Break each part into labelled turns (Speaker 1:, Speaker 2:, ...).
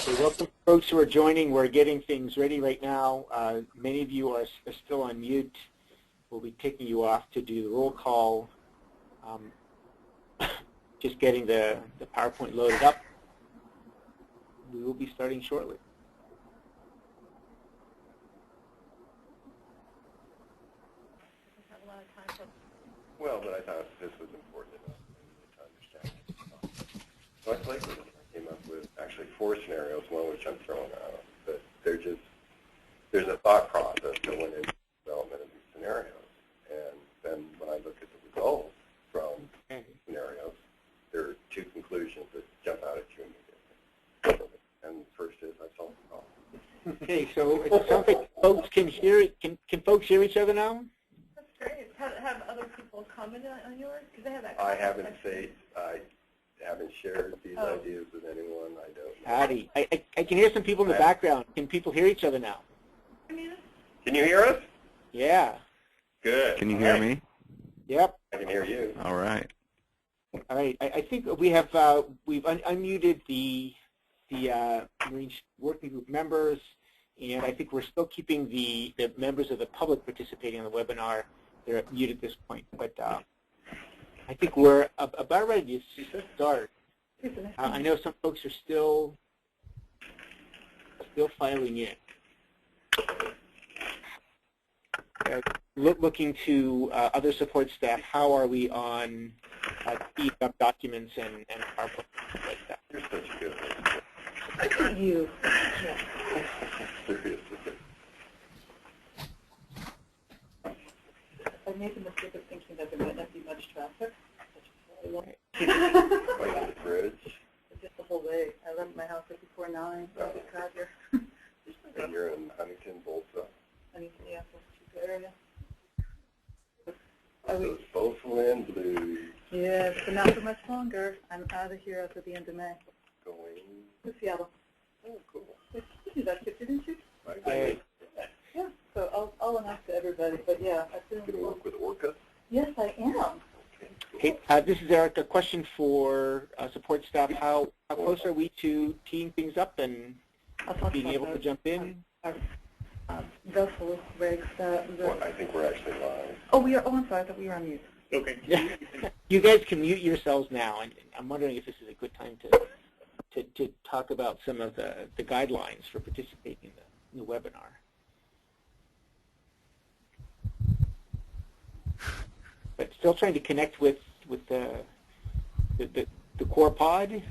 Speaker 1: So welcome folks who are joining. We're getting things ready right now. Many of you are still on mute. We'll be taking you off to do the roll call. Just getting the PowerPoint loaded up. We will be starting shortly.
Speaker 2: Well, but I thought this was important enough to understand. So I came up with actually 4 scenarios, one which I'm throwing out, but there's a thought process that went into the development of these scenarios. And then when I look at the results from scenarios, there are 2 conclusions that jump out at you immediately. And first is I solved the problem.
Speaker 1: Okay, so it sounds like folks can hear. Can folks hear each other now?
Speaker 3: That's great. Have other people comment on yours? Because they have that.
Speaker 2: I haven't shared these ideas with anyone. I don't know.
Speaker 1: Howdy. I can hear some people in the background. Can people hear each other now?
Speaker 2: Can you hear us?
Speaker 1: Yeah.
Speaker 4: Good. Can you hear me?
Speaker 1: Yep.
Speaker 2: I can hear you.
Speaker 4: All right.
Speaker 1: All right. I think we have we've unmuted the Marine Working Group members, and I think we're still keeping the members of the public participating in the webinar. They're muted at this point, but I think we're about ready to start. I know some folks are still filing in. Looking to other support staff, how are we on speed up documents and PowerPoint like that?
Speaker 2: You're such a good one.
Speaker 3: Look at you. Yeah.
Speaker 2: Seriously.
Speaker 3: I made the mistake of thinking that there might not be much traffic.
Speaker 2: Like the bridge.
Speaker 3: Just the whole way. I left my house right before 9. So I just got here.
Speaker 2: And you're in Huntington, Bolsa.
Speaker 3: Huntington, yeah, that's a cheap area.
Speaker 2: Those Bolsa Blues.
Speaker 3: Yeah, but not for much longer. I'm out of here after the end of May.
Speaker 2: Going
Speaker 3: to Seattle.
Speaker 2: Oh, cool.
Speaker 3: You did that picture, didn't you?
Speaker 2: Right.
Speaker 3: Yeah, so I'll announce to everybody, but yeah.
Speaker 2: You can work with Orca?
Speaker 3: Yes, I am.
Speaker 1: Okay, this is Eric. A question for support staff. How close are we to teeing things up and being able to jump in?
Speaker 3: Our vessel rigs.
Speaker 2: Well, I think we're actually live.
Speaker 3: Oh, we are. Oh, I'm sorry. I thought we were on mute.
Speaker 1: Okay. You guys can mute yourselves now, and I'm wondering if this is a good time to talk about some of the guidelines for participating in the webinar. But still trying to connect with the core pod.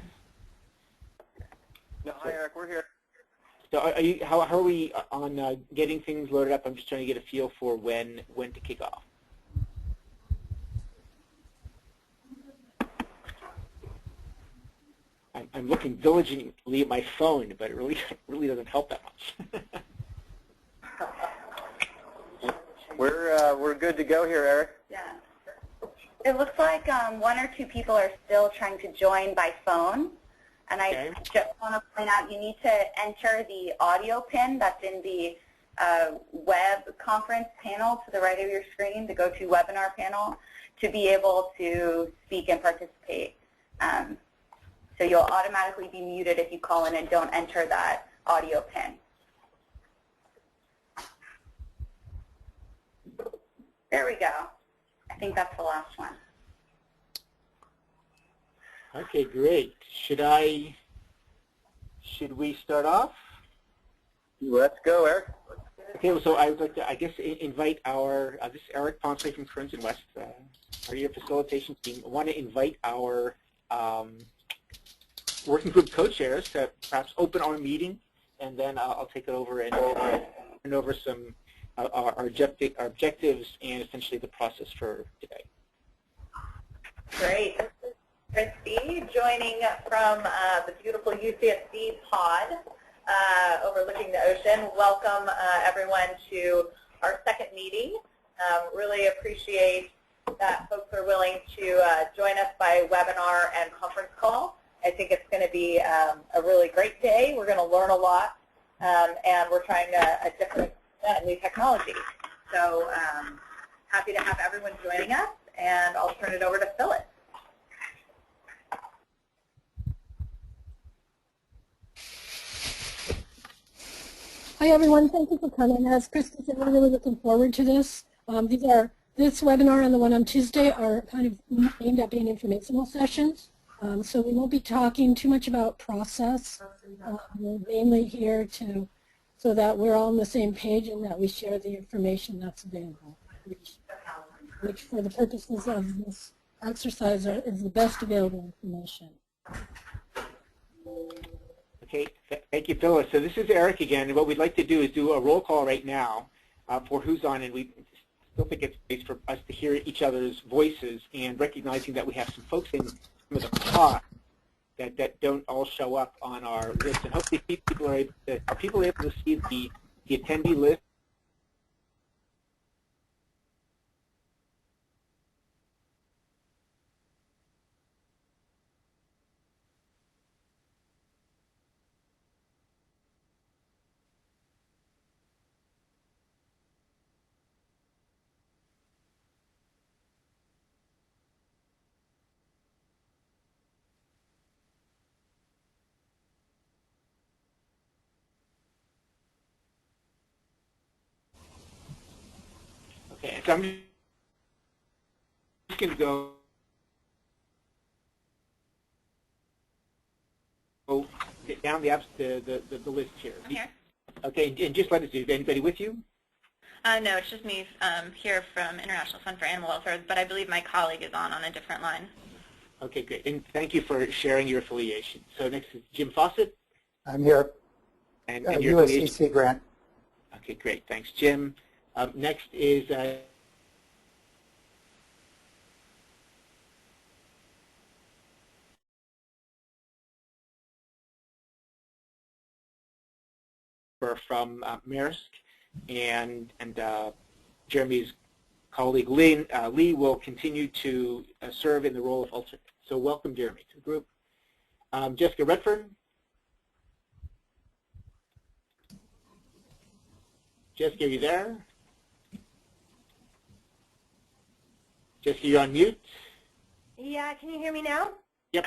Speaker 2: No, hi Eric, we're here.
Speaker 1: So how are we on getting things loaded up? I'm just trying to get a feel for when to kick off. I'm looking diligently at my phone, but it really doesn't help that much.
Speaker 2: We're good to go here, Eric.
Speaker 5: Yeah. It looks like 1 or 2 people are still trying to join by phone. And I just want to point out you need to enter the audio pin that's in the web conference panel to the right of your screen, the go-to webinar panel, to be able to speak and participate. So you'll automatically be muted if you call in and don't enter that audio pin. There we go. I think that's the last one.
Speaker 1: Okay, great. Should we start off?
Speaker 2: Let's go, Eric.
Speaker 1: Okay, well, so I would like to, I guess, invite our, this is Eric Ponce from Kearns and West, our year facilitation team. I want to invite our working group co-chairs to perhaps open our meeting, and then I'll take it over and turn over some our objectives and essentially the process for today.
Speaker 5: Great. This is Christy joining from the beautiful UCSD pod overlooking the ocean. Welcome everyone to our second meeting. Really appreciate that folks are willing to join us by webinar and conference call. I think it's going to be a really great day. We're going to learn a lot, and we're trying a different new technology. So happy to have everyone joining us, and I'll turn it over to Phyllis.
Speaker 6: Hi everyone, thank you for coming. As Krista said, we're really looking forward to this. This webinar and the one on Tuesday are kind of aimed at being informational sessions. So we won't be talking too much about process. We're mainly here so that we're all on the same page and that we share the information that's available, which for the purposes of this exercise is the best available information.
Speaker 1: Okay, thank you, Phyllis. So this is Eric again, and what we'd like to do is do a roll call right now for who's on, and we still think it's space for us to hear each other's voices and recognizing that we have some folks in some of the pod that don't all show up on our list, and hopefully people are able to see the attendee list. Okay, so I'm just going to go down the list here.
Speaker 7: I'm here.
Speaker 1: Okay, and just let us know, is anybody with you?
Speaker 7: No, it's just me here from International Fund for Animal Welfare, but I believe my colleague is on a different line.
Speaker 1: Okay, great. And thank you for sharing your affiliation. So next is Jim Fawcett.
Speaker 8: I'm here.
Speaker 1: And your
Speaker 8: USCC grant.
Speaker 1: Okay, great. Thanks, Jim. Next is from Maersk, and Jeremy's colleague Lee will continue to serve in the role of alternate. So welcome, Jeremy, to the group. Jessica Redfern. Jessica, are you there? Jessica, you're on mute.
Speaker 9: Yeah, can you hear me now?
Speaker 1: Yep.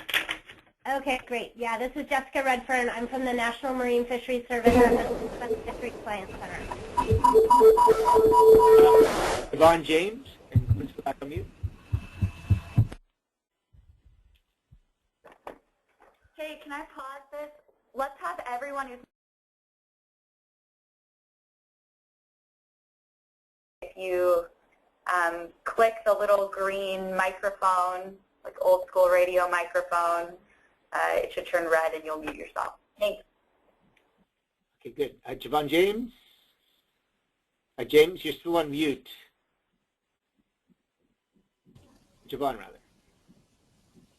Speaker 9: Okay, great. Yeah, this is Jessica Redfern. I'm from the National Marine Fisheries Service at the Fisheries Science Center.
Speaker 1: Yvonne James, and please go back on mute.
Speaker 5: Hey, can I pause this? Let's have everyone who's... If you click the little green microphone, like old school radio microphone, it should turn red and you'll mute yourself. Thanks.
Speaker 1: Okay, good. Javon James? James, you're still on mute. Javon, rather.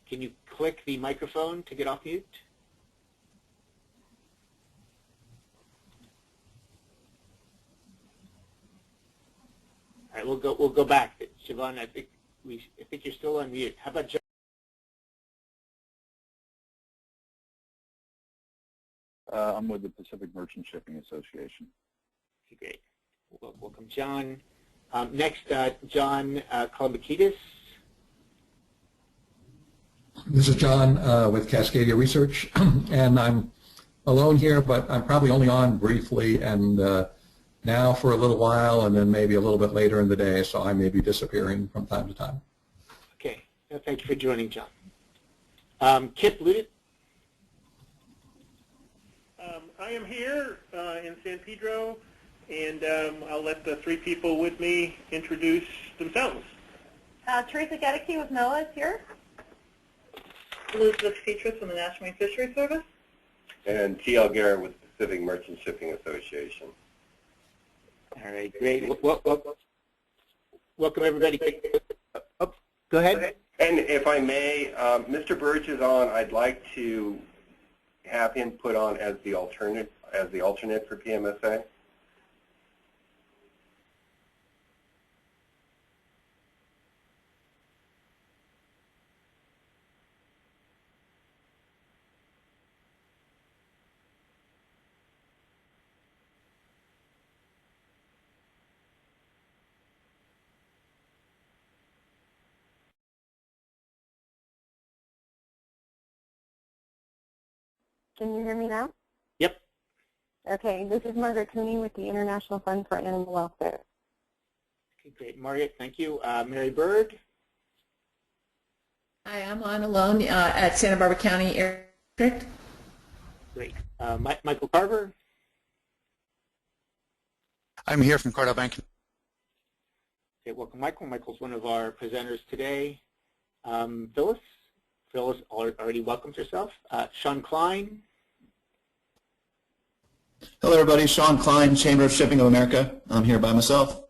Speaker 1: Can you click the microphone to get off mute? All right, we'll go back. Javon, I think you're still on mute. How about John?
Speaker 4: I'm with the Pacific Merchant Shipping Association.
Speaker 1: Okay, great. Welcome, John. Next, John Kolomakidis.
Speaker 10: This is John with Cascadia Research, and I'm alone here, but I'm probably only on briefly and now for a little while, and then maybe a little bit later in the day, so I may be disappearing from time to time.
Speaker 1: Okay, thank you for joining, John. Kip Ludit.
Speaker 11: I am here in San Pedro, and I'll let the three people with me introduce themselves.
Speaker 3: Teresa Gedeke with NOAA is here. Elizabeth Petras from the National Marine Fisheries Service.
Speaker 2: And T.L. Garrett with the Pacific Merchant Shipping Association.
Speaker 1: All right, great. Welcome, everybody. Oh, go ahead.
Speaker 2: And if I may, Mr. Birch is on. I'd like to have him put on as the alternate for PMSA.
Speaker 9: Can you hear me now?
Speaker 1: Yep.
Speaker 8: Okay, this is Margaret Cooney with the International Fund for Animal Welfare.
Speaker 1: Okay, great. Margaret, thank you. Mary Bird?
Speaker 12: Hi, I'm on alone at Santa Barbara County Air District.
Speaker 1: Great. Michael Carver?
Speaker 13: I'm here from Cordell Bank.
Speaker 1: Okay, welcome, Michael. Michael's one of our presenters today. Phyllis? Phyllis already welcomed herself. Sean Klein?
Speaker 14: Hello, everybody. Sean Klein, Chamber of Shipping of America. I'm here by myself.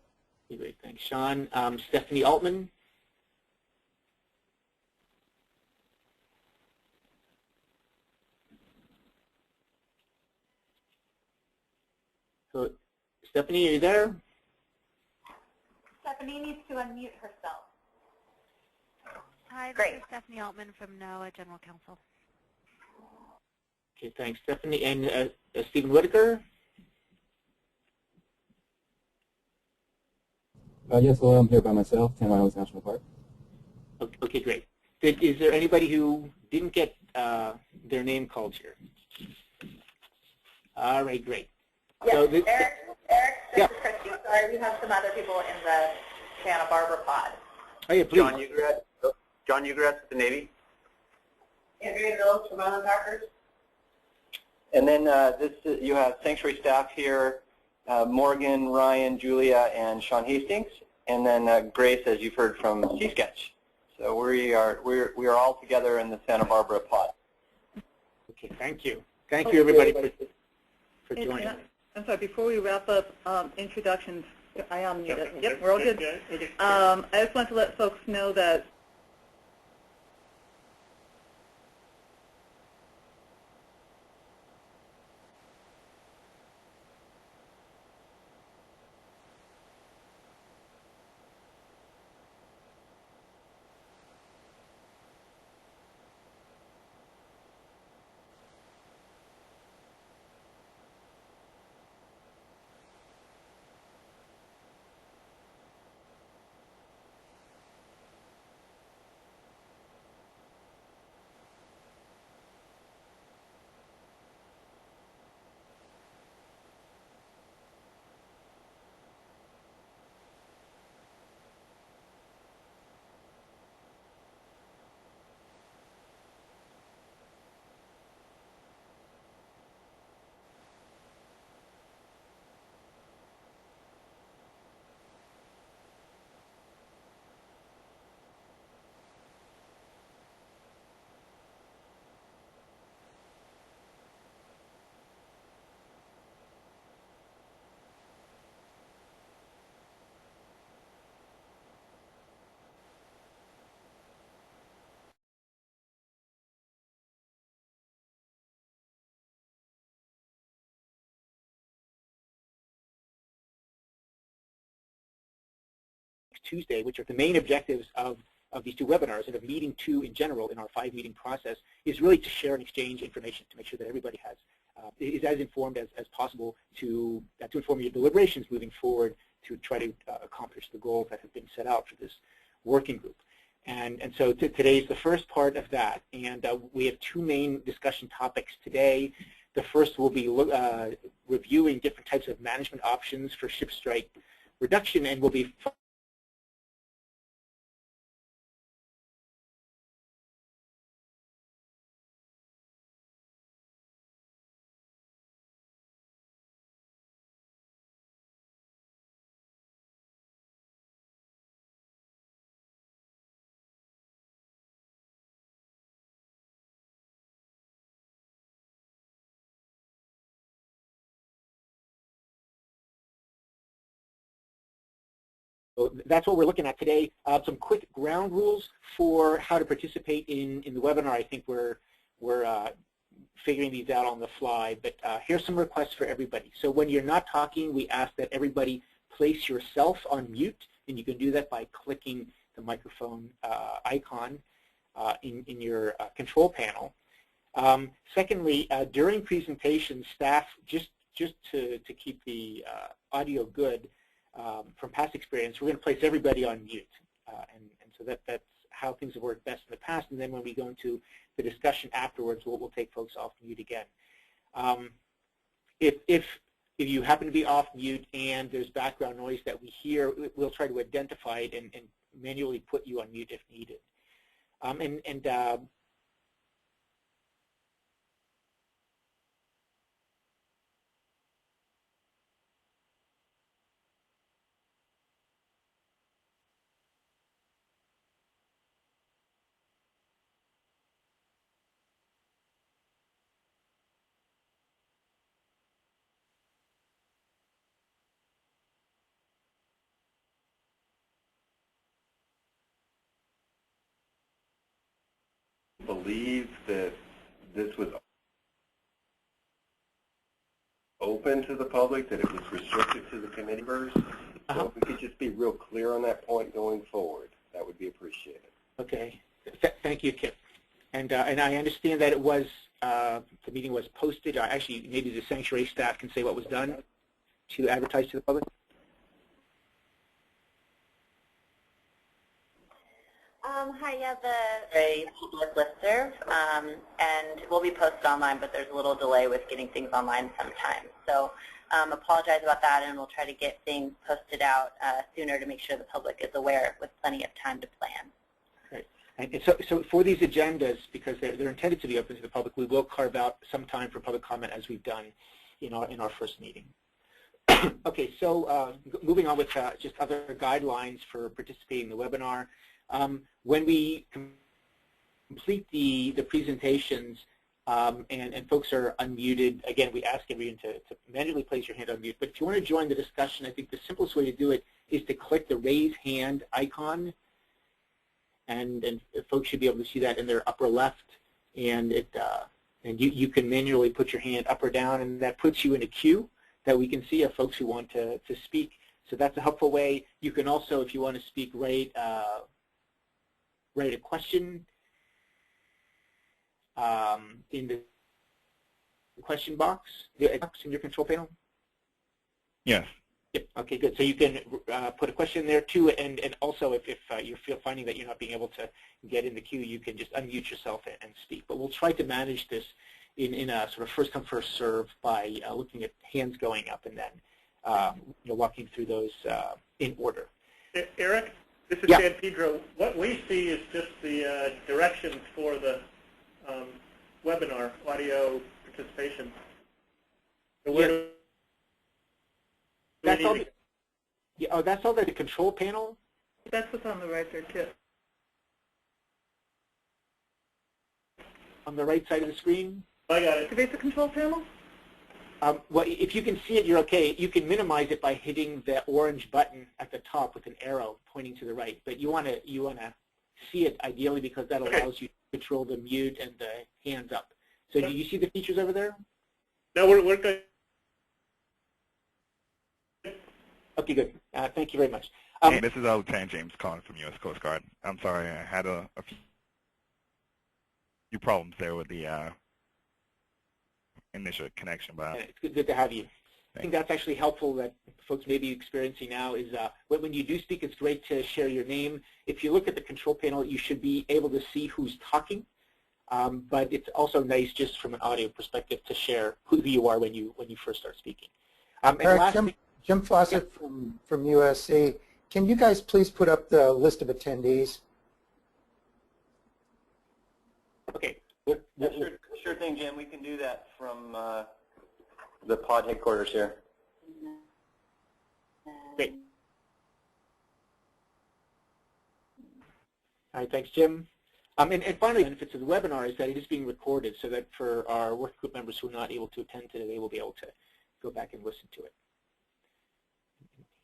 Speaker 1: Okay, great, thanks, Sean. Stephanie Altman? So, Stephanie, are you there?
Speaker 5: Stephanie needs to unmute herself.
Speaker 15: Hi, this
Speaker 5: Great.
Speaker 15: is Stephanie Altman from NOAA General Counsel.
Speaker 1: Okay, thanks, Stephanie. And Stephen Whitaker?
Speaker 4: Yes, hello, I'm here by myself, 10 Islands National Park.
Speaker 1: Okay, great. Is there anybody who didn't get their name called here? All right, great.
Speaker 5: Yes,
Speaker 1: So this,
Speaker 5: Eric, this
Speaker 1: yeah.
Speaker 5: is Christy. Sorry, we have some other people in the Santa Barbara pod.
Speaker 1: Oh, yeah, please.
Speaker 16: John Ugarat with the Navy.
Speaker 5: Andrea Mills from Island Parkers.
Speaker 16: And then you have sanctuary staff here, Morgan, Ryan, Julia, and Sean Hastings, and then Grace, as you've heard from C-Sketch. So we are all together in the Santa Barbara pod.
Speaker 1: Okay, thank you. Thank you, everybody, for joining.
Speaker 3: I'm sorry, before we wrap up introductions, I am muted. Yep, we're all good. I just want to let folks know that
Speaker 1: Tuesday, which are the main objectives of these two webinars and of meeting two in general in our 5-meeting process, is really to share and exchange information to make sure that everybody is as informed as possible to inform your deliberations moving forward to try to accomplish the goals that have been set out for this working group. And so today is the first part of that, and we have two main discussion topics today. The first will be reviewing different types of management options for ship strike reduction, and we'll be So that's what we're looking at today. Some quick ground rules for how to participate in the webinar. I think we're figuring these out on the fly, but here's some requests for everybody. So when you're not talking, we ask that everybody place yourself on mute, and you can do that by clicking the microphone icon in your control panel. Secondly, during presentation, staff, just to keep the audio good, from past experience, we're going to place everybody on mute. And so that's how things have worked best in the past. And then when we go into the discussion afterwards, we'll take folks off mute again. if you happen to be off mute and there's background noise that we hear, we'll try to identify it and manually put you on mute if needed.
Speaker 2: Believe that this was open to the public, that it was restricted to the committee members. So if we could just be real clear on that point going forward, that would be appreciated.
Speaker 1: Okay. Thank you, Kip. And I understand that it was the meeting was posted. Actually, maybe the sanctuary staff can say what was done to advertise to the public.
Speaker 5: Hi, yeah, the public listserv, and it will be posted online, but there's a little delay with getting things online sometimes. So apologize about that, and we'll try to get things posted out sooner to make sure the public is aware with plenty of time to plan.
Speaker 1: Right. And so for these agendas, because they're intended to be open to the public, we will carve out some time for public comment as we've done in our first meeting. Okay, so moving on with just other guidelines for participating in the webinar. When we complete the presentations and folks are unmuted, again, we ask everyone to manually place your hand on mute. But if you want to join the discussion, I think the simplest way to do it is to click the raise hand icon. And folks should be able to see that in their upper left. And you can manually put your hand up or down, and that puts you in a queue that we can see of folks who want to speak. So that's a helpful way. You can also, if you want to speak, write a question in the question box in your control panel.
Speaker 13: Yes.
Speaker 1: Yep. Okay, good. So you can put a question there too, and also if you're finding that you're not being able to get in the queue, you can just unmute yourself and speak. But we'll try to manage this in a sort of first come first serve by looking at hands going up and then walking through those in order.
Speaker 11: Eric, this is San Pedro. What we see is just the directions for the webinar, audio participation. So
Speaker 1: that's all. That's all the control panel.
Speaker 3: That's what's on the right there, too.
Speaker 1: On the right side of the screen.
Speaker 3: I got it. Activate the control panel.
Speaker 1: Well, if you can see it, you're okay. You can minimize it by hitting the orange button at the top with an arrow pointing to the right. But you want to see it ideally because that allows you to control the mute and the hands up. So do you see the features over there?
Speaker 11: No, we're good.
Speaker 1: Okay, good. Thank you very much.
Speaker 13: Hey, this is Lieutenant James calling from U.S. Coast Guard. I'm sorry, I had a few problems there with the initial connection. But
Speaker 1: it's good to have you. I think that's actually helpful that folks may be experiencing now is when you do speak, it's great to share your name. If you look at the control panel, you should be able to see who's talking. But it's also nice just from an audio perspective to share who you are when you first start speaking.
Speaker 17: Eric, Jim Fawcett from USC. Can you guys please put up the list of attendees?
Speaker 1: Okay.
Speaker 16: Sure thing, Jim. We can do that from the pod headquarters here.
Speaker 1: Great. All right, thanks, Jim. And finally, the benefits of the webinar is that it is being recorded so that for our work group members who are not able to attend today, they will be able to go back and listen to it.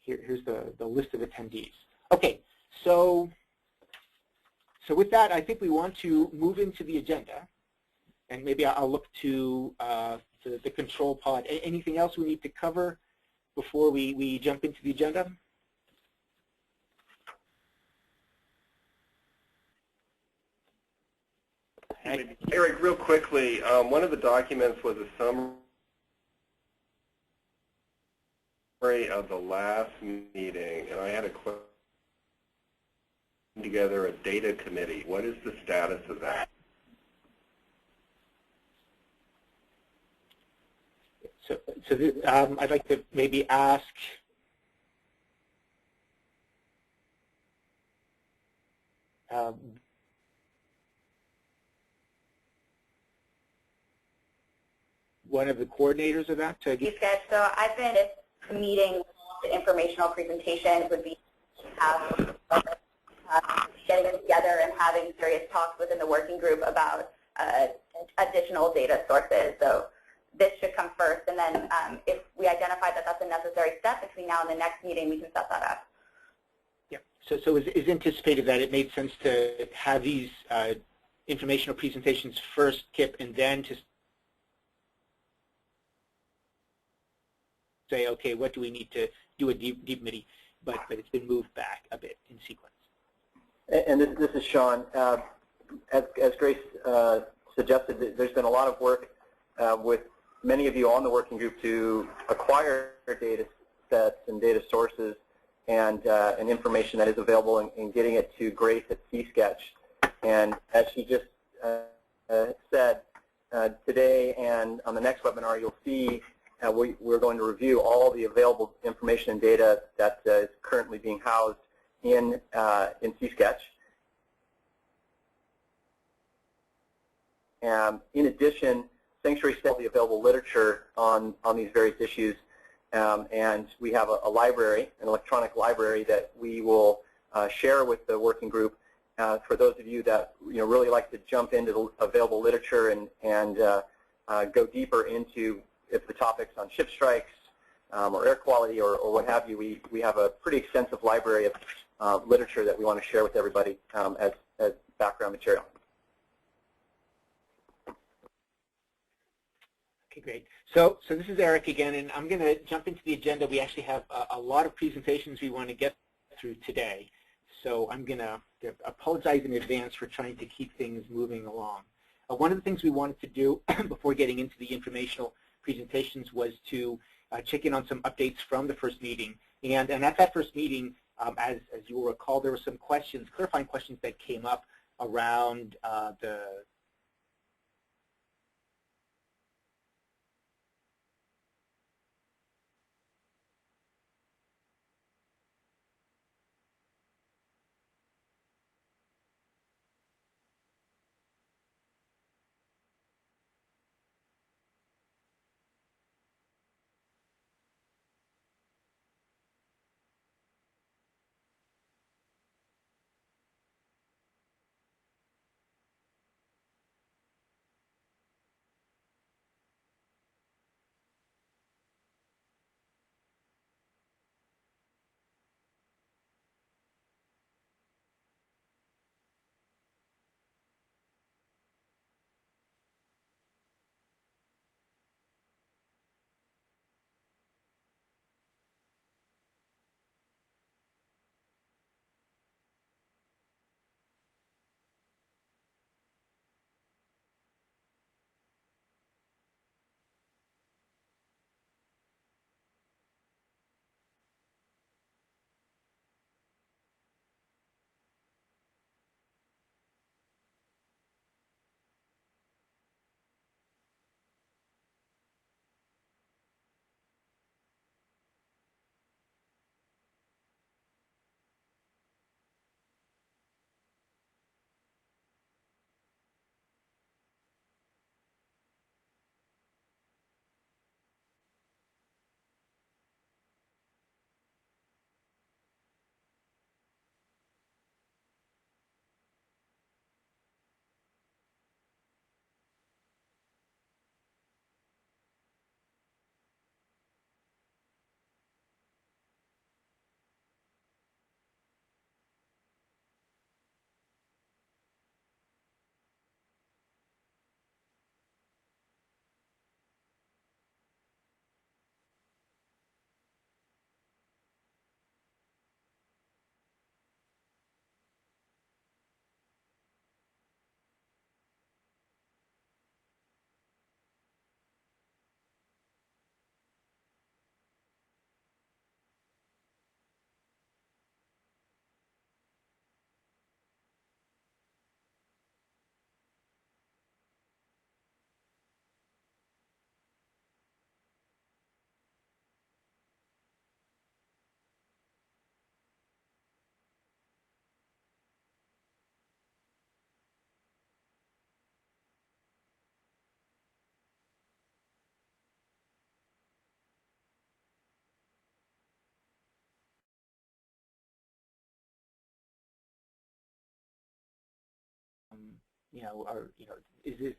Speaker 1: Here's the list of attendees. Okay, so with that, I think we want to move into the agenda. And maybe I'll look to the control pod. Anything else we need to cover before we jump into the agenda?
Speaker 2: Eric, real quickly, one of the documents was a summary of the last meeting, and I had a question together a data committee. What is the status of that?
Speaker 1: So this, I'd like to maybe ask one of the coordinators of that to
Speaker 5: You sketch. So I've been at a meeting, the informational presentation would be getting them together and having serious talks within the working group about additional data sources. So this should come first, and then if we identify that that's a necessary step between now and the next meeting, we can set that up.
Speaker 1: Yeah. So it's anticipated that it made sense to have these informational presentations first, Kip, and then to say, okay, what do we need to do a deep committee? But it's been moved back a bit in sequence.
Speaker 16: And this is Sean. As Grace suggested, there's been a lot of work with many of you on the working group to acquire data sets and data sources and information that is available and getting it to Grace at C-Sketch. And as she just said, today and on the next webinar, you'll see we're going to review all the available information and data that is currently being housed in C-Sketch. In addition, Sanctuary still the available literature on these various issues, and we have a library, an electronic library that we will share with the working group for those of you that really like to jump into the available literature and go deeper into if the topics on ship strikes or air quality or what have you. We have a pretty extensive library of literature that we want to share with everybody as background material.
Speaker 1: Okay, great. So this is Eric again, and I'm going to jump into the agenda. We actually have a lot of presentations we want to get through today. So I'm going to apologize in advance for trying to keep things moving along. One of the things we wanted to do before getting into the informational presentations was to check in on some updates from the first meeting. And at that first meeting, as you will recall, there were some questions, clarifying questions that came up around the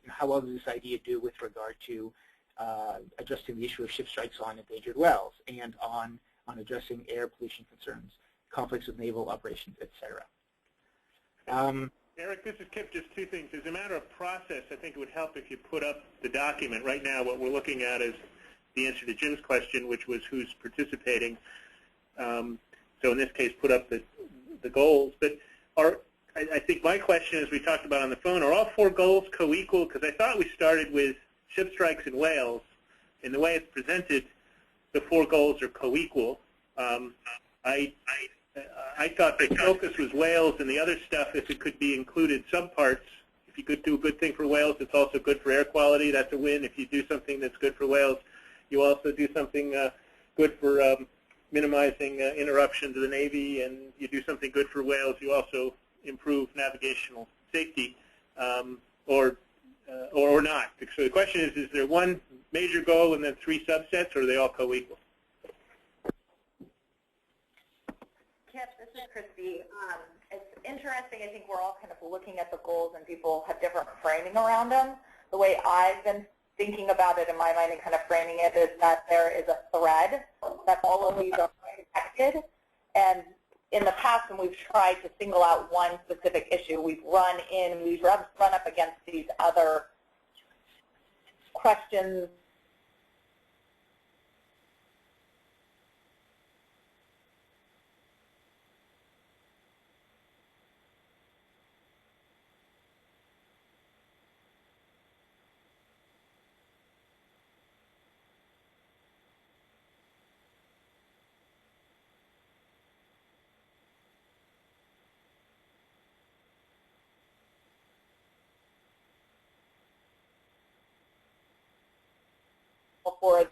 Speaker 1: how well does this idea do with regard to addressing the issue of ship strikes on endangered whales and on addressing air pollution concerns, conflicts with naval operations, etc.
Speaker 11: Eric, this is Kip. Just two things. As a matter of process, I think it would help if you put up the document. Right now, what we're looking at is the answer to Jim's question, which was who's participating. So in this case, put up the goals. But I think my question, as we talked about on the phone, are all 4 goals co-equal? Because I thought we started with ship strikes and whales. In the way it's presented, the 4 goals are co-equal. I thought the focus was whales, and the other stuff, if it could be included subparts, if you could do a good thing for whales, it's also good for air quality. That's a win. If you do something that's good for whales, you also do something good for minimizing interruption to the Navy, and you do something good for whales, you also improve navigational safety, or not. So the question is there one major goal and then 3 subsets, or are they all co-equal?
Speaker 5: Kip, this is Christy. It's interesting. I think we're all kind of looking at the goals, and people have different framing around them. The way I've been thinking about it in my mind and kind of framing it is that there is a thread, that all of these are connected. And in the past, when we've tried to single out one specific issue, we've run up against these other questions. For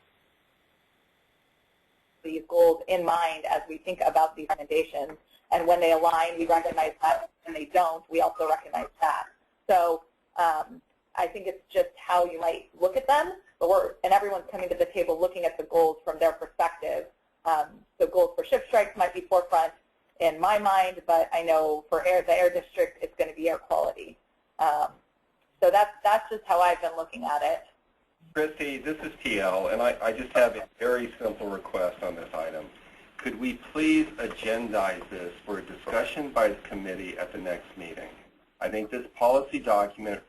Speaker 5: these goals in mind as we think about these recommendations. And when they align, we recognize that. When they don't, we also recognize that. So I think it's just how you might look at them. But everyone's coming to the table looking at the goals from their perspective. So goals for ship strikes might be forefront in my mind, but I know for the air district, it's going to be air quality. So that's just how I've been looking at it.
Speaker 2: Christy, this is TL, and I just have a very simple request on this item. Could we please agendize this for a discussion by the committee at the next meeting? I think this policy document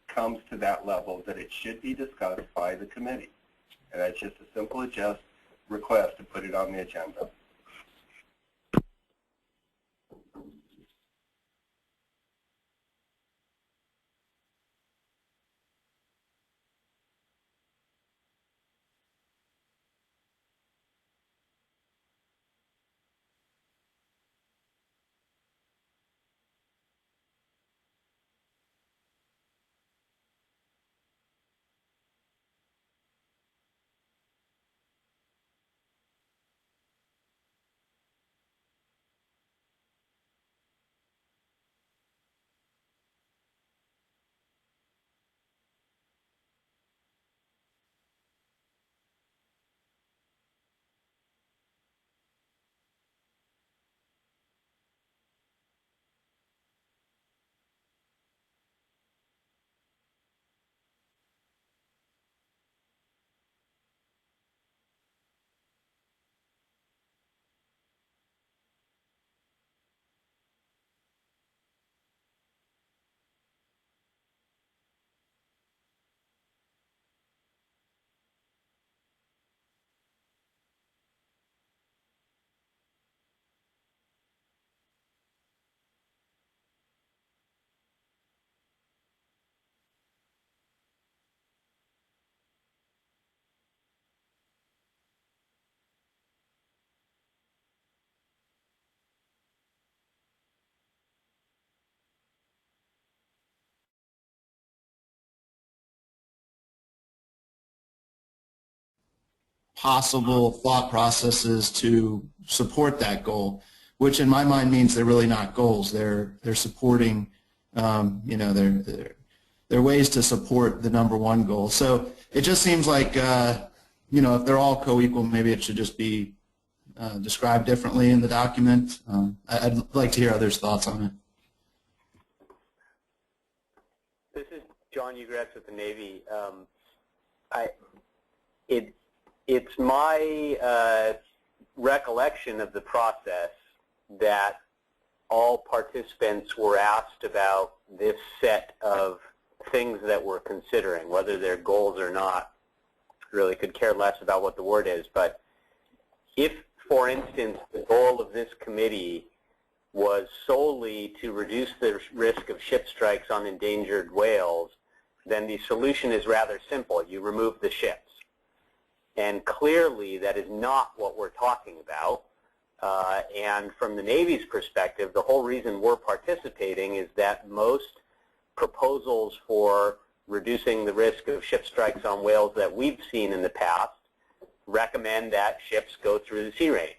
Speaker 2: comes to that level that it should be discussed by the committee. And that's just a simple request to put it on the agenda.
Speaker 14: Possible thought processes to support that goal, which in my mind means they're really not goals. They're supporting, you know, they're ways to support the #1 goal. So it just seems like, you know, if they're all co-equal, maybe it should just be described differently in the document. I'd like to hear others' thoughts on it.
Speaker 16: John Ugress with the Navy. It's my recollection of the process that all participants were asked about this set of things that we're considering, whether they're goals or not. Really could care less about what the word is, but if, for instance, the goal of this committee was solely to reduce the risk of ship strikes on endangered whales, then the solution is rather simple. You remove the ships. And clearly that is not what we're talking about. And from the Navy's perspective, the whole reason we're participating is that most proposals for reducing the risk of ship strikes on whales that we've seen in the past recommend that ships go through the sea range.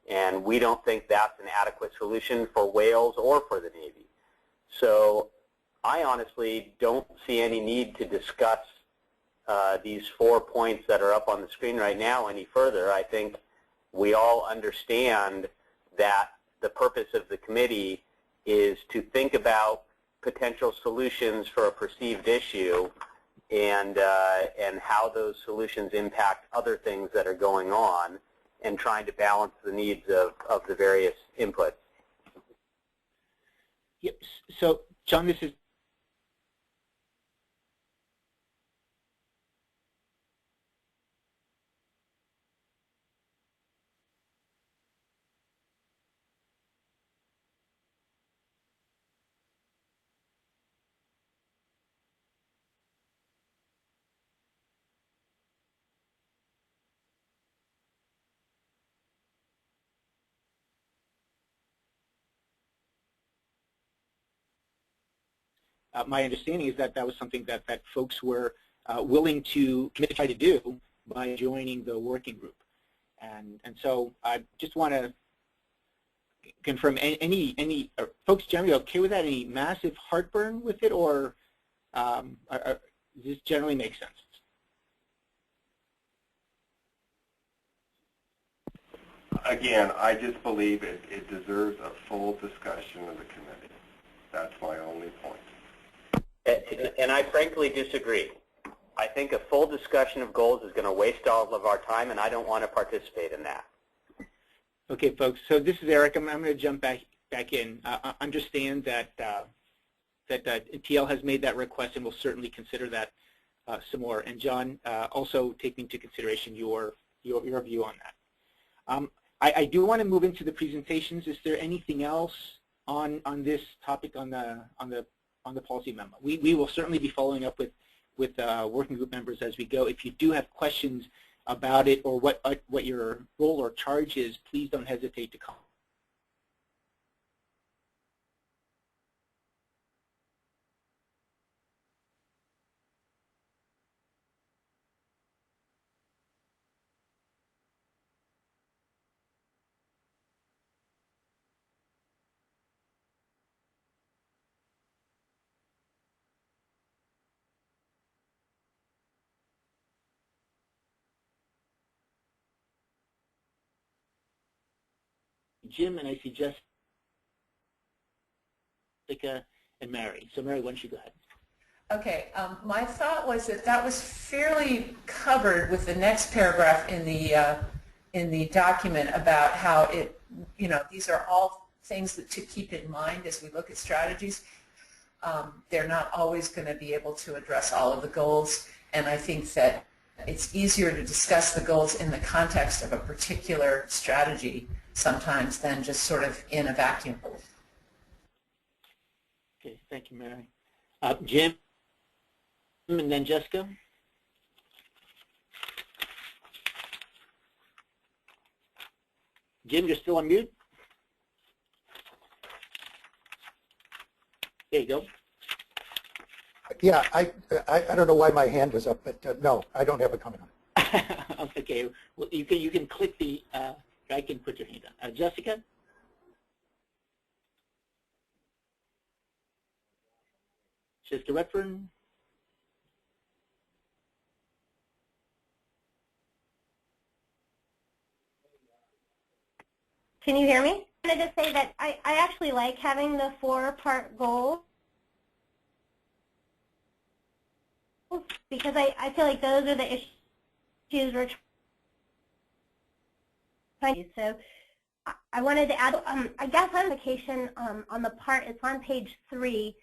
Speaker 16: And we don't think that's an adequate solution for whales or for the Navy. So I honestly don't see any need to discuss these 4 points that are up on the screen right now any further. I think we all understand that the purpose of the committee is to think about potential solutions for a perceived issue and how those solutions impact other things that are going on, and trying to balance the needs of the various inputs.
Speaker 1: Yep. So, John, this is my understanding is that that was something that folks were willing to commit to try to do by joining the working group. And so I just want to confirm, are folks generally okay with that? Any massive heartburn with it, or does this generally make sense?
Speaker 2: Again, I just believe it deserves a full discussion of the committee. That's my only point.
Speaker 16: And I frankly disagree. I think a full discussion of goals is going to waste all of our time, and I don't want to participate in that.
Speaker 1: Okay, folks. So this is Eric. I'm going to jump back in. Understand that TL has made that request, and we'll certainly consider that some more. And John, also take into consideration your view on that. I do want to move into the presentations. Is there anything else on this topic on the policy memo? We will certainly be following up with working group members as we go. If you do have questions about it or what your role or charge is, please don't hesitate to call. Jim, and I see Jessica and Mary. So Mary, why don't you go ahead?
Speaker 12: Okay, my thought was that was fairly covered with the next paragraph in the document about how these are all things to keep in mind as we look at strategies. They're not always going to be able to address all of the goals, and I think that it's easier to discuss the goals in the context of a particular strategy sometimes than just sort of in a vacuum.
Speaker 1: Okay, thank you, Mary. Jim, and then Jessica. Jim, you're still on mute? There you go.
Speaker 17: Yeah, I don't know why my hand was up, but no, I don't have a comment on it.
Speaker 1: Okay, well, you can click the. I can put your hand on. Jessica? Jessica Redfern?
Speaker 9: Can you hear me? I wanted to say that I actually like having the 4-part goal. because I feel like those are the issues we're trying to. So I wanted to add, I guess, clarification on the part. It's on page 3,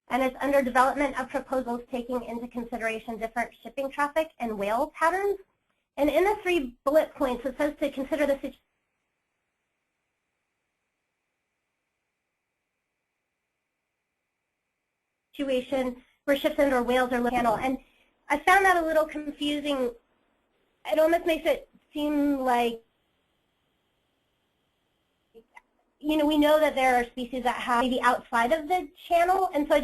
Speaker 9: and it's under development of proposals taking into consideration different shipping traffic and whale patterns. And in the 3 bullet points, it says to consider the situation where ships and or whales are channel. And I found that a little confusing. It almost makes it seem like, you know, we know that there are species that have maybe outside of the channel, and so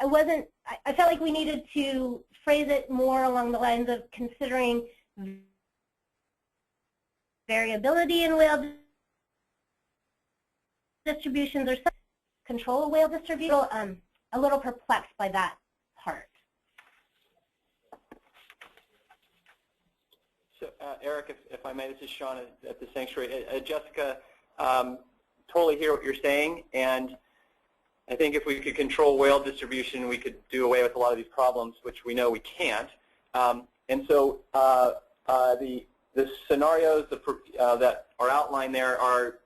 Speaker 9: I felt like we needed to phrase it more along the lines of considering variability in whale distributions or control of whale distribution. A little perplexed by that part.
Speaker 16: So, Eric, if I may, this is Sean at the sanctuary. Jessica, totally hear what you're saying, and I think if we could control whale distribution, we could do away with a lot of these problems, which we know we can't. And so the scenarios that are outlined there are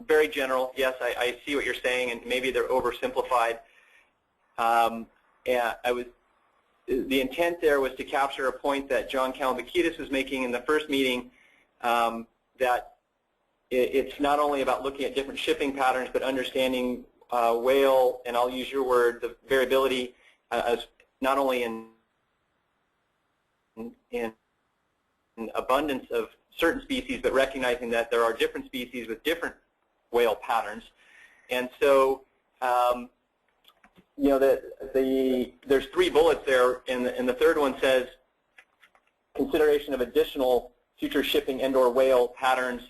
Speaker 16: very general. Yes, I see what you're saying, and maybe they're oversimplified. The intent there was to capture a point that John Kalambakidis was making in the first meeting, that it's not only about looking at different shipping patterns, but understanding whale, and I'll use your word, the variability as not only in abundance of certain species, but recognizing that there are different species with different whale patterns. And so, you know, there's 3 bullets there, and the third one says consideration of additional future shipping and/or whale patterns,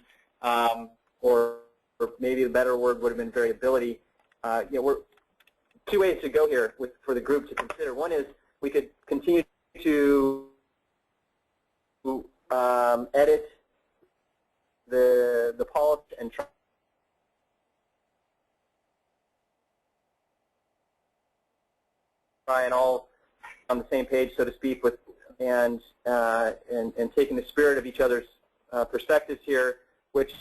Speaker 16: or maybe a better word would have been variability. You know, we're 2 ways to go here for the group to consider. One is we could continue to edit the policy and try and all on the same page, so to speak, with and taking the spirit of each other's perspectives here, which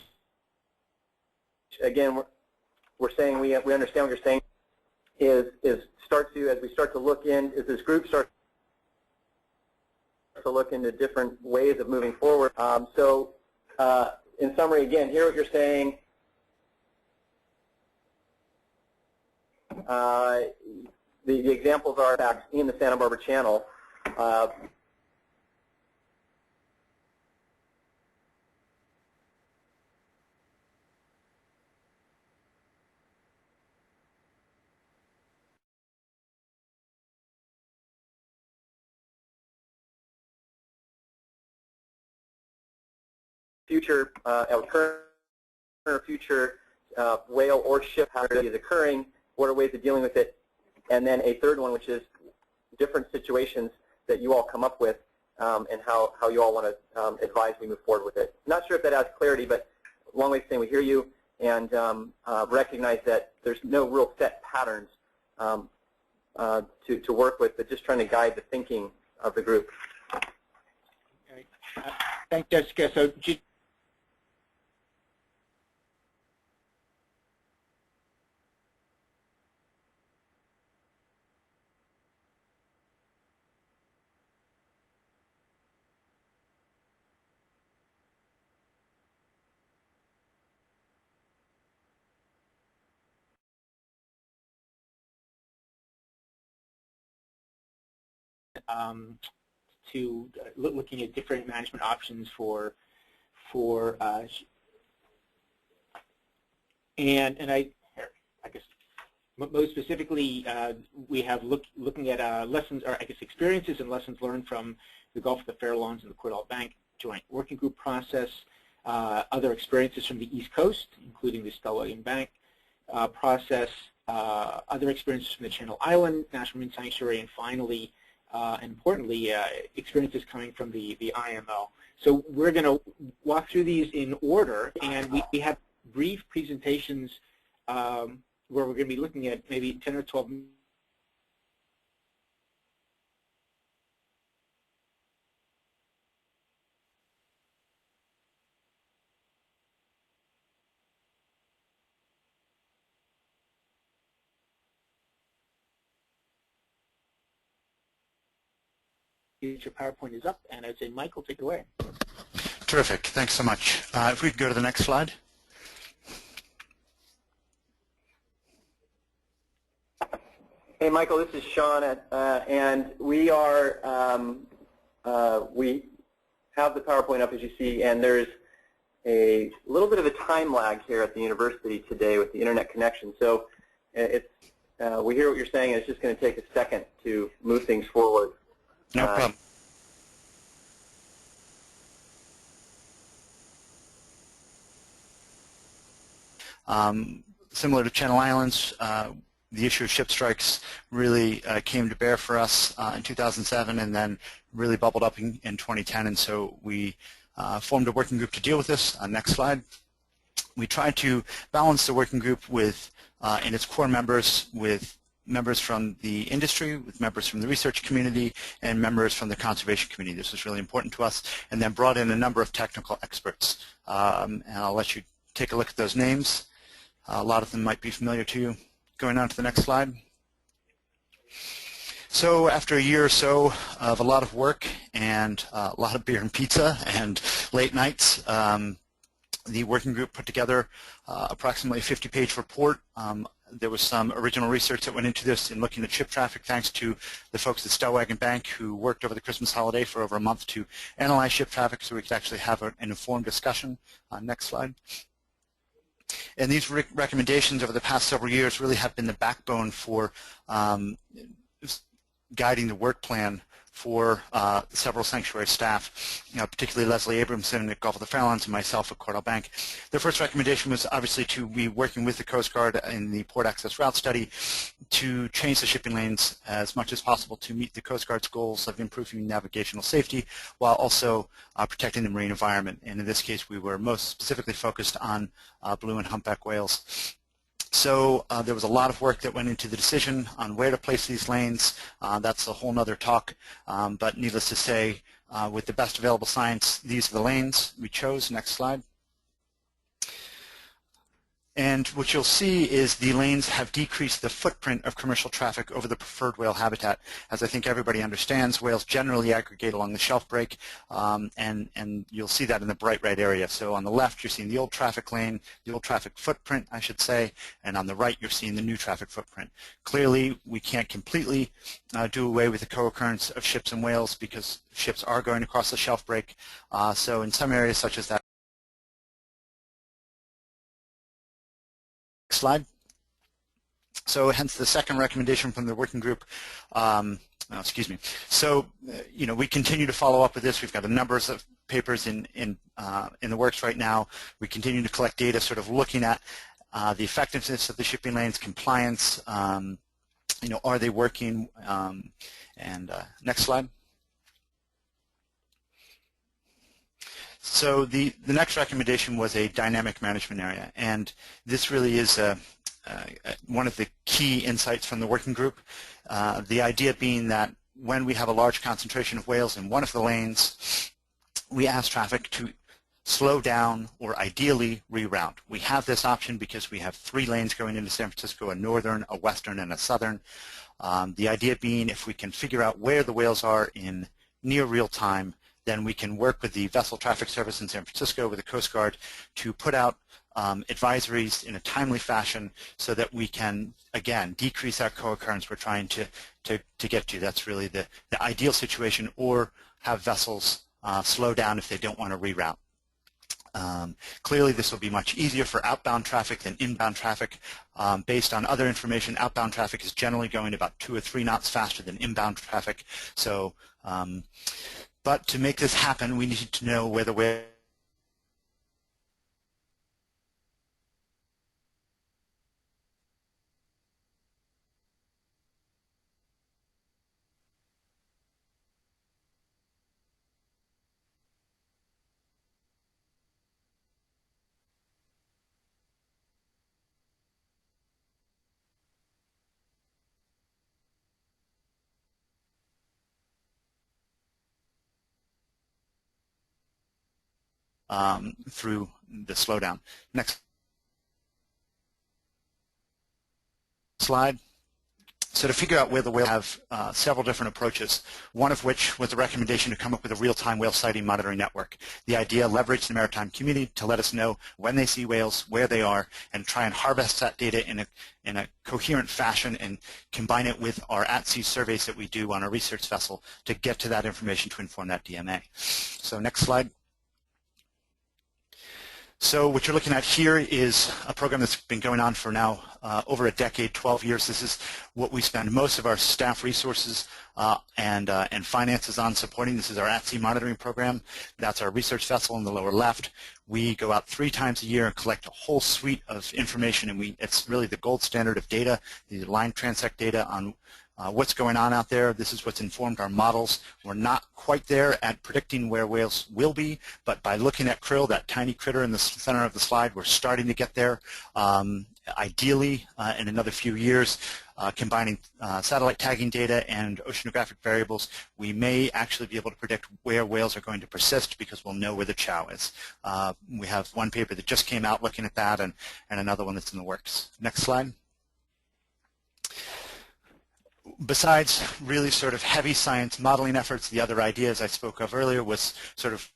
Speaker 16: again we're saying we understand what you're saying is start to, as we start to look in, as this group starts to look into different ways of moving forward. So in summary, again, hear what you're saying. The examples are back in the Santa Barbara Channel. Future future whale or ship hazard is occurring. What are ways of dealing with it? And then a third one, which is different situations that you all come up with, and how you all want to advise we move forward with it. Not sure if that adds clarity, but a long way of saying we hear you and recognize that there's no real set patterns to work with, but just trying to guide the thinking of the group.
Speaker 1: Thanks, Jessica. So, looking at different management options for and I guess most specifically we have looking at lessons, or I guess experiences and lessons learned from the Gulf of the Farallones and the Cordell Bank Joint Working Group process, other experiences from the East Coast, including the Stella William Bank process, other experiences from the Channel Island National Marine Sanctuary, and finally, and importantly, experiences coming from the IMO. So we're going to walk through these in order, and we have brief presentations where we're going to be looking at maybe 10 or 12 get your PowerPoint is up, and I'd say, Michael, take it away.
Speaker 18: Terrific. Thanks so much. If we could go to the next slide.
Speaker 16: Hey, Michael, this is Sean, and we have the PowerPoint up, as you see, and there's a little bit of a time lag here at the university today with the internet connection. So we hear what you're saying, and it's just going to take a second to move things forward.
Speaker 18: No problem. Similar to Channel Islands, the issue of ship strikes really came to bear for us in 2007 and then really bubbled up in 2010, and so we formed a working group to deal with this. Next slide. We tried to balance the working group with, in its core members, with members from the industry, with members from the research community, and members from the conservation community. This was really important to us, and then brought in a number of technical experts. And I'll let you take a look at those names. A lot of them might be familiar to you. Going on to the next slide. So after a year or so of a lot of work and a lot of beer and pizza and late nights, the working group put together approximately a 50-page report. There was some original research that went into this in looking at ship traffic, thanks to the folks at Stellwagen Bank who worked over the Christmas holiday for over a month to analyze ship traffic so we could actually have an informed discussion. Next slide. And these recommendations over the past several years really have been the backbone for guiding the work plan for several sanctuary staff, particularly Leslie Abramson at Gulf of the Farallones and myself at Cordell Bank. Their first recommendation was obviously to be working with the Coast Guard in the port access route study to change the shipping lanes as much as possible to meet the Coast Guard's goals of improving navigational safety while also protecting the marine environment. And in this case, we were most specifically focused on blue and humpback whales. So there was a lot of work that went into the decision on where to place these lanes. That's a whole other talk. But needless to say, with the best available science, these are the lanes we chose. Next slide. And what you'll see is the lanes have decreased the footprint of commercial traffic over the preferred whale habitat. As I think everybody understands, whales generally aggregate along the shelf break, and you'll see that in the bright red area. So on the left, you're seeing the old traffic lane, the old traffic footprint, I should say, and on the right, you're seeing the new traffic footprint. Clearly, we can't completely do away with the co-occurrence of ships and whales because ships are going across the shelf break. So in some areas such as that, slide. So hence the second recommendation from the working group. Excuse me. So we continue to follow up with this. We've got a number of papers in the works right now. We continue to collect data, sort of looking at the effectiveness of the shipping lanes, compliance. Are they working? Next slide. So the next recommendation was a dynamic management area, and this really is one of the key insights from the working group. The idea being that when we have a large concentration of whales in one of the lanes, we ask traffic to slow down or ideally reroute. We have this option because we have 3 lanes going into San Francisco, a northern, a western, and a southern. The idea being if we can figure out where the whales are in near real time, then we can work with the Vessel Traffic Service in San Francisco, with the Coast Guard, to put out advisories in a timely fashion so that we can, again, decrease that co-occurrence we're trying to get to. That's really the ideal situation, or have vessels slow down if they don't want to reroute. Clearly, this will be much easier for outbound traffic than inbound traffic. Based on other information, outbound traffic is generally going about 2 or 3 knots faster than inbound traffic. So, but to make this happen, we need to know where the whale through the slowdown. Next slide. So to figure out where the whales have several different approaches, one of which was the recommendation to come up with a real-time whale sighting monitoring network. The idea leveraged the maritime community to let us know when they see whales, where they are, and try and harvest that data in a coherent fashion and combine it with our at-sea surveys that we do on a research vessel to get to that information to inform that DMA. So next slide. So what you're looking at here is a program that's been going on for now over a decade, 12 years. This is what we spend most of our staff resources and finances on supporting. This is our at-sea monitoring program. That's our research vessel in the lower left. We go out 3 times a year and collect a whole suite of information, and it's really the gold standard of data, the line transect data on what's going on out there. This is what's informed our models. We're not quite there at predicting where whales will be, but by looking at krill, that tiny critter in the center of the slide, we're starting to get there. Ideally, in another few years, combining satellite tagging data and oceanographic variables, we may actually be able to predict where whales are going to persist because we'll know where the chow is. We have one paper that just came out looking at that and another one that's in the works. Next slide. Besides really sort of heavy science modeling efforts, the other ideas I spoke of earlier was sort of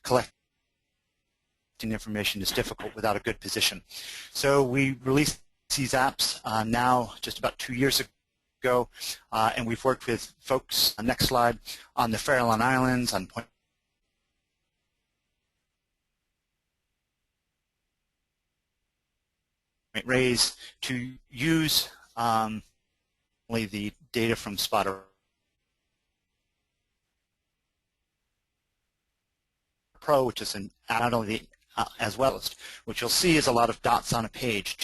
Speaker 18: collecting information is difficult without a good position. So we released these apps now just about 2 years ago, and we've worked with folks, next slide, on the Farallon Islands, on Point Reyes to use the data from Spotter Pro, which is not only as well as what you'll see is a lot of dots on a page.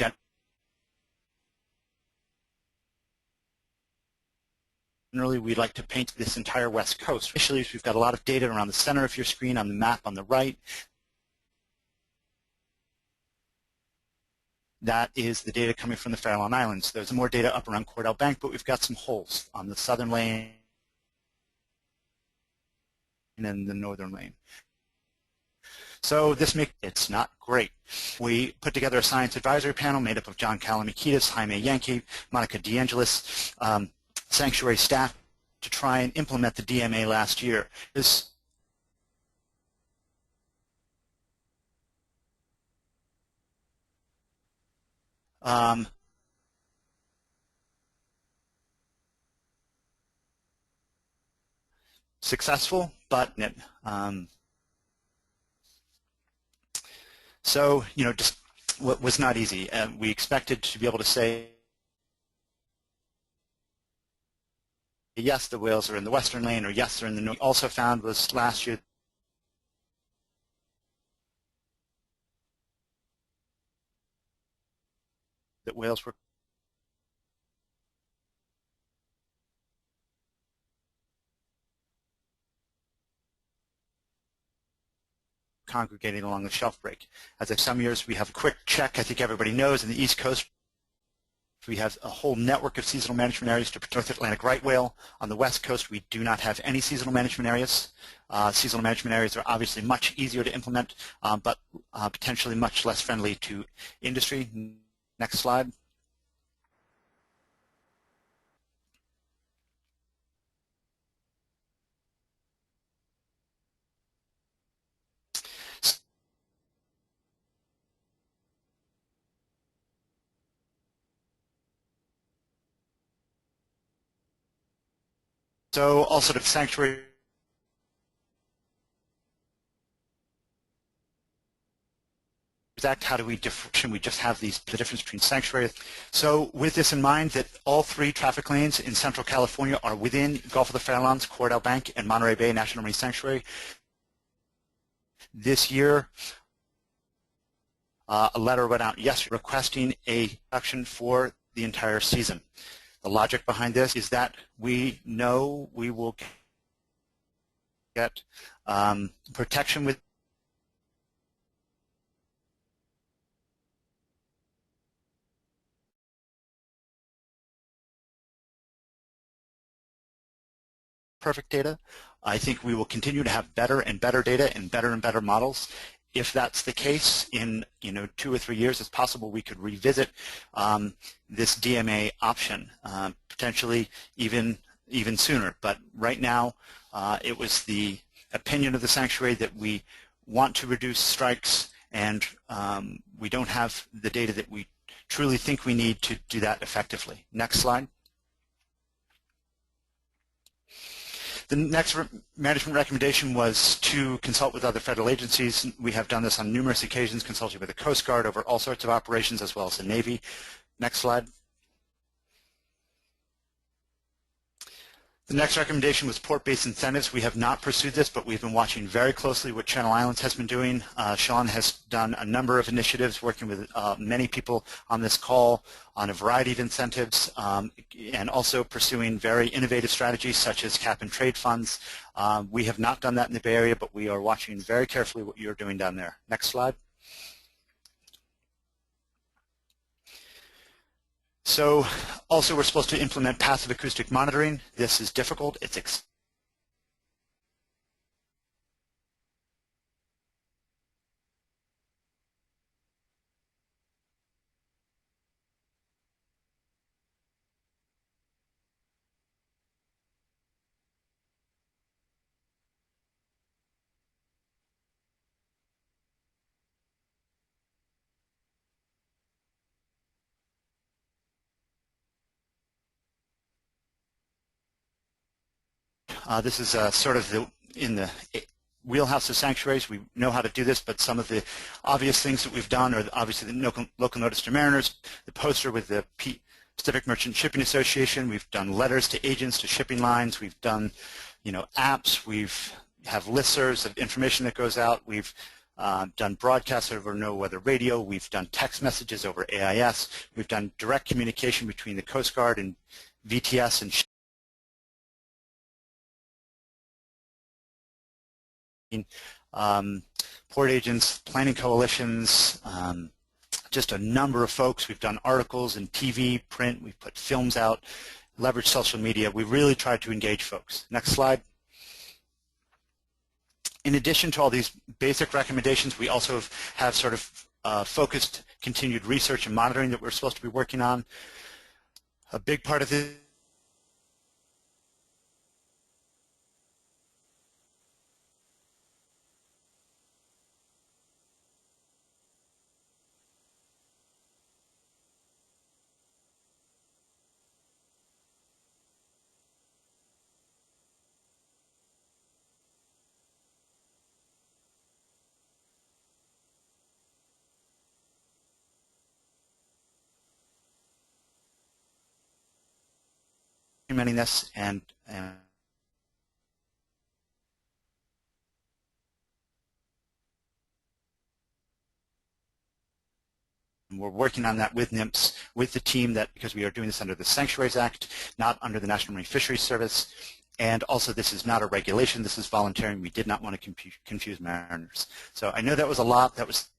Speaker 18: Generally, we'd like to paint this entire West Coast. Initially, we've got a lot of data around the center of your screen on the map on the right. That is the data coming from the Farallon Islands. There's more data up around Cordell Bank, but we've got some holes on the southern lane and the northern lane. So it's not great. We put together a science advisory panel made up of John Kalamikitis, Jaime Yankee, Monica DeAngelis, sanctuary staff to try and implement the DMA last year. Successful, but so, just what was not easy. We expected to be able to say, yes, the whales are in the western lane, or yes, they're in the north. We also found was last year that whales were congregating along the shelf break. As of some years, we have a quick check. I think everybody knows in the East Coast, we have a whole network of seasonal management areas to protect North Atlantic right whale. On the West Coast, we do not have any seasonal management areas. Seasonal management areas are obviously much easier to implement, but potentially much less friendly to industry. Next slide. So also the sanctuary Act, how do we differentiate? We just have the difference between sanctuary. So with this in mind, that all 3 traffic lanes in Central California are within Gulf of the Farallones, Cordell Bank, and Monterey Bay National Marine Sanctuary. This year, a letter went out yesterday requesting a reduction for the entire season. The logic behind this is that we know we will get protection with perfect data. I think we will continue to have better and better data and better models. If that's the case, in 2 or 3 years, it's possible we could revisit this DMA option, potentially even sooner. But right now, it was the opinion of the sanctuary that we want to reduce strikes, and we don't have the data that we truly think we need to do that effectively. Next slide. The next management recommendation was to consult with other federal agencies. We have done this on numerous occasions, consulting with the Coast Guard over all sorts of operations, as well as the Navy. Next slide. The next recommendation was port-based incentives. We have not pursued this, but we've been watching very closely what Channel Islands has been doing. Sean has done a number of initiatives working with many people on this call on a variety of incentives, and also pursuing very innovative strategies such as cap and trade funds. We have not done that in the Bay Area, but we are watching very carefully what you're doing down there. Next slide. So also we're supposed to implement passive acoustic monitoring. This is difficult. It's this is sort of in the wheelhouse of sanctuaries. We know how to do this, but some of the obvious things that we've done are obviously the local notice to mariners, the poster with the Pacific Merchant Shipping Association. We've done letters to agents, to shipping lines. We've done, apps. We've have listservs of information that goes out. We've done broadcasts over no weather radio. We've done text messages over AIS. We've done direct communication between the Coast Guard and VTS and port agents, planning coalitions, just a number of folks. We've done articles in TV, print, we've put films out, leveraged social media. We really tried to engage folks. Next slide. In addition to all these basic recommendations, we also have sort of focused continued research and monitoring that we're supposed to be working on. A big part of this documenting this, and we're working on that with NIMS, with the team, that because we are doing this under the Sanctuaries Act, not under the National Marine Fisheries Service. And also, this is not a regulation. This is volunteering. We did not want to confuse mariners. So I know that was a lot. That was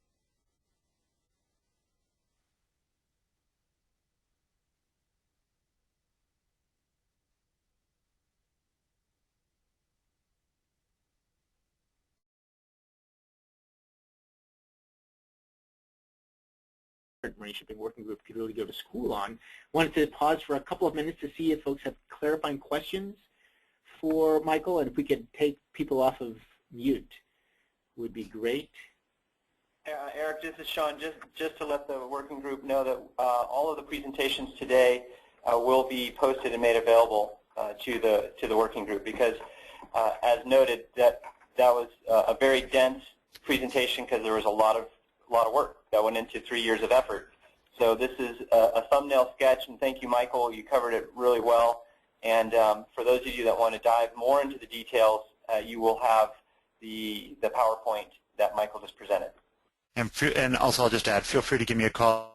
Speaker 1: Marine Shipping Working Group could really go to school on. Wanted to pause for a couple of minutes to see if folks have clarifying questions for Michael, and if we could take people off of mute, would be great.
Speaker 16: Eric, this is Sean. Just to let the working group know that all of the presentations today will be posted and made available to the working group, because as noted, that was a very dense presentation because there was a lot of work that went into 3 years of effort. So this is a thumbnail sketch, and thank you, Michael. You covered it really well. And for those of you that want to dive more into the details, you will have the PowerPoint that Michael just presented.
Speaker 18: And also, I'll just add, feel free to give me a call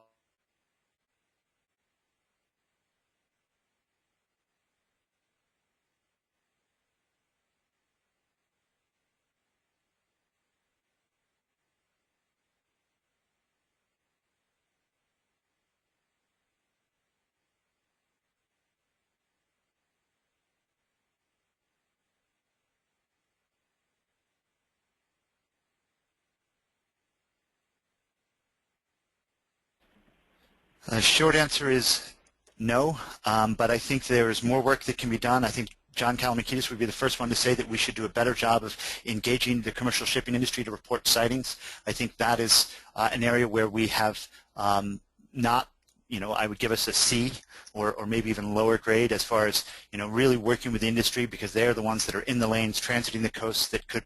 Speaker 18: The short answer is no, but I think there's more work that can be done. I think John Kalamakidis would be the first one to say that we should do a better job of engaging the commercial shipping industry to report sightings. I think that is an area where we have not, I would give us a C or maybe even lower grade as far as, really working with the industry, because they're the ones that are in the lanes, transiting the coast, that could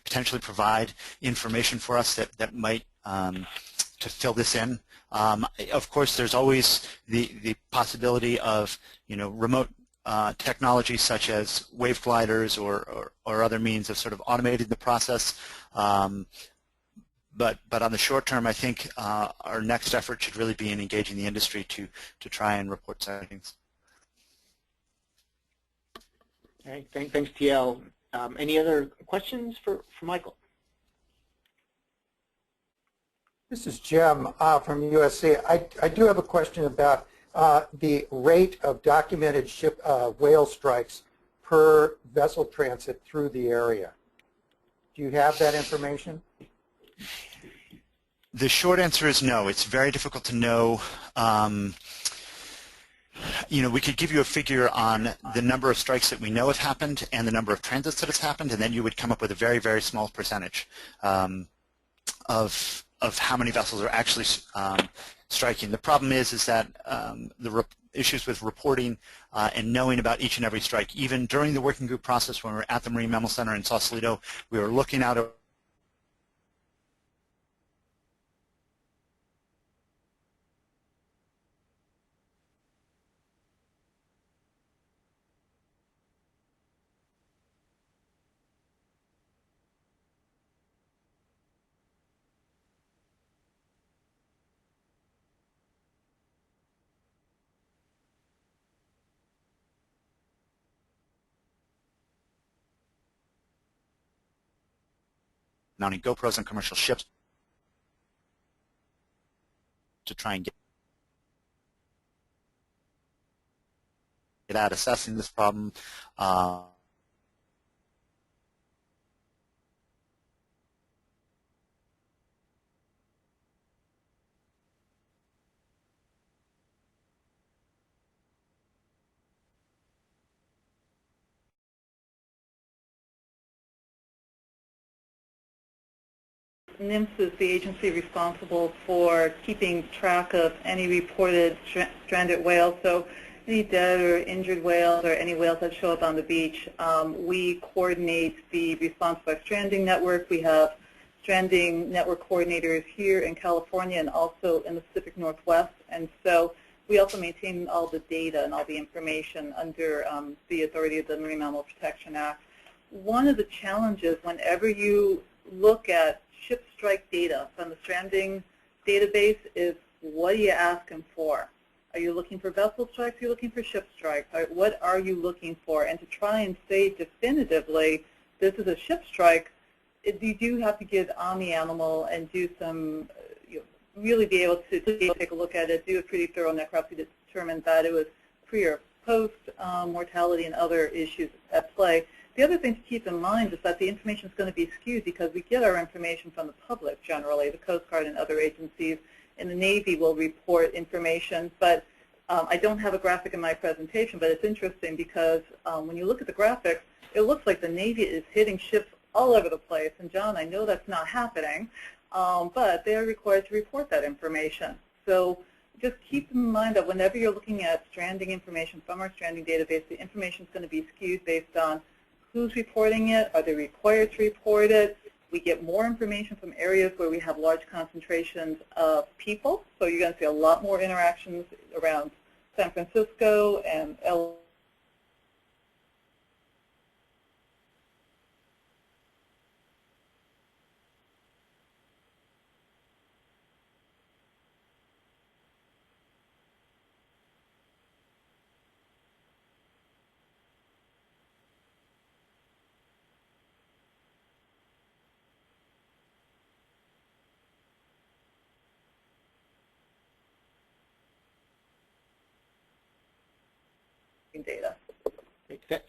Speaker 18: potentially provide information for us that might to fill this in. Of course, there's always the possibility of, remote technology such as wave gliders or other means of sort of automating the process. But on the short term, I think our next effort should really be in engaging the industry to try and report sightings.
Speaker 1: Okay, thanks, TL. Any other questions for Michael?
Speaker 17: This is Jim from USC. I do have a question about the rate of documented whale strikes per vessel transit through the area. Do you have that information?
Speaker 18: The short answer is no. It's very difficult to know. We could give you a figure on the number of strikes that we know have happened and the number of transits that has happened, and then you would come up with a very, very small percentage of how many vessels are actually striking. The problem is that the issues with reporting and knowing about each and every strike. Even during the working group process, when we were at the Marine Mammal Center in Sausalito, we were looking out at mounting GoPros on commercial ships to try and get at assessing this problem.
Speaker 3: CINMS is the agency responsible for keeping track of any reported stranded whales. So any dead or injured whales or any whales that show up on the beach, we coordinate the response by stranding network. We have stranding network coordinators here in California and also in the Pacific Northwest. And so we also maintain all the data and all the information under the authority of the Marine Mammal Protection Act. One of the challenges whenever you look at ship strike data from the stranding database is, what are you asking for? Are you looking for vessel strikes? Are you looking for ship strikes? What are you looking for? And to try and say definitively this is a ship strike, you do have to get on the animal and do some, really be able to take a look at it, do a pretty thorough necropsy to determine that it was pre or post mortality and other issues at play. The other thing to keep in mind is that the information is going to be skewed because we get our information from the public generally, the Coast Guard and other agencies, and the Navy will report information. But I don't have a graphic in my presentation, but it's interesting because when you look at the graphics, it looks like the Navy is hitting ships all over the place. And John, I know that's not happening, but they are required to report that information. So just keep in mind that whenever you're looking at stranding information from our stranding database, the information is going to be skewed based on who's reporting it, are they required to report it. We get more information from areas where we have large concentrations of people, so you're going to see a lot more interactions around San Francisco and LA. Data.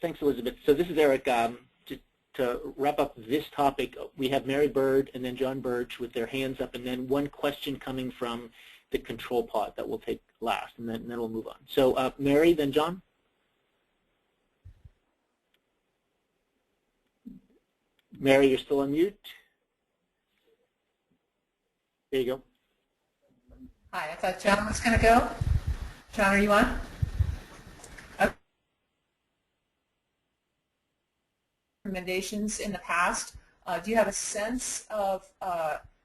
Speaker 1: Thanks, Elizabeth. So this is Eric. To wrap up this topic, we have Mary Bird and then John Birch with their hands up, and then one question coming from the control part that we'll take last, and then we'll move on. So Mary, then John. Mary, you're still on mute. There you go.
Speaker 12: Hi, I thought John was going to go. John, are you on? Recommendations in the past. Do you have a sense of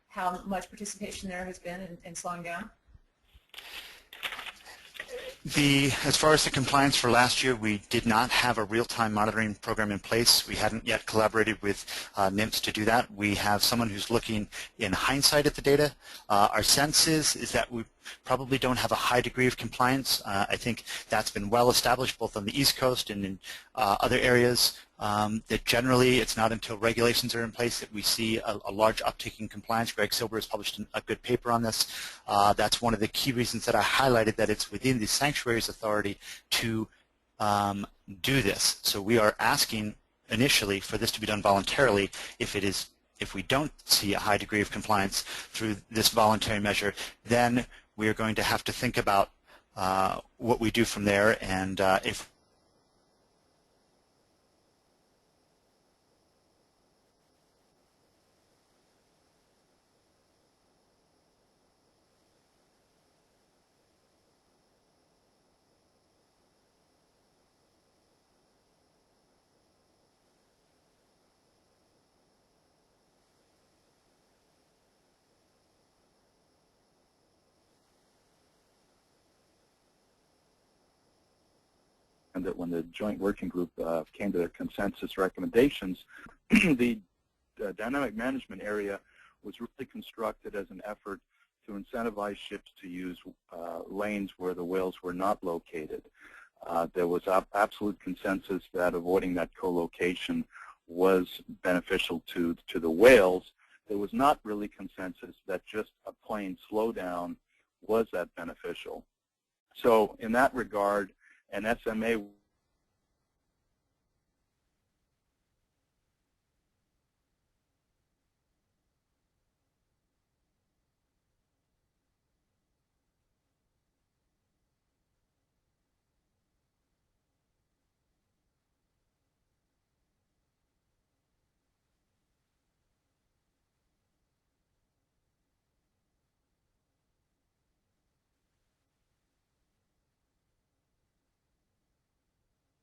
Speaker 12: how much participation there has been in slowing down?
Speaker 18: As far as the compliance for last year, we did not have a real-time monitoring program in place. We hadn't yet collaborated with CINMS to do that. We have someone who's looking in hindsight at the data. Our sense is that we probably don't have a high degree of compliance. I think that's been well established both on the East Coast and in other areas. That generally it's not until regulations are in place that we see a large uptick in compliance. Greg Silber has published a good paper on this. That's one of the key reasons that I highlighted that it's within the sanctuary's authority to do this. So we are asking initially for this to be done voluntarily. If we don't see a high degree of compliance through this voluntary measure, then we are going to have to think about what we do from there, and if
Speaker 4: and that when the joint working group came to their consensus recommendations, the dynamic management area was really constructed as an effort to incentivize ships to use lanes where the whales were not located. There was absolute consensus that avoiding that co-location was beneficial to the whales. There was not really consensus that just a plain slowdown was that beneficial. So in that regard, an SMA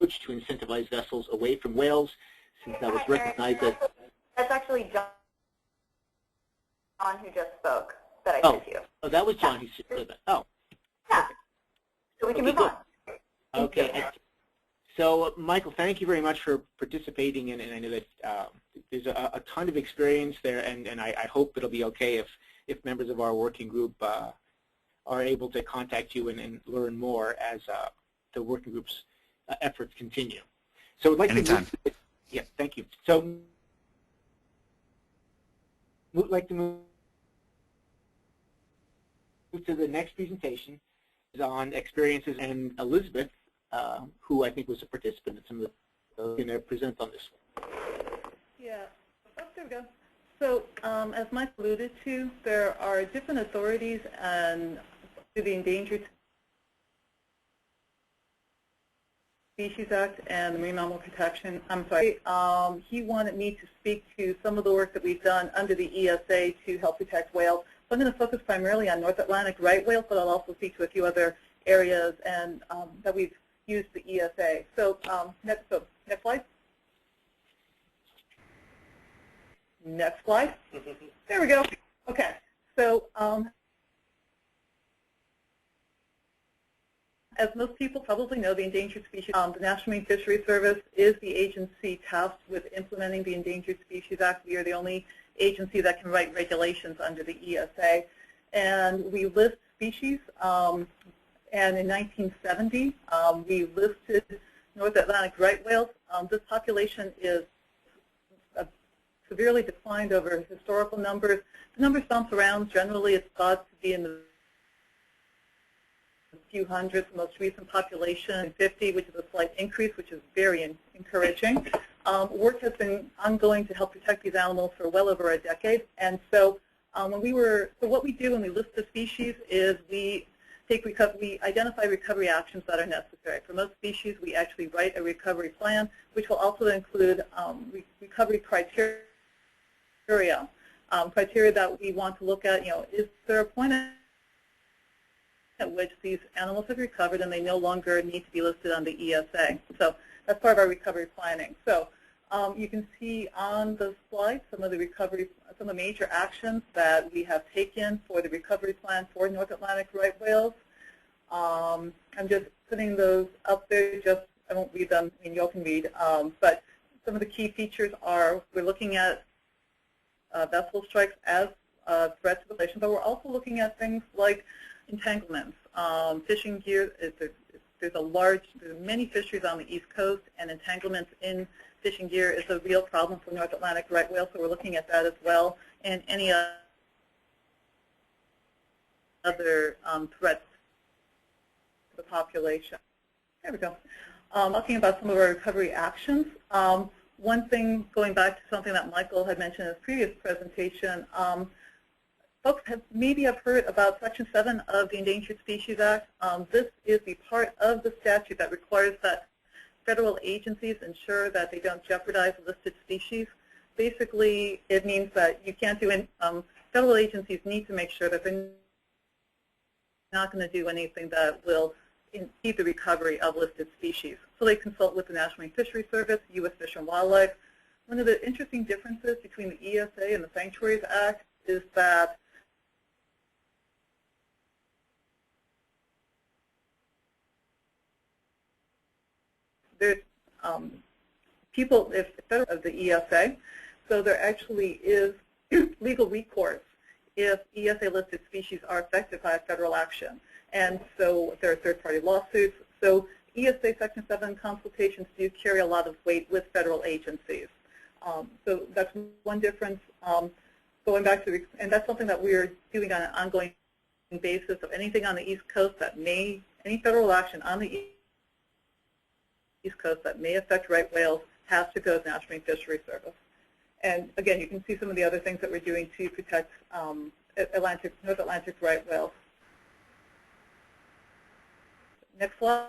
Speaker 1: to incentivize vessels away from whales, since that was recognized that...
Speaker 5: That's actually John who just spoke that I sent you.
Speaker 1: Oh, that was John who said that. Oh.
Speaker 5: Yeah. So we can move on.
Speaker 1: Okay. So, Michael, thank you very much for participating, and I know that there's a ton of experience there, and I hope it'll be okay if members of our working group are able to contact you and learn more as the working group's efforts continue. So I'd like
Speaker 18: Anytime.
Speaker 1: to move, yes, thank you. So I'd like to move to the next presentation is on experiences, and Elizabeth, who I think was a participant in some of the, going to present on this one.
Speaker 3: Yeah, there we go. So as Mike alluded to, there are different authorities and through the Endangered Species Act and the Marine Mammal Protection. He wanted me to speak to some of the work that we've done under the ESA to help protect whales. So I'm going to focus primarily on North Atlantic right whales, but I'll also speak to a few other areas and that we've used the ESA. So next slide. Next slide. There we go. Okay. So as most people probably know, the Endangered Species, the National Marine Fisheries Service is the agency tasked with implementing the Endangered Species Act. We are the only agency that can write regulations under the ESA. And we list species, and in 1970, we listed North Atlantic right whales. This population is severely declined over historical numbers. The numbers bounce around. Generally, it's thought to be in the few hundreds. The most recent population, 50, which is a slight increase, which is very encouraging. Work has been ongoing to help protect these animals for well over a decade, and so So what we do when we list the species is we identify recovery actions that are necessary. For most species, we actually write a recovery plan, which will also include recovery criteria. Criteria that we want to look at, is there a point at which these animals have recovered and they no longer need to be listed on the ESA. So that's part of our recovery planning. So you can see on the slide some of the major actions that we have taken for the recovery plan for North Atlantic right whales. I'm just putting those up there. I won't read them. I mean, you all can read. But some of the key features are we're looking at vessel strikes as threats to population, but we're also looking at things like entanglements, fishing gear. There's many fisheries on the East Coast, and entanglements in fishing gear is a real problem for North Atlantic right whales, so we're looking at that as well, and any other threats to the population. There we go. Talking about some of our recovery actions. One thing, going back to something that Michael had mentioned in his previous presentation, folks maybe have heard about Section 7 of the Endangered Species Act. This is the part of the statute that requires that federal agencies ensure that they don't jeopardize listed species. Basically, it means that you can't do federal agencies need to make sure that they're not going to do anything that will impede the recovery of listed species. So they consult with the National Marine Fisheries Service, U.S. Fish and Wildlife. One of the interesting differences between the ESA and the Sanctuaries Act is that there's people, if federal of the ESA, so there actually is legal recourse if ESA listed species are affected by a federal action. And so there are third-party lawsuits. So ESA Section 7 consultations do carry a lot of weight with federal agencies. So that's one difference. Going back to, and that's something that we're doing on an ongoing basis of anything on the East Coast that any federal action on the East Coast that may affect right whales has to go to the National Marine Fisheries Service. And again, you can see some of the other things that we're doing to protect North Atlantic right whales. Next slide.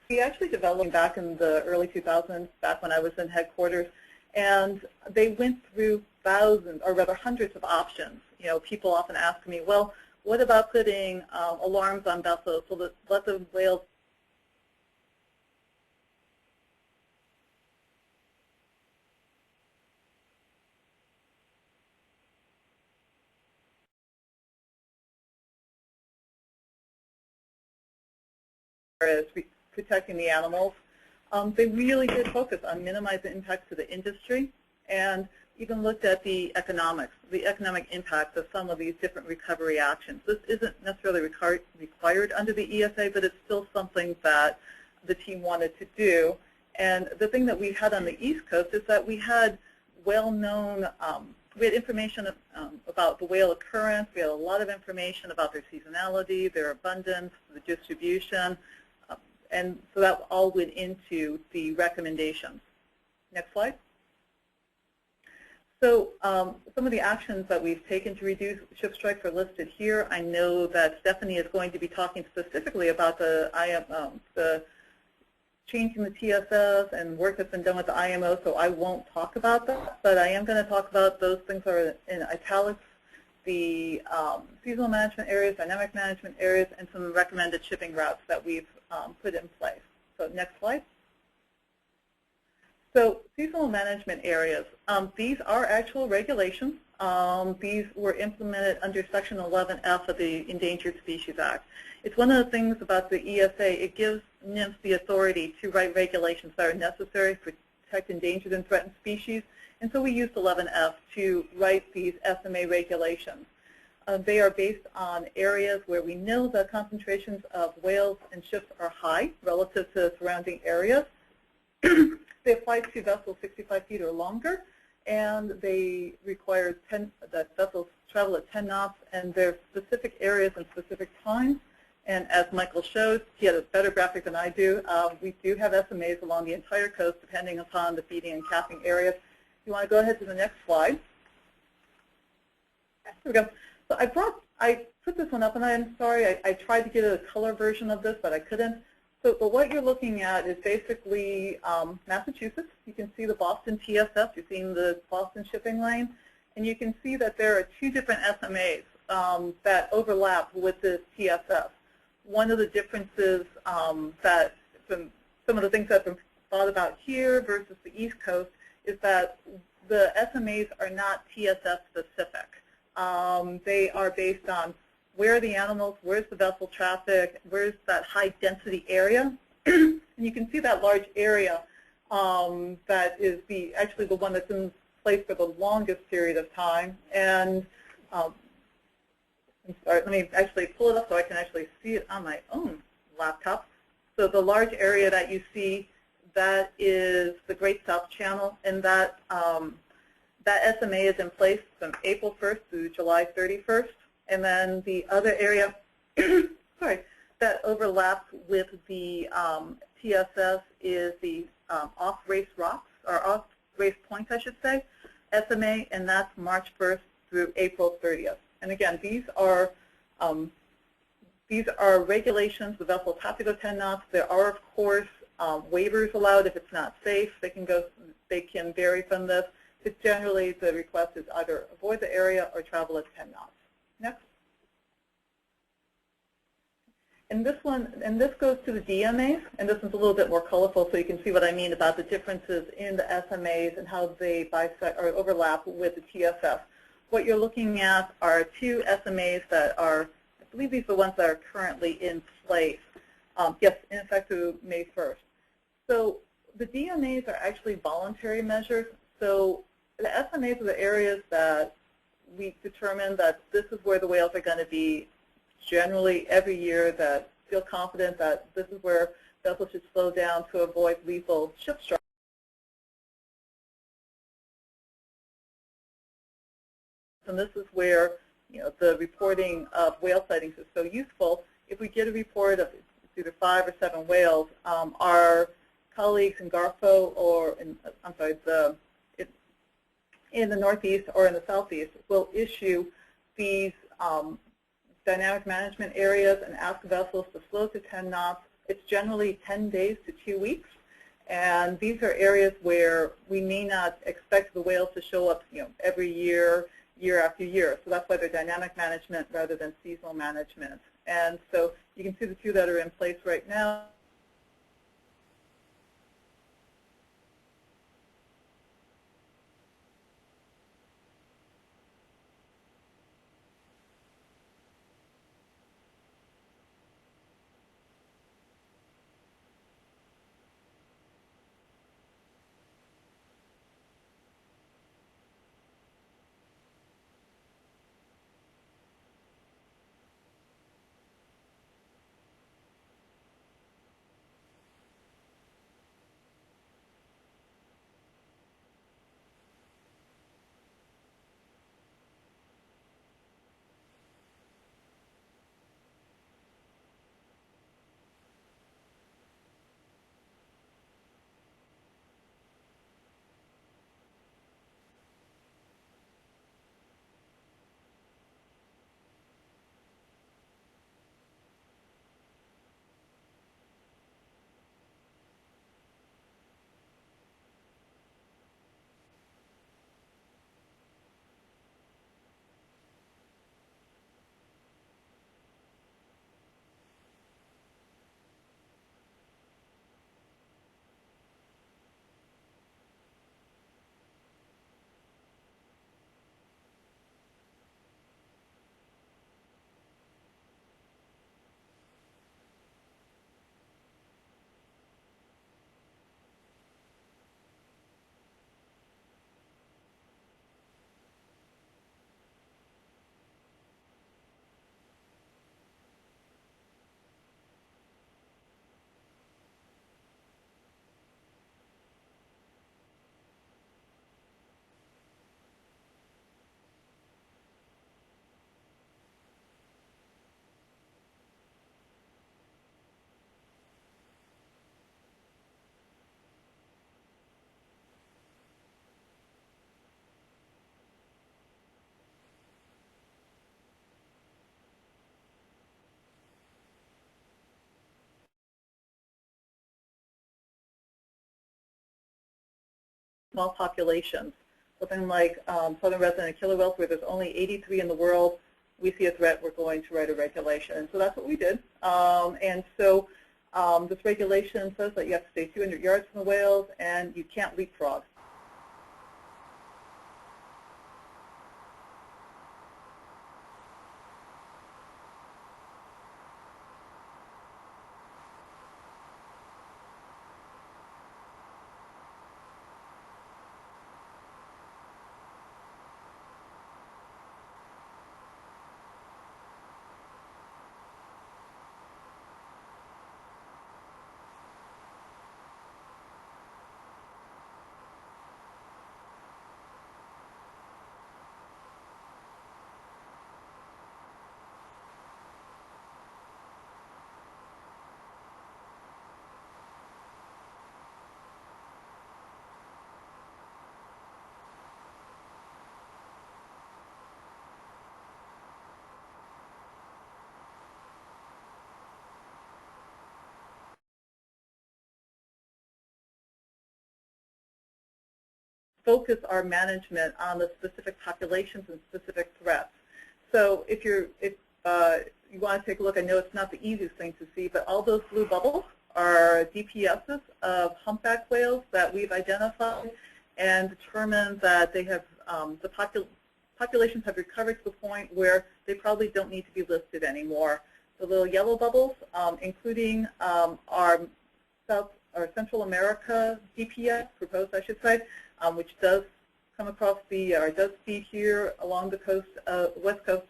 Speaker 3: We actually developed back in the early 2000s, back when I was in headquarters, and they went through thousands, or rather hundreds of options. People often ask me, well, what about putting alarms on vessels so that let the whales as protecting the animals? They really did focus on minimizing impacts to the industry and even looked at the economic impacts of some of these different recovery actions. This isn't necessarily required under the ESA, but it's still something that the team wanted to do. And the thing that we had on the East Coast is that we had well-known, we had information about the whale occurrence. We had a lot of information about their seasonality, their abundance, the distribution, and so that all went into the recommendations. Next slide. So some of the actions that we've taken to reduce ship strikes are listed here. I know that Stephanie is going to be talking specifically about the changing the TSS and work that's been done with the IMO, so I won't talk about that, but I am going to talk about those things that are in italics, the seasonal management areas, dynamic management areas, and some recommended shipping routes that we've put in place. So next slide. So seasonal management areas, these are actual regulations. These were implemented under Section 11F of the Endangered Species Act. It's one of the things about the ESA, it gives NIMS the authority to write regulations that are necessary to protect endangered and threatened species, and so we used 11F to write these SMA regulations. They are based on areas where we know the concentrations of whales and ships are high relative to surrounding areas. They apply to vessels 65 feet or longer, and they require that vessels travel at 10 knots, and there are specific areas and specific times, And as Michael showed, he had a better graphic than I do. We do have SMAs along the entire coast, depending upon the feeding and capping areas. You want to go ahead to the next slide? Here we go. So I put this one up, and I'm sorry, I tried to get a color version of this, but I couldn't. So, but what you're looking at is basically Massachusetts. You can see the Boston TSF. You're seeing the Boston shipping lane. And you can see that there are two different SMAs that overlap with the TSF. One of the differences that from some of the things that have been thought about here versus the East Coast is that the SMAs are not TSF specific. They are based on where are the animals, where's the vessel traffic, where's that high density area. And you can see that large area that is actually the one that's in place for the longest period of time. And I'm sorry, let me actually pull it up so I can actually see it on my own laptop. So the large area that you see, that is the Great South Channel, and that that SMA is in place from April 1st through July 31st. And then the other area, sorry, that overlaps with the TSS is the off-race rocks, or off-race points, I should say, SMA, and that's March 1st through April 30th. And again, these are regulations. The vessels have to go 10 knots. There are, of course, waivers allowed if it's not safe. They can vary from this. But generally, the request is either avoid the area or travel at 10 knots. Next. And this goes to the DMAs, and this is a little bit more colorful, so you can see what I mean about the differences in the SMAs and how they bisect or overlap with the TSF. What you're looking at are two SMAs that are, I believe these are the ones that are currently in place. Yes, in effect through May 1st. So the DMAs are actually voluntary measures. So the SMAs are the areas that we determine that this is where the whales are going to be generally every year, that feel confident that this is where vessels should slow down to avoid lethal ship strikes. And this is where, you know, the reporting of whale sightings is so useful. If we get a report of either 5 or 7 whales, our colleagues in Garfo or in the Northeast or in the Southeast will issue these dynamic management areas and ask vessels to slow to 10 knots. It's generally 10 days to 2 weeks. And these are areas where we may not expect the whales to show up, you know, every year, year after year. So that's why they're dynamic management rather than seasonal management. And so you can see the two that are in place right now. small populations. Something like southern resident killer whales, where there's only 83 in the world. We see a threat, we're going to write a regulation. And so that's what we did. And so this regulation says that you have to stay 200 yards from the whales and you can't leapfrog. Focus our management on the specific populations and specific threats. So if you want to take a look, I know it's not the easiest thing to see, but all those blue bubbles are DPSs of humpback whales that we've identified and determined that they have the populations have recovered to the point where they probably don't need to be listed anymore. The little yellow bubbles, including our Central America DPS, proposed I should say, which does come across the, or does feed here along the coast, west coast.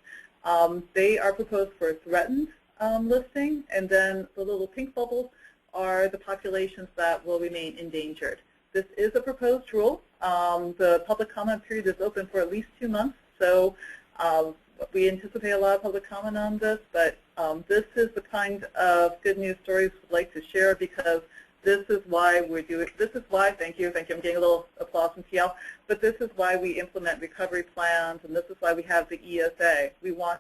Speaker 3: They are proposed for a threatened listing, and then the little pink bubbles are the populations that will remain endangered. This is a proposed rule. The public comment period is open for at least 2 months, so we anticipate a lot of public comment on this, but this is the kind of good news stories we'd like to share, because this is why we're doing, this is why, thank you, I'm getting a little applause from TL, but this is why we implement recovery plans, and this is why we have the ESA. We want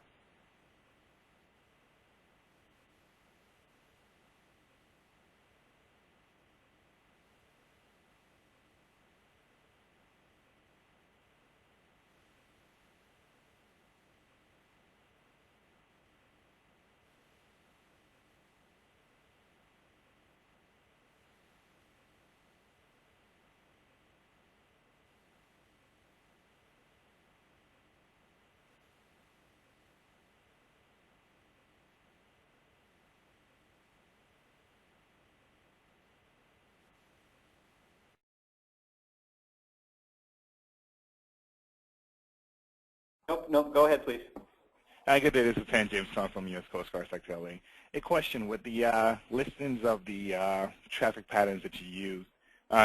Speaker 16: Nope, go ahead, please.
Speaker 13: Good day, this is San James Son from U.S. Coast Guard Sector LA. A question, with the listings of the traffic patterns that you use,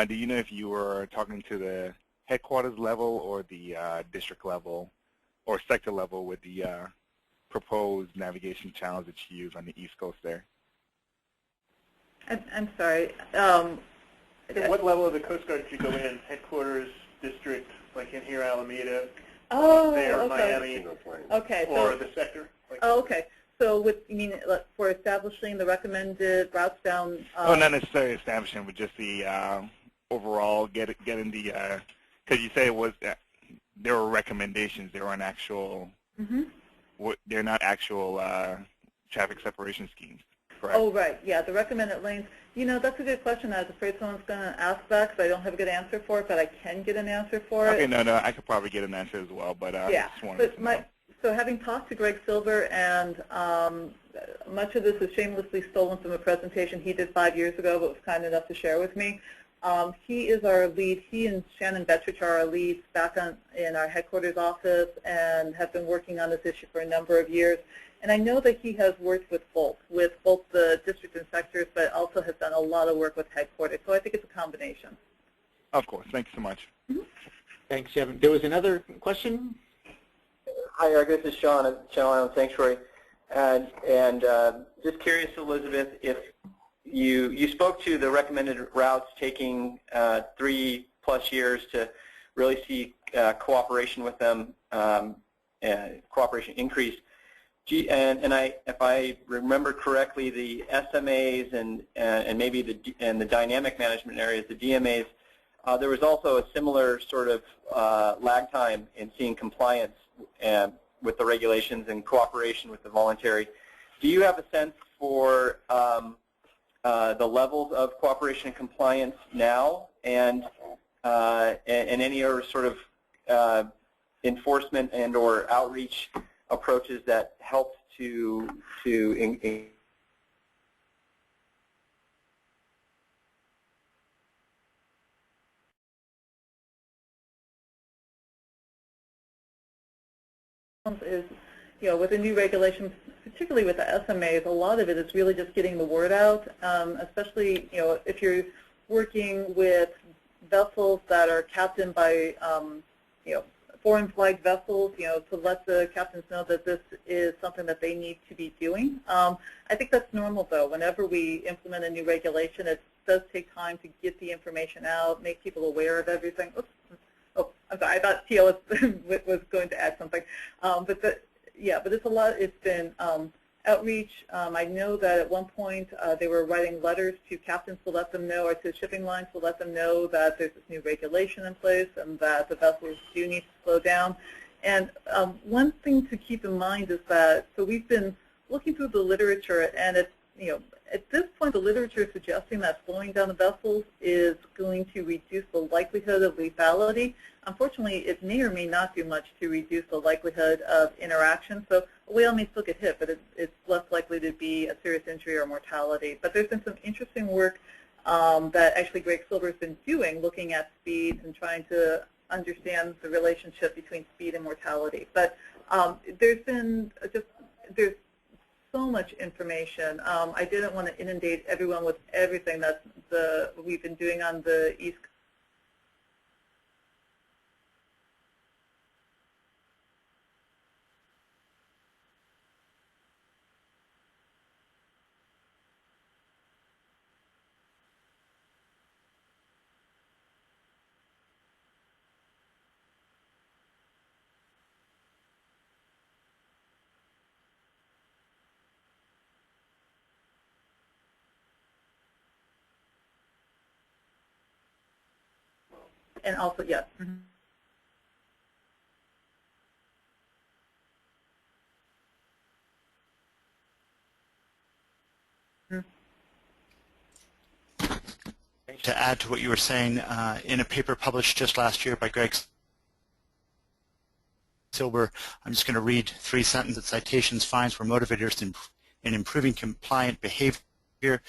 Speaker 13: do you know if you were talking to the headquarters level or the district level or sector level with the proposed navigation channels that you use on the East Coast there?
Speaker 3: I'm sorry.
Speaker 11: At what level of the Coast Guard did you go in? Headquarters, district, like in here, Alameda, there,
Speaker 3: okay.
Speaker 11: Miami,
Speaker 3: Okay,
Speaker 11: or the sector? Like
Speaker 3: okay. So with, you mean for establishing the recommended routes down?
Speaker 13: Oh, not necessarily establishing, but just the overall getting the, because you say it was, there were recommendations, there weren't actual, they're not actual traffic separation schemes, correct?
Speaker 3: Oh, right, yeah, the recommended lanes. You know, that's a good question. I was afraid someone's going to ask that because I don't have a good answer for it, but I can get an answer for it.
Speaker 13: Okay, no, I could probably get an answer as well, but
Speaker 3: yeah,
Speaker 13: just wanted to know.
Speaker 3: So having talked to Greg Silver, and much of this is shamelessly stolen from a presentation he did 5 years ago, but was kind enough to share with me. He is our lead. He and Shannon Betrich are our leads back in our headquarters office and have been working on this issue for a number of years. And I know that he has worked with both the district and sectors, but also has done a lot of work with headquarters. So I think it's a combination.
Speaker 13: Of course. Thank you so much.
Speaker 1: Thanks, Kevin. There was another question?
Speaker 16: Hi, Eric. This is Sean at Channel Island Sanctuary. And just curious, Elizabeth, if you spoke to the recommended routes taking 3+ years to really see cooperation with them, cooperation increase. And if I remember correctly, the SMAs and maybe the dynamic management areas, the DMAs, There was also a similar sort of lag time in seeing compliance with the regulations and cooperation with the voluntary. Do you have a sense for the levels of cooperation and compliance now, and any other sort of enforcement and or outreach approaches that help to
Speaker 3: is, with the new regulations, particularly with the SMAs, a lot of it is really just getting the word out, especially, if you're working with vessels that are captained by, foreign flagged vessels, to let the captains know that this is something that they need to be doing. I think that's normal, though. Whenever we implement a new regulation, it does take time to get the information out, make people aware of everything. Oops. Oh, I'm sorry. I thought Teal was going to add something, but it's a lot. It's been outreach. I know that at one point they were writing letters to captains to let them know, or to shipping lines to let them know that there's this new regulation in place and that the vessels do need to slow down. And one thing to keep in mind is that, so we've been looking through the literature, and it's, at this point, the literature is suggesting that slowing down the vessels is going to reduce the likelihood of lethality. Unfortunately, it may or may not do much to reduce the likelihood of interaction. So a whale may still get hit, but it's less likely to be a serious injury or mortality. But there's been some interesting work that actually Greg Silver's been doing, looking at speed and trying to understand the relationship between speed and mortality. But there's so much information. I didn't want to inundate everyone with everything that we've been doing on the East Coast. And also, yes. Mm-hmm.
Speaker 18: To add to what you were saying, in a paper published just last year by Greg Silver, I'm just going to read 3 sentences. Citations, fines were motivators in improving compliant behavior,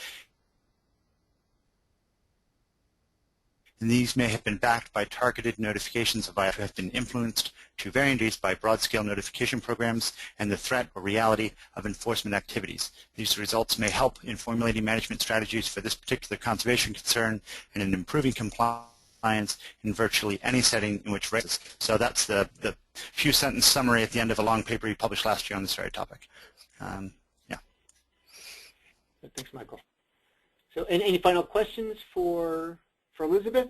Speaker 18: and these may have been backed by targeted notifications of violations, have been influenced to varying degrees by broad-scale notification programs and the threat or reality of enforcement activities. These results may help in formulating management strategies for this particular conservation concern and in improving compliance in virtually any setting in which races. So that's the few sentence summary at the end of a long paper he published last year on this very topic. Yeah.
Speaker 1: Thanks, Michael. So any final questions for Elizabeth?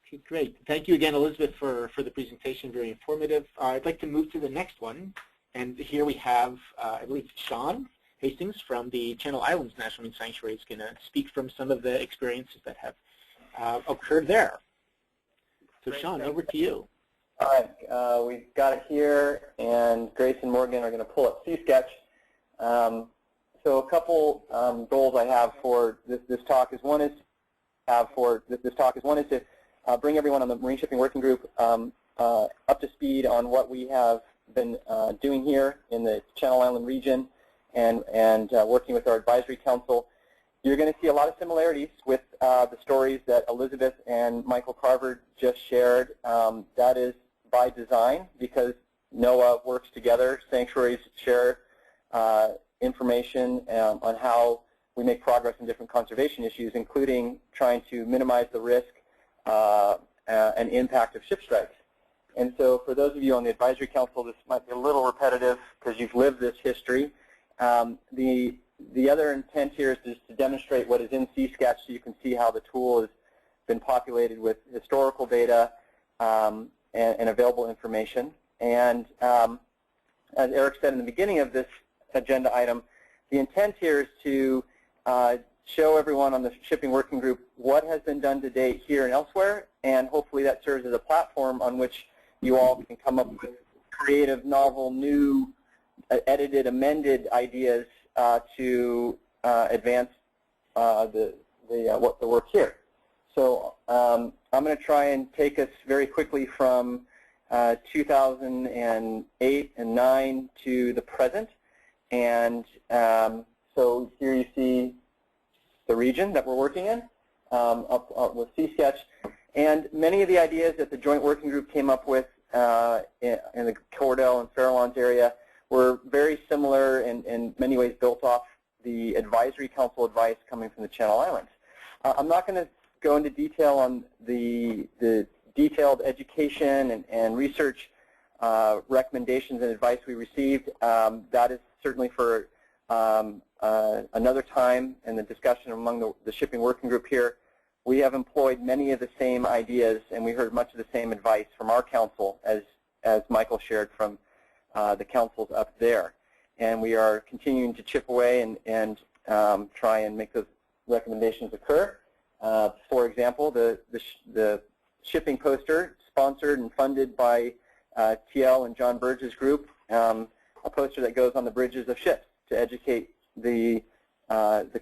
Speaker 1: Okay, great. Thank you again, Elizabeth, for the presentation. Very informative. I'd like to move to the next one. And here we have, I believe, Sean Hastings from the Channel Islands National Marine Sanctuary is going to speak from some of the experiences that have occurred there. So, Sean, over to you.
Speaker 16: All right. We've got it here, and Grace and Morgan are going to pull up C-Sketch. So a couple goals I have for this talk is one is to bring everyone on the Marine Shipping Working Group up to speed on what we have been doing here in the Channel Island region and working with our advisory council. You're going to see a lot of similarities with the stories that Elizabeth and Michael Carver just shared. That is by design because NOAA works together. Sanctuaries share information on how we make progress in different conservation issues, including trying to minimize the risk and impact of ship strikes. And so for those of you on the advisory council, this might be a little repetitive because you've lived this history. The other intent here is just to demonstrate what is in C-Sketch so you can see how the tool has been populated with historical data and available information. And as Eric said in the beginning of this agenda item, the intent here is to show everyone on the Shipping Working Group what has been done to date here and elsewhere, and hopefully that serves as a platform on which you all can come up with creative, novel, new, edited, amended ideas to advance the work here. So I'm going to try and take us very quickly from 2008 and 9 to the present. And so here you see the region that we're working in up with C-Sketch. And many of the ideas that the joint working group came up with in the Cordell and Farallones area were very similar and in many ways built off the advisory council advice coming from the Channel Islands. I'm not going to go into detail on the detailed education and research recommendations and advice we received. That is certainly for another time in the discussion among the shipping working group here. We have employed many of the same ideas, and we heard much of the same advice from our council as Michael shared from the councils up there. And we are continuing to chip away and try and make those recommendations occur. For example, the shipping poster sponsored and funded by TL and John Burge's group, a poster that goes on the bridges of ships to educate the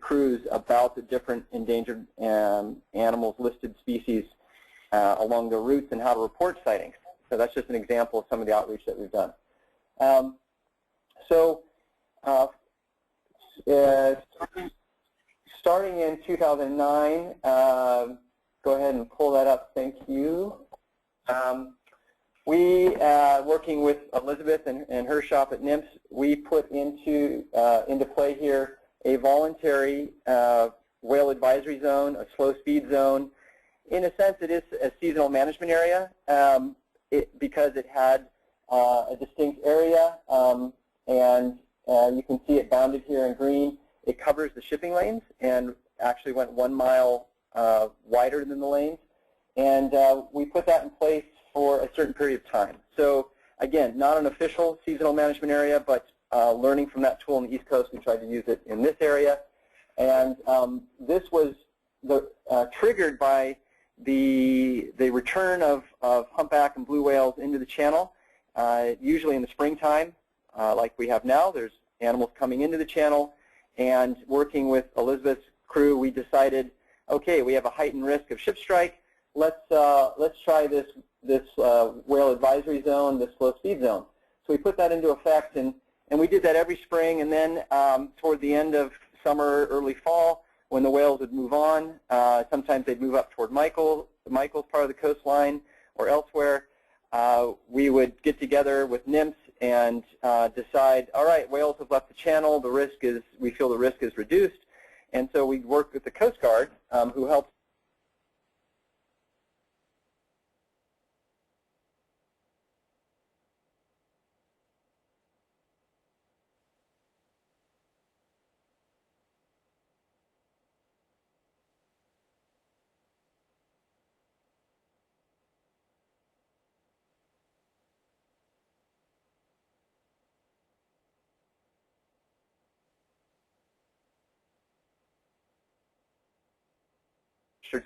Speaker 16: crews about the different endangered animals, listed species along the routes and how to report sightings. So that's just an example of some of the outreach that we've done. Starting in 2009, go ahead and pull that up, thank you. We, working with Elizabeth and her shop at NIMS, we put into play here a voluntary whale advisory zone, a slow speed zone. In a sense, it is a seasonal management area because it had a distinct area, and you can see it bounded here in green. It covers the shipping lanes and actually went 1 mile wider than the lanes. And we put that in place for a certain period of time. So again, not an official seasonal management area, but learning from that tool on the East Coast, we tried to use it in this area. And this was triggered by the return of humpback and blue whales into the channel, usually in the springtime, like we have now. There's animals coming into the channel, and working with Elizabeth's crew, we decided, okay, we have a heightened risk of ship strike. Let's try this whale advisory zone, this slow speed zone. So we put that into effect, and we did that every spring, and then toward the end of summer, early fall, when the whales would move on, sometimes they'd move up toward Michael's part of the coastline or elsewhere. We would get together with NIMS and decide, all right, whales have left the channel, we feel the risk is reduced, and so we worked with the Coast Guard, who helped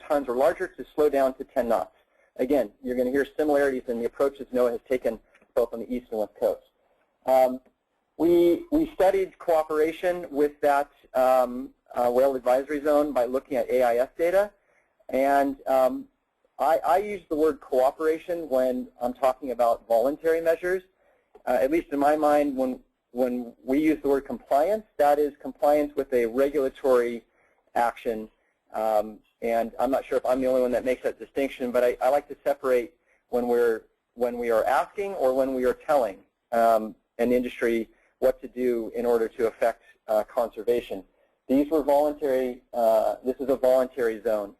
Speaker 16: tons or larger to slow down to 10 knots. Again, you're going to hear similarities in the approaches NOAA has taken both on the east and west coast. We studied cooperation with that whale advisory zone by looking at AIS data, and I use the word cooperation when I'm talking about voluntary measures. At least in my mind, when we use the word compliance, that is compliance with a regulatory action. And I'm not sure if I'm the only one that makes that distinction, but I like to separate when we are asking or when we are telling an industry what to do in order to affect conservation. These were voluntary. This is a voluntary zone.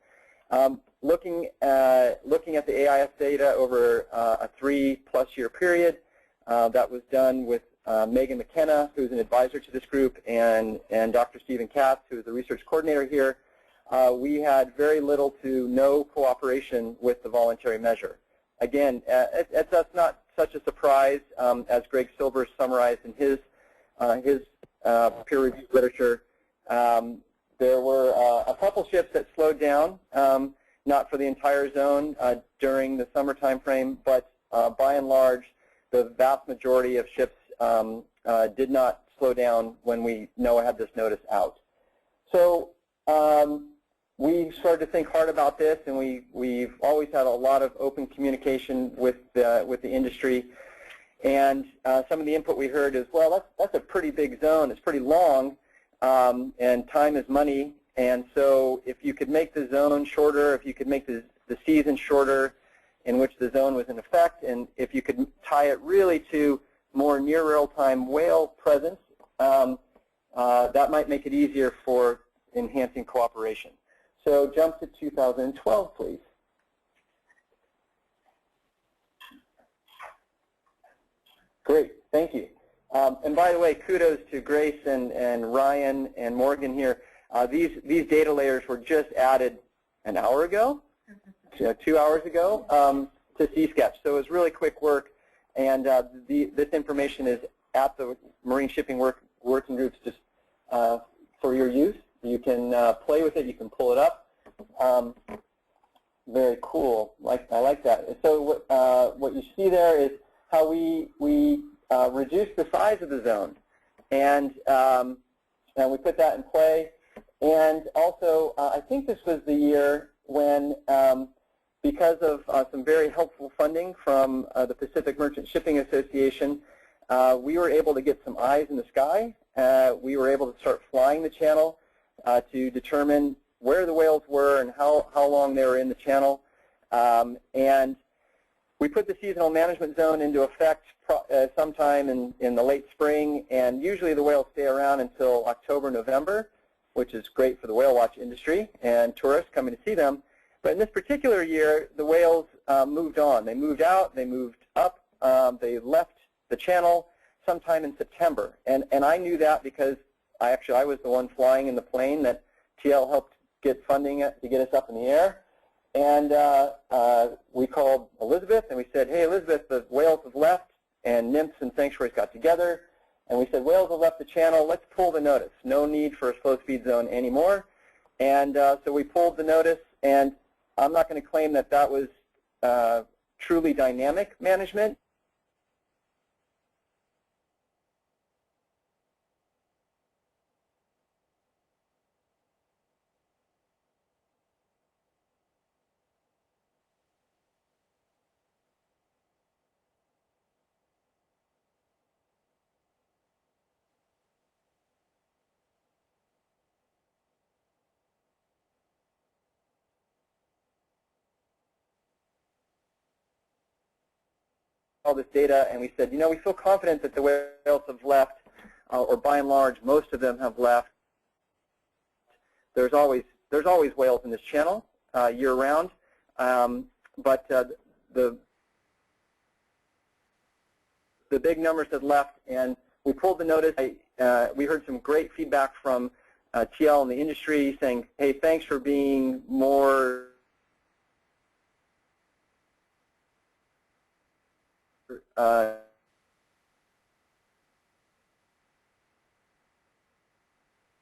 Speaker 16: Looking at the AIS data over a 3+ year period, that was done with Megan McKenna, who's an advisor to this group, and Dr. Stephen Katz, who is the research coordinator here. We had very little to no cooperation with the voluntary measure. Again, that's not such a surprise, as Greg Silver summarized in his peer-reviewed literature. there were a couple ships that slowed down, not for the entire zone during the summer time frame, but by and large, the vast majority of ships did not slow down when NOAA had this notice out. So we started to think hard about this, and we've always had a lot of open communication with the industry. And some of the input we heard is, well, that's a pretty big zone. It's pretty long, and time is money. And so if you could make the zone shorter, if you could make the season shorter in which the zone was in effect, and if you could tie it really to more near real-time whale presence, that might make it easier for enhancing cooperation. So jump to 2012, please. Great, thank you. And by the way, kudos to Grace and Ryan and Morgan here. These data layers were just added an hour ago, 2 hours ago, to CSketch. So it was really quick work, and this information is at the Marine Shipping Working Groups just for your use. You can play with it. You can pull it up. Very cool. I like that. So what you see there is how we reduced the size of the zone, and we put that in play. And also, I think this was the year when, because of some very helpful funding from the Pacific Merchant Shipping Association, we were able to get some eyes in the sky. We were able to start flying the channel to determine where the whales were and how long they were in the channel. And we put the seasonal management zone into effect sometime in the late spring, and usually the whales stay around until October, November, which is great for the whale watch industry and tourists coming to see them. But in this particular year, the whales moved on. They moved out, they moved up, they left the channel sometime in September. And I knew that because I was the one flying in the plane that TL helped get funding to get us up in the air. And we called Elizabeth and we said, hey, Elizabeth, the whales have left, and NMFS and Sanctuaries got together. And we said, whales have left the channel. Let's pull the notice. No need for a slow speed zone anymore. And so we pulled the notice. And I'm not going to claim that that was truly dynamic management. All this data, and we said, we feel confident that the whales have left, or by and large, most of them have left. There's always whales in this channel year-round, but the big numbers have left, and we pulled the notice. We heard some great feedback from TL and the industry saying, hey, thanks for being more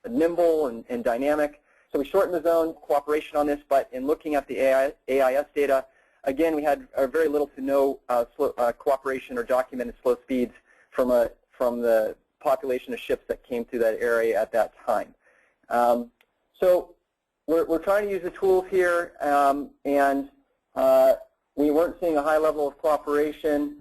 Speaker 16: nimble and dynamic. So we shortened the zone cooperation on this, but in looking at the AIS data, again, we had very little to no cooperation or documented slow speeds from the population of ships that came through that area at that time. So we're trying to use the tools here, and we weren't seeing a high level of cooperation.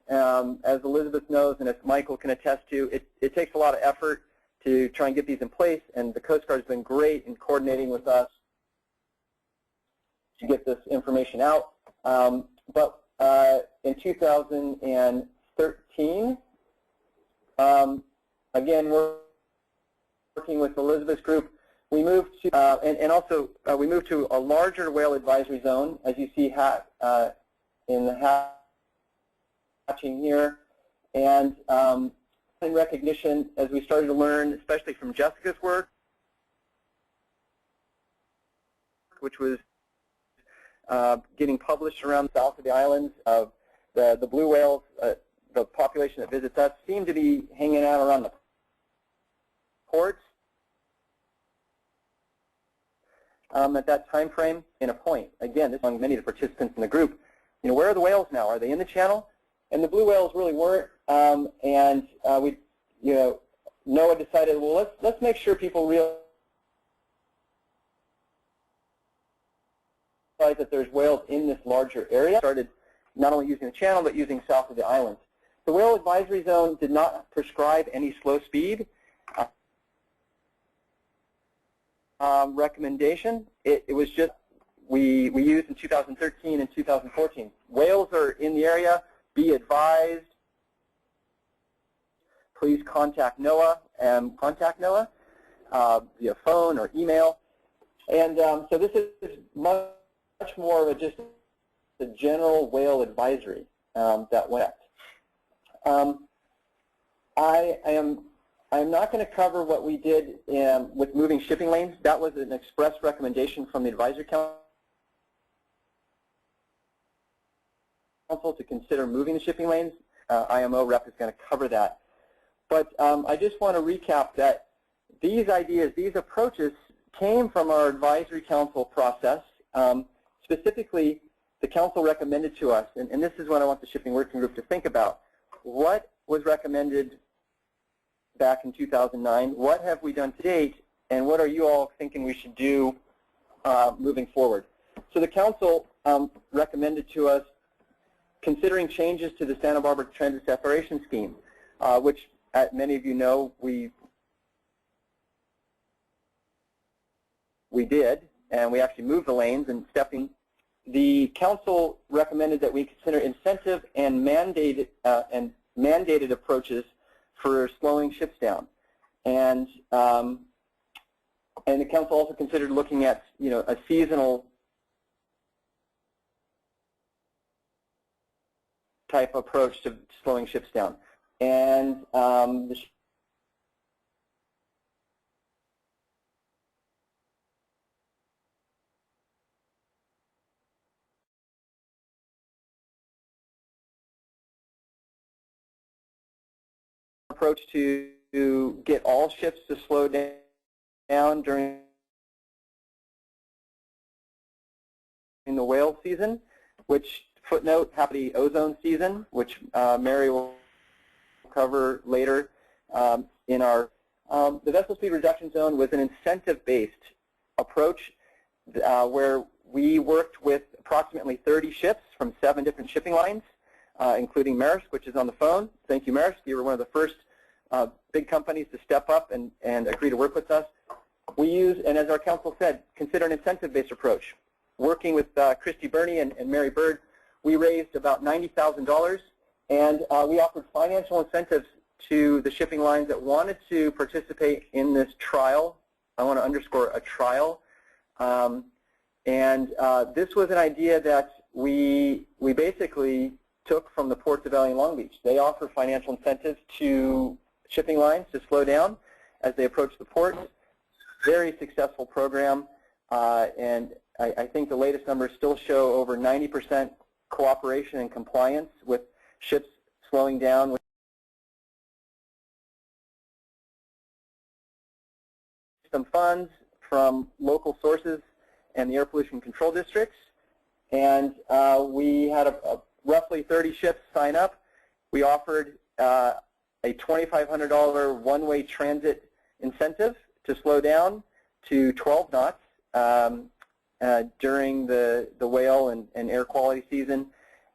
Speaker 16: As Elizabeth knows, and as Michael can attest to, it takes a lot of effort to try and get these in place, and the Coast Guard has been great in coordinating with us to get this information out. But in 2013, again, we're working with Elizabeth's group. We moved to, and also we moved to a larger whale advisory zone, as you see in the hatching here, and in recognition, as we started to learn, especially from Jessica's work, which was getting published around south of the islands, the blue whales, the population that visits us, seem to be hanging out around the ports. at that time frame in a point. Again, this is among many of the participants in the group. Where are the whales now? Are they in the channel? And the blue whales really weren't. NOAA decided, well, let's make sure people realize that there's whales in this larger area. Started not only using the channel, but using south of the islands. The whale advisory zone did not prescribe any slow speed recommendation. It was just, we used in 2013 and 2014. Whales are in the area, be advised. Please contact NOAA via phone or email. And so this is much more of just the general whale advisory that went. I'm not going to cover what we did with moving shipping lanes. That was an express recommendation from the Advisory Council to consider moving the shipping lanes. IMO rep is going to cover that. But I just want to recap that these ideas, these approaches came from our Advisory Council process. Specifically, the Council recommended to us, and this is what I want the Shipping Working Group to think about. What was recommended back in 2009? What have we done to date? And what are you all thinking we should do moving forward? So the Council recommended to us considering changes to the Santa Barbara Transit Separation Scheme, which, as many of you know, we did, and we actually moved the lanes and stepping. The Council recommended that we consider incentive and mandated approaches for slowing ships down, and the Council also considered looking at a seasonal type approach to slowing ships down, and the approach to get all ships to slow down during the whale season, which footnote, happy ozone season, which Mary will cover later in our, the vessel speed reduction zone was an incentive-based approach where we worked with approximately 30 ships from 7 different shipping lines, including Maersk, which is on the phone. Thank you, Maersk. You were one of the first big companies to step up and agree to work with us. We use, and as our Council said, consider an incentive-based approach. Working with Christy Burney and Mary Bird, we raised about $90,000, and we offered financial incentives to the shipping lines that wanted to participate in this trial. I want to underscore a trial. This was an idea that we basically took from the ports of LA and Long Beach. They offer financial incentives to shipping lines to slow down as they approach the ports. Very successful program, and I think the latest numbers still show over 90% cooperation and compliance with ships slowing down. With some funds from local sources and the air pollution control districts, and we had roughly 30 ships sign up. We offered a $2,500 one-way transit incentive to slow down to 12 knots during the whale and air quality season,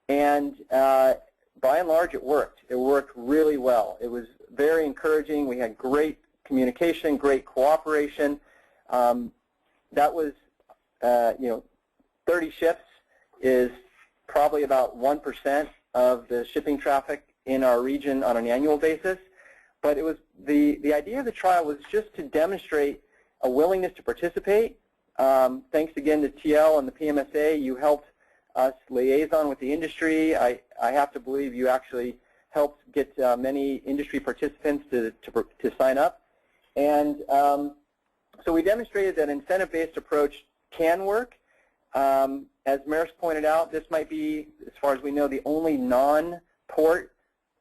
Speaker 16: and by and large it worked. It worked really well. It was very encouraging. We had great communication, great cooperation. That was 30 ships is probably about 1% of the shipping traffic in our region on an annual basis. But it was the idea of the trial was just to demonstrate a willingness to participate. Thanks again to TL and the PMSA. You helped us liaison with the industry. I have to believe you actually helped get many industry participants to sign up. And so we demonstrated that incentive-based approach can work. As Maersk pointed out, this might be, as far as we know, the only non-port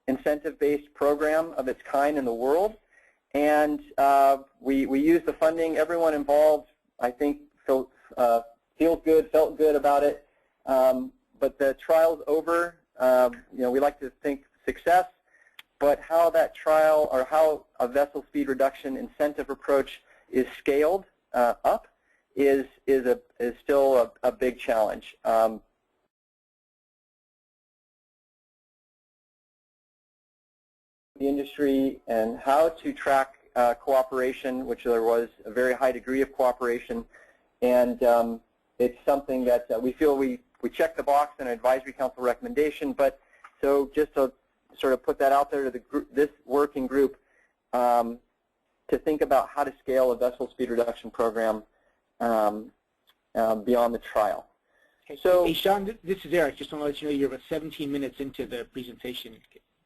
Speaker 16: incentive-based program of its kind in the world. And we use the funding. Everyone involved, I think, feels good, felt good about it. But the trial's over. We like to think success, but how that trial or how a vessel speed reduction incentive approach is scaled up is still a big challenge. The industry and how to track cooperation, which there was a very high degree of cooperation, and it's something that we feel we check the box in an advisory council recommendation. But so just to sort of put that out there to the group, this working group, to think about how to scale a vessel speed reduction program beyond the trial.
Speaker 1: Okay, so, hey, Sean, this is Eric. Just want to let you know you're about 17 minutes into the presentation.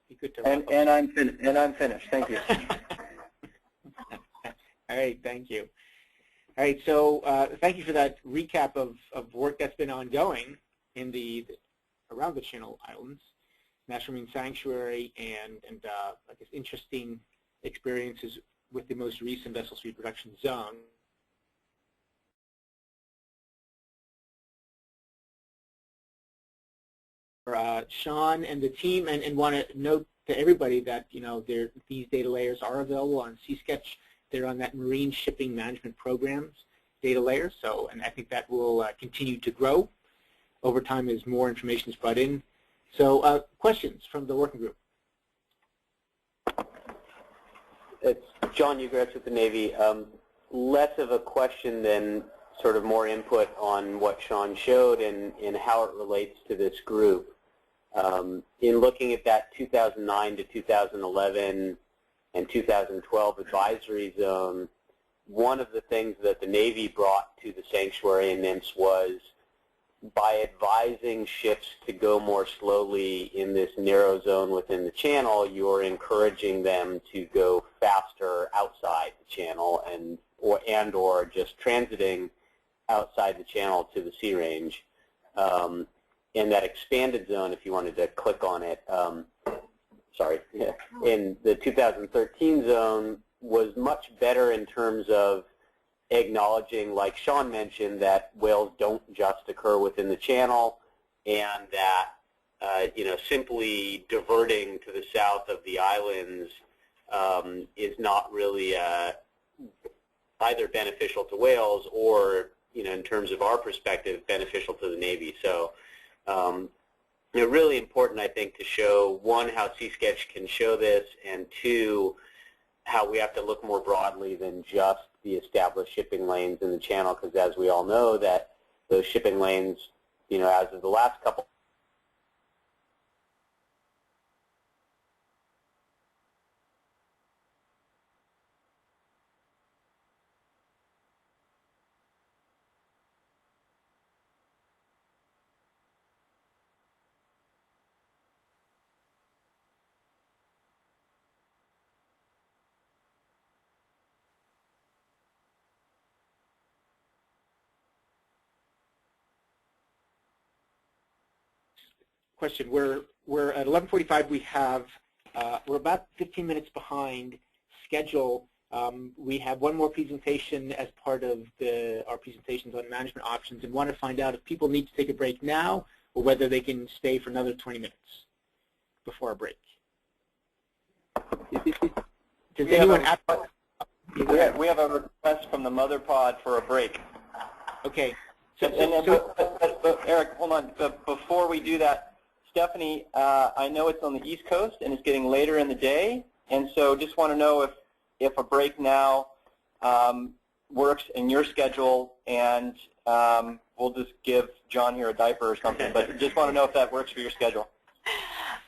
Speaker 1: Be good to
Speaker 16: and I'm finished. Thank you.
Speaker 1: All right, thank you. All right, so thank you for that recap of work that's been ongoing in around the Channel Islands, National Marine Sanctuary, and I guess interesting experiences with the most recent vessel speed reduction zone. Sean and the team, and want to note to everybody that these data layers are available on CSketch. They're on that Marine Shipping Management Program's data layer, and I think that will continue to grow over time as more information is brought in. So questions from the working group?
Speaker 19: It's John Ugress with the Navy. Less of a question than sort of more input on what Sean showed and how it relates to this group. In looking at that 2009 to 2011 and 2012 advisory zone, one of the things that the Navy brought to the sanctuary and NIMS was by advising ships to go more slowly in this narrow zone within the channel, you're encouraging them to go faster outside the channel and or just transiting outside the channel to the sea range. In that expanded zone, if you wanted to click on it, in the 2013 zone was much better in terms of acknowledging, like Sean mentioned, that whales don't just occur within the channel, and that simply diverting to the south of the islands is not really either beneficial to whales or, in terms of our perspective, beneficial to the Navy. So, really important, I think, to show, one, how CSketch can show this, and two, how we have to look more broadly than just the established shipping lanes in the channel, because as we all know, that those shipping lanes, as of the last couple
Speaker 1: question. We're at 11:45. We have we're about 15 minutes behind schedule. We have one more presentation as part of our presentations on management options, and want to find out if people need to take a break now or whether they can stay for another 20 minutes before our break. Does anyone have
Speaker 16: we have a request from the mother pod for a break.
Speaker 1: Okay.
Speaker 16: But Eric, hold on. But before we do that, Stephanie, I know it's on the East Coast and it's getting later in the day, and so just want to know if a break now works in your schedule, and we'll just give John here a diaper or something, but just want to know if that works for your schedule.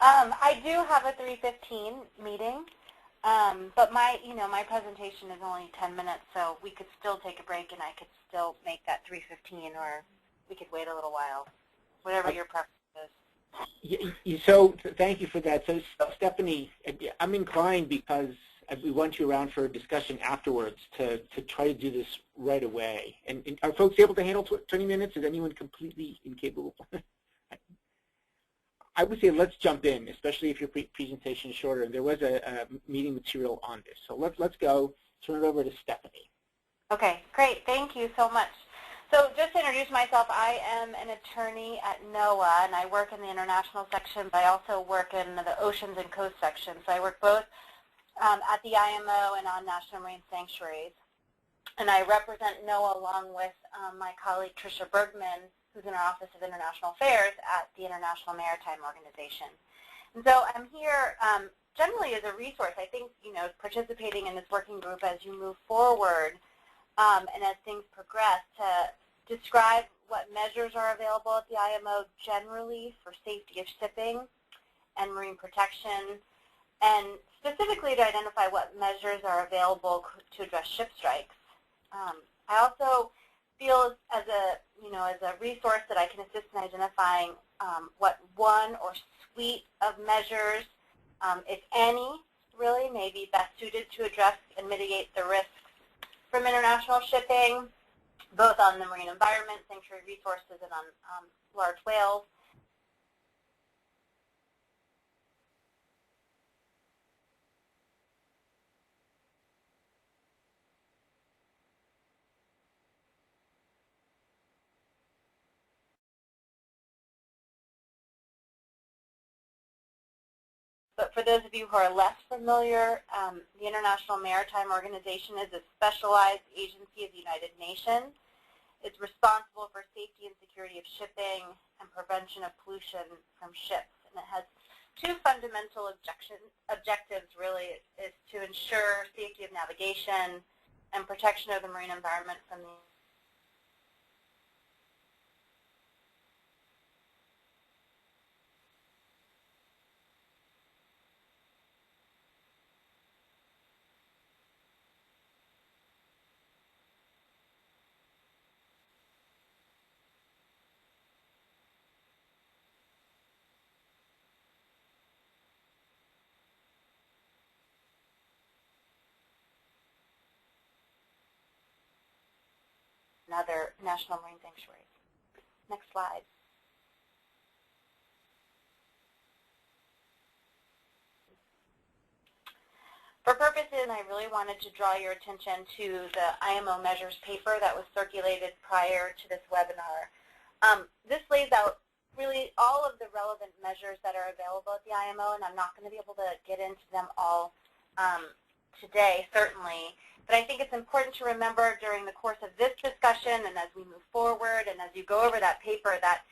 Speaker 15: I do have a 3:15 meeting, but my presentation is only 10 minutes, so we could still take a break and I could still make that 3:15, or we could wait a little while, whatever your preference is.
Speaker 1: So thank you for that. So Stephanie, I'm inclined, because we want you around for a discussion afterwards, to try to do this right away. And are folks able to handle 20 minutes? Is anyone completely incapable? I would say let's jump in, especially if your presentation is shorter. And there was a meeting material on this. So let's go. Turn it over to Stephanie.
Speaker 15: Okay, great. Thank you so much. So just to introduce myself, I am an attorney at NOAA, and I work in the international section, but I also work in the oceans and coast section. So I work both at the IMO and on national marine sanctuaries. And I represent NOAA along with my colleague Tricia Bergman, who's in our Office of International Affairs at the International Maritime Organization. And so I'm here generally as a resource. I think, participating in this working group as you move forward and as things progress to describe what measures are available at the IMO generally for safety of shipping and marine protection, and specifically to identify what measures are available to address ship strikes. I also feel as a resource that I can assist in identifying what one or suite of measures, if any, really may be best suited to address and mitigate the risks from international shipping, both on the marine environment, sanctuary resources, and on large whales. But for those of you who are less familiar, the International Maritime Organization is a specialized agency of the United Nations. It's responsible for safety and security of shipping and prevention of pollution from ships. And it has two fundamental objectives, really, is to ensure safety of navigation and protection of the marine environment from the and other national marine sanctuaries. Next slide. For purposes, I really wanted to draw your attention to the IMO measures paper that was circulated prior to this webinar. This lays out really all of the relevant measures that are available at the IMO, and I'm not going to be able to get into them all today, certainly. But I think it's important to remember during the course of this discussion and as we move forward and as you go over that paper that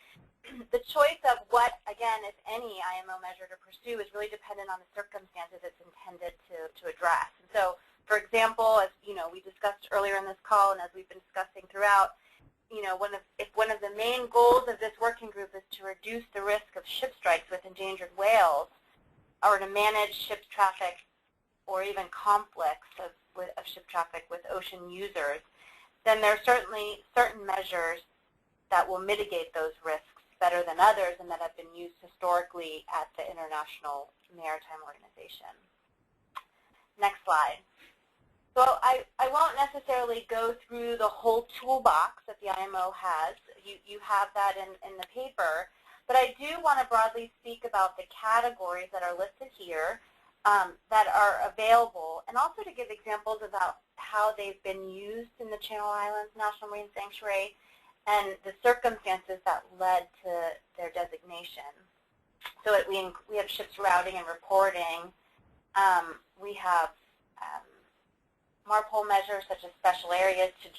Speaker 15: the choice of what, again, if any IMO measure to pursue is really dependent on the circumstances it's intended to address. And so, for example, as we discussed earlier in this call and as we've been discussing throughout, if one of the main goals of this working group is to reduce the risk of ship strikes with endangered whales or to manage ship traffic or even conflicts of ship traffic with ocean users, then there are certainly certain measures that will mitigate those risks better than others and that have been used historically at the International Maritime Organization. Next slide. So I won't necessarily go through the whole toolbox that the IMO has. You have that in the paper. But I do want to broadly speak about the categories that are listed here that are available, and also to give examples about how they've been used in the Channel Islands National Marine Sanctuary and the circumstances that led to their designation. So we have ships routing and reporting. We have MARPOL measures such as special areas to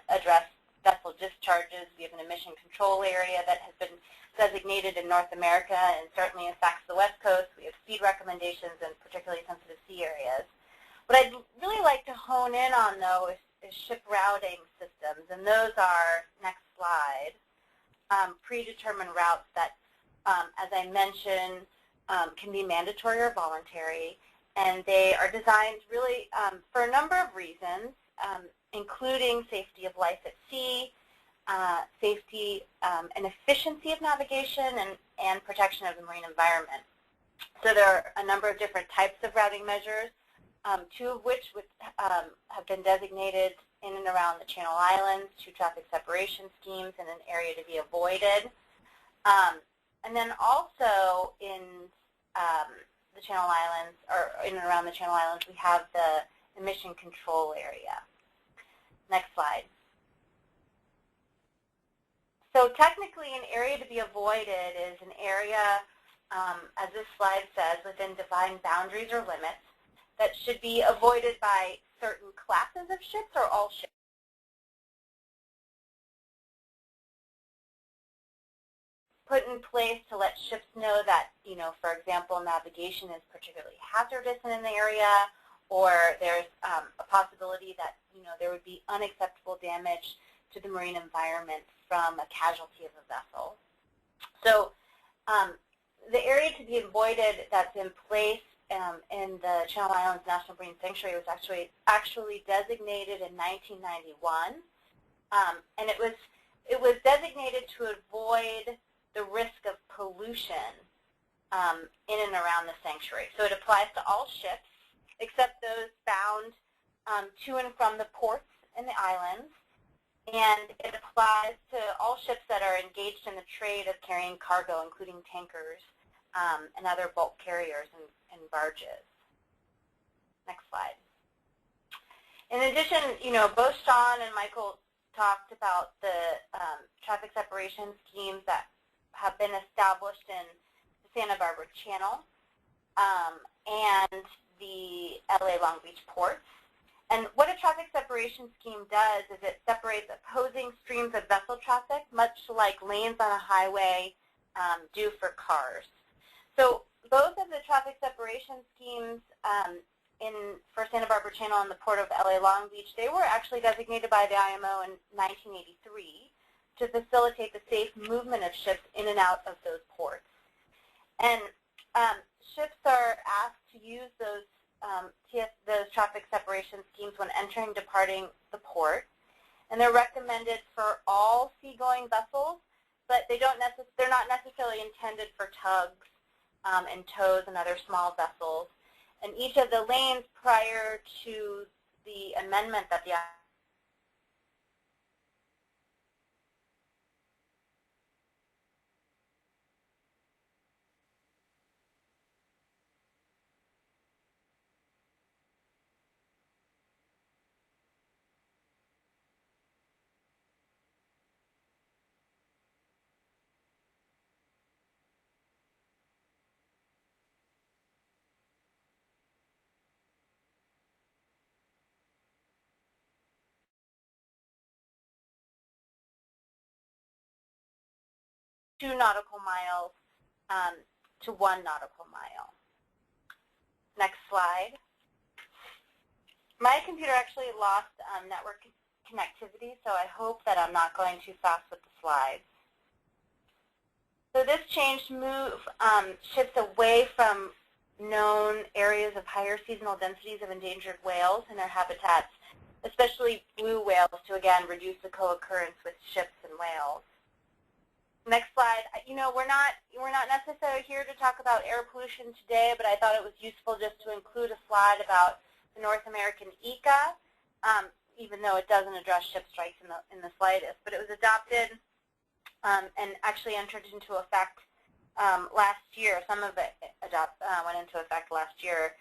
Speaker 15: address vessel discharges. We have an emission control area that has been designated in North America and certainly affects the West Coast. We have speed recommendations in particularly sensitive sea areas. What I'd really like to hone in on, though, is ship routing systems, and those are, next slide, predetermined routes that, as I mentioned, can be mandatory or voluntary, and they are designed really for a number of reasons, including safety of life at sea, safety and efficiency of navigation, and protection of the marine environment. So there are a number of different types of routing measures, two of which have been designated in and around the Channel Islands, two traffic separation schemes and an area to be avoided. And then also in the Channel Islands, or in and around the Channel Islands, we have the emission control area. Next slide. So technically, an area to be avoided is an area, as this slide says, within defined boundaries or limits that should be avoided by certain classes of ships or all ships. Put in place to let ships know that, for example, navigation is particularly hazardous in an area, or there's a possibility that, there would be unacceptable damage to the marine environment from a casualty of a vessel. So the area to be avoided that's in place in the Channel Islands National Marine Sanctuary was actually designated in 1991, and it was designated to avoid the risk of pollution in and around the sanctuary. So it applies to all ships except those bound to and from the ports in the islands, and it applies to all ships that are engaged in the trade of carrying cargo, including tankers and other bulk carriers and barges. Next slide. In addition, both Sean and Michael talked about the traffic separation schemes that have been established in the Santa Barbara Channel and the LA Long Beach ports. And what a traffic separation scheme does is it separates opposing streams of vessel traffic, much like lanes on a highway do for cars. So both of the traffic separation schemes for Santa Barbara Channel and the Port of LA Long Beach, they were actually designated by the IMO in 1983 to facilitate the safe movement of ships in and out of those ports. And ships are asked to use those traffic separation schemes when entering and departing the port, and they're recommended for all seagoing vessels, but they're not necessarily intended for tugs and tows and other small vessels. And each of the lanes prior to the amendment that the two nautical miles to 1 nautical mile. Next slide. My computer actually lost network connectivity, so I hope that I'm not going too fast with the slides. So this change moves ships away from known areas of higher seasonal densities of endangered whales and their habitats, especially blue whales, to again reduce the co-occurrence with ships and whales. Next slide. We're not necessarily here to talk about air pollution today, but I thought it was useful just to include a slide about the North American ECA, even though it doesn't address ship strikes in the slightest. But it was adopted and actually entered into effect last year. Some of it went into effect last year,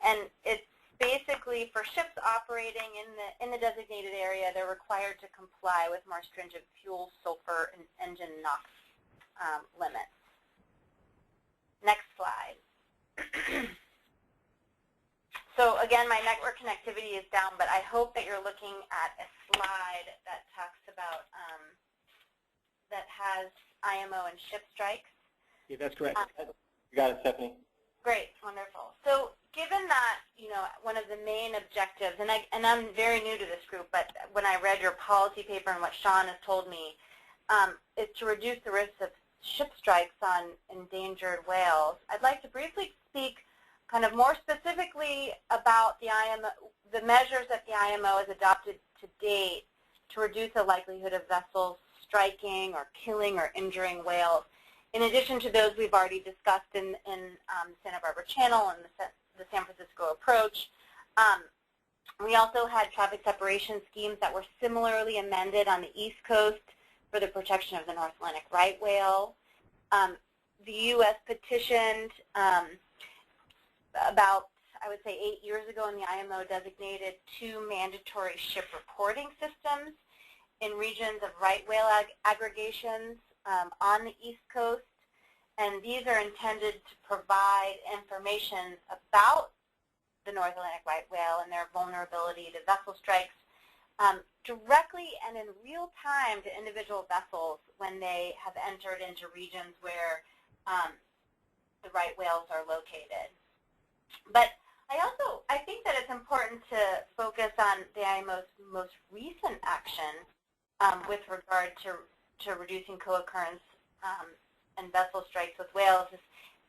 Speaker 15: and it's basically for ships operating in the designated area. They're required to comply with more stringent fuel, sulfur, and engine NOx limits. Next slide. So again, my network connectivity is down, but I hope that you're looking at a slide that talks about that has IMO and ship strikes.
Speaker 1: Yeah, that's correct.
Speaker 16: You got it, Stephanie.
Speaker 15: Great, wonderful. So given that, one of the main objectives, and I'm very new to this group, but when I read your policy paper and what Sean has told me, is to reduce the risk of ship strikes on endangered whales. I'd like to briefly speak kind of more specifically about the IMO, the measures that the IMO has adopted to date to reduce the likelihood of vessels striking or killing or injuring whales, in addition to those we've already discussed in Santa Barbara Channel and the San Francisco approach. We also had traffic separation schemes that were similarly amended on the East Coast for the protection of the North Atlantic right whale. The U.S. petitioned about, I would say, 8 years ago, and the IMO designated 2 mandatory ship reporting systems in regions of right whale aggregations on the East Coast. And these are intended to provide information about the North Atlantic right whale and their vulnerability to vessel strikes directly and in real time to individual vessels when they have entered into regions where the right whales are located. But I think that it's important to focus on the IMO's most recent action with regard to reducing co-occurrence and vessel strikes with whales.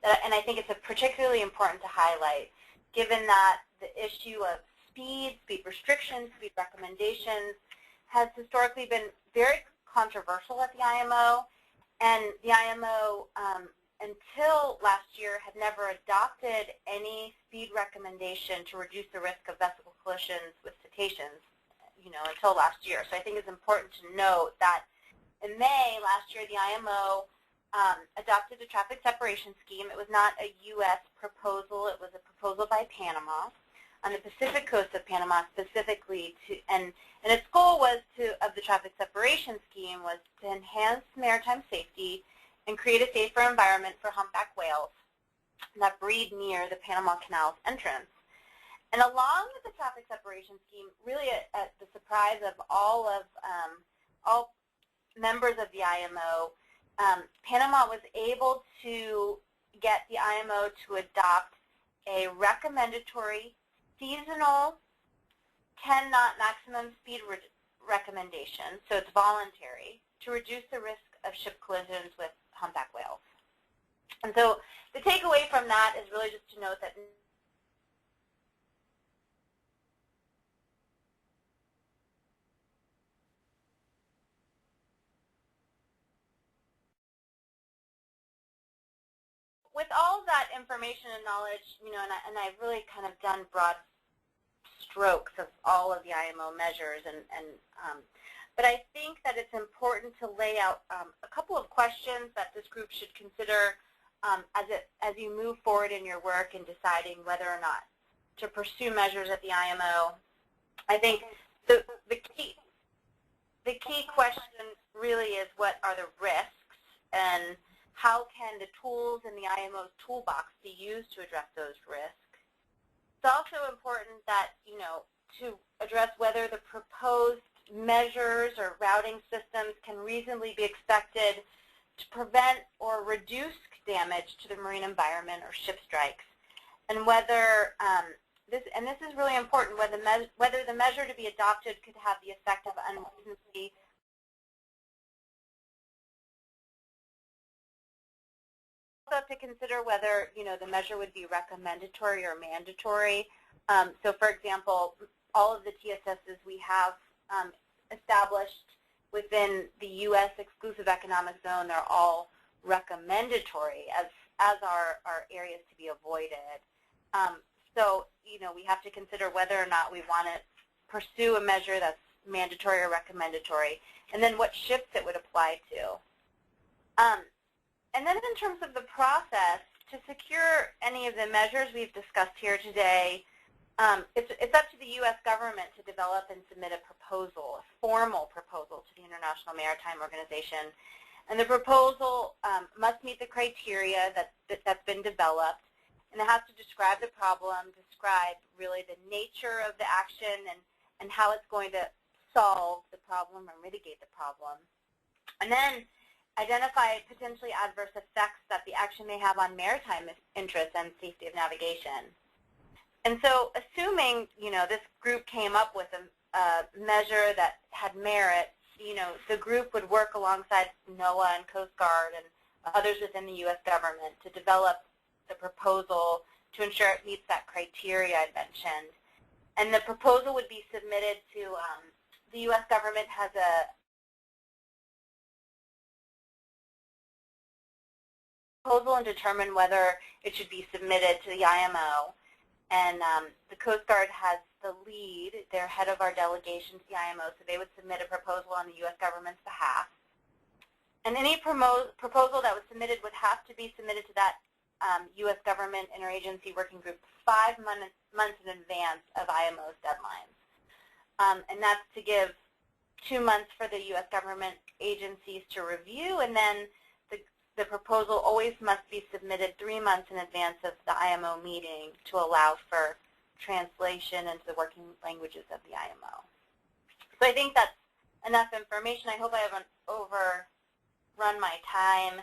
Speaker 15: And I think it's particularly important to highlight, given that the issue of speed restrictions, speed recommendations has historically been very controversial at the IMO, and the IMO until last year had never adopted any speed recommendation to reduce the risk of vessel collisions with cetaceans, until last year. So I think it's important to note that in May last year, the IMO adopted a traffic separation scheme. It was not a U.S. proposal. It was a proposal by Panama on the Pacific coast of Panama specifically, and its goal was of the traffic separation scheme was to enhance maritime safety and create a safer environment for humpback whales that breed near the Panama Canal's entrance. And along with the traffic separation scheme, really at the surprise of all members of the IMO, Panama was able to get the IMO to adopt a recommendatory seasonal 10-knot maximum speed recommendation, so it's voluntary, to reduce the risk of ship collisions with humpback whales. And so the takeaway from that is really just to note that with all of that information and knowledge, and I've really kind of done broad strokes of all of the IMO measures, but I think that it's important to lay out a couple of questions that this group should consider as you move forward in your work in deciding whether or not to pursue measures at the IMO. I think the key question really is, what are the risks, and how can the tools in the IMO's toolbox be used to address those risks? It's also important that, to address whether the proposed measures or routing systems can reasonably be expected to prevent or reduce damage to the marine environment or ship strikes, and whether this is really important, whether the measure to be adopted could have the effect of unreasonably have to consider whether the measure would be recommendatory or mandatory. So, for example, all of the TSSs we have established within the U.S. exclusive economic zone, they're all recommendatory as are areas to be avoided. So, we have to consider whether or not we want to pursue a measure that's mandatory or recommendatory, and then what ships it would apply to. And then in terms of the process, to secure any of the measures we've discussed here today, it's up to the U.S. government to develop and submit a proposal, a formal proposal to the International Maritime Organization. And the proposal must meet the criteria that's been developed, and it has to describe the problem, describe really the nature of the action and how it's going to solve the problem or mitigate the problem. And then identify potentially adverse effects that the action may have on maritime interests and safety of navigation. And so assuming, this group came up with a measure that had merit, the group would work alongside NOAA and Coast Guard and others within the U.S. government to develop the proposal to ensure it meets that criteria I mentioned. And the proposal would be submitted to, the U.S. government has a proposal and determine whether it should be submitted to the IMO. And the Coast Guard has the lead. They're head of our delegation to the IMO, so they would submit a proposal on the U.S. government's behalf. And any proposal that was submitted would have to be submitted to that U.S. government interagency working group 5 months in advance of IMO's deadlines. And that's to give 2 months for the U.S. government agencies to review, and then the proposal always must be submitted 3 months in advance of the IMO meeting to allow for translation into the working languages of the IMO. So I think that's enough information. I hope I haven't overrun my time,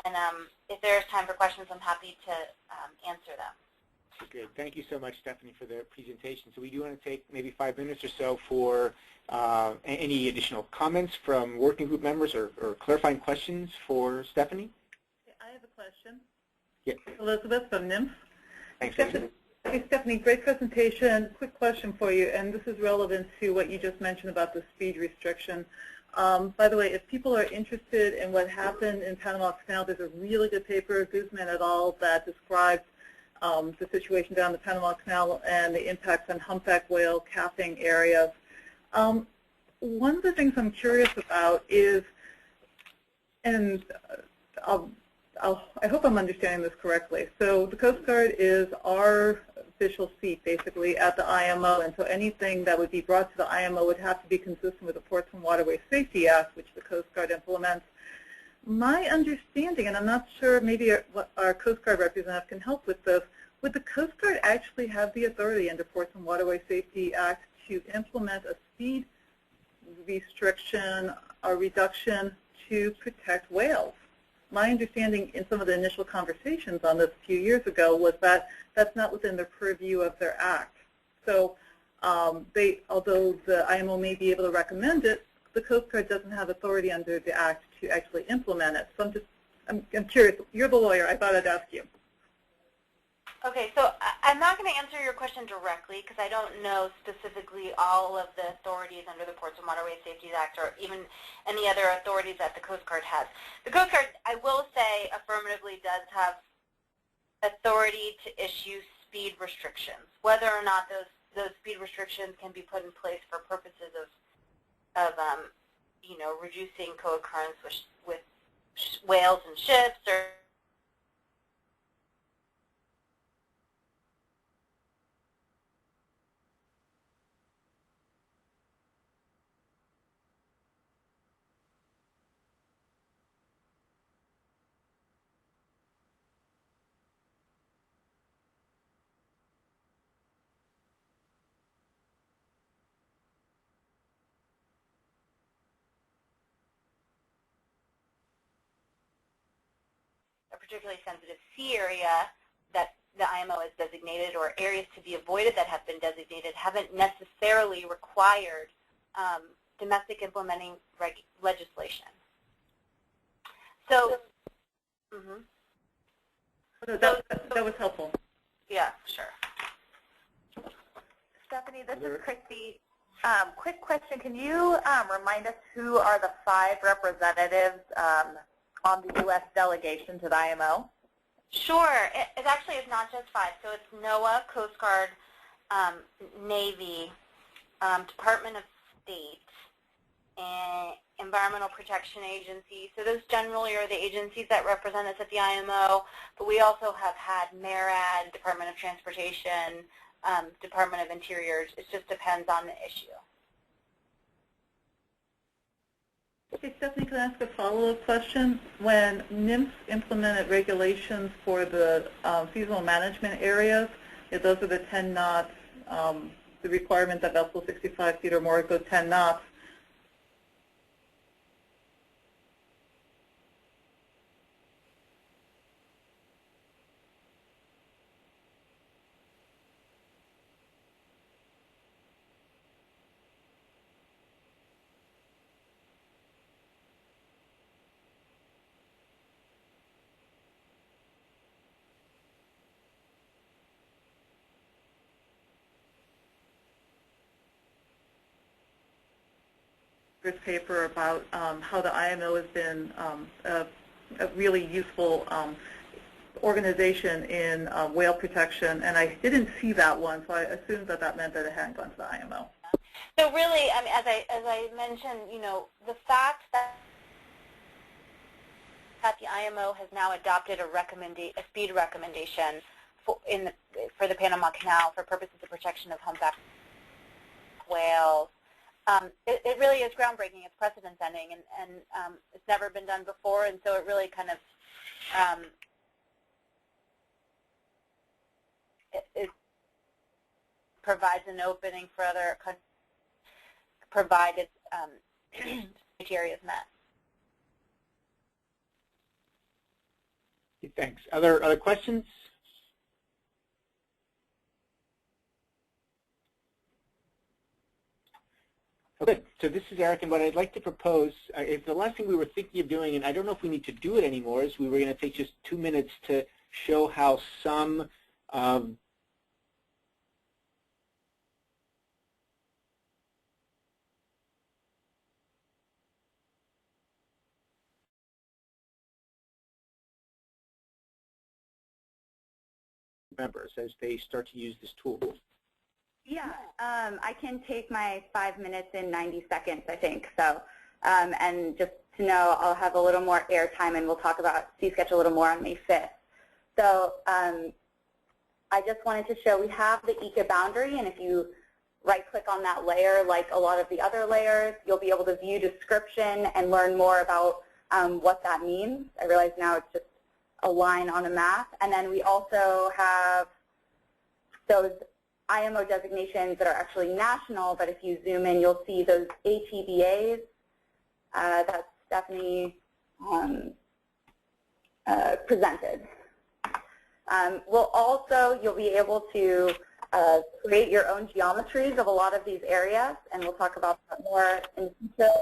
Speaker 15: and if there's time for questions, I'm happy to answer them.
Speaker 1: Good. Thank you so much, Stephanie, for the presentation. So we do want to take maybe 5 minutes or so for any additional comments from working group members or clarifying questions for Stephanie.
Speaker 3: I have a question.
Speaker 1: Yeah.
Speaker 3: Elizabeth from NIMS.
Speaker 1: Thanks, Stephanie.
Speaker 3: Hey, Stephanie, great presentation. Quick question for you, and this is relevant to what you just mentioned about the speed restriction. By the way, if people are interested in what happened in Panama Canal, there's a really good paper, Guzman et al., that describes the situation down the Panama Canal and the impacts on humpback whale calving areas. One of the things I'm curious about is, and I hope I'm understanding this correctly. So the Coast Guard is our official seat, basically, at the IMO, and so anything that would be brought to the IMO would have to be consistent with the Ports and Waterways Safety Act, which the Coast Guard implements. My understanding, and I'm not sure, maybe our Coast Guard representative can help with this, would the Coast Guard actually have the authority under Ports and Waterways Safety Act to implement a speed restriction or reduction to protect whales? My understanding in some of the initial conversations on this a few years ago was that that's not within the purview of their act. So although the IMO may be able to recommend it, the Coast Guard doesn't have authority under the act to actually implement it. So I'm curious. You're the lawyer. I thought I'd ask you.
Speaker 15: Okay, so I'm not going to answer your question directly because I don't know specifically all of the authorities under the Ports and Waterways Safety Act or even any other authorities that the Coast Guard has. The Coast Guard, I will say, affirmatively does have authority to issue speed restrictions. Whether or not those speed restrictions can be put in place for purposes of you know, reducing co-occurrence with whales and ships, or a particularly sensitive sea area that the IMO has designated, or areas to be avoided that have been designated, haven't necessarily required domestic implementing legislation. So,
Speaker 3: that was helpful.
Speaker 15: Yeah, sure.
Speaker 5: Stephanie, this is Christy. Quick question. Can you remind us who are the 5 representatives on the U.S. delegation to the IMO?
Speaker 15: Sure. It actually is not just 5. So it's NOAA, Coast Guard, Navy, Department of State, and Environmental Protection Agency. So those generally are the agencies that represent us at the IMO, but we also have had MARAD, Department of Transportation, Department of Interior. It just depends on the issue.
Speaker 3: Okay, Stephanie, can I ask a follow-up question? When NIMS implemented regulations for the seasonal management areas, those are the 10 knots, the requirement that vessels 65 feet or more go 10 knots. This paper about how the IMO has been a really useful organization in whale protection, and I didn't see that one, so I assumed that that meant that it hadn't gone to the IMO.
Speaker 15: So really, I mean, as I mentioned, you know, the fact that the IMO has now adopted a speed recommendation for the Panama Canal for purposes of protection of humpback whales it really is groundbreaking. It's precedent-setting, and it's never been done before, and so it really kind of it provides an opening for other countries, provided criteria is met.
Speaker 1: Okay, thanks. Other questions? Okay, so this is Eric, and what I'd like to propose is the last thing we were thinking of doing, and I don't know if we need to do it anymore, is we were going to take just 2 minutes to show how some members as they start to use this tool.
Speaker 20: Yeah, I can take my 5 minutes in 90 seconds, I think. So, and just to know, I'll have a little more airtime, and we'll talk about C-Sketch a little more on May 5th. So, I just wanted to show we have the ECA boundary, and if you right-click on that layer, like a lot of the other layers, you'll be able to view description and learn more about what that means. I realize now it's just a line on a map. And then we also have those IMO designations that are actually national, but if you zoom in, you'll see those ATBAs that Stephanie presented. You'll be able to create your own geometries of a lot of these areas, and we'll talk about that more in the future.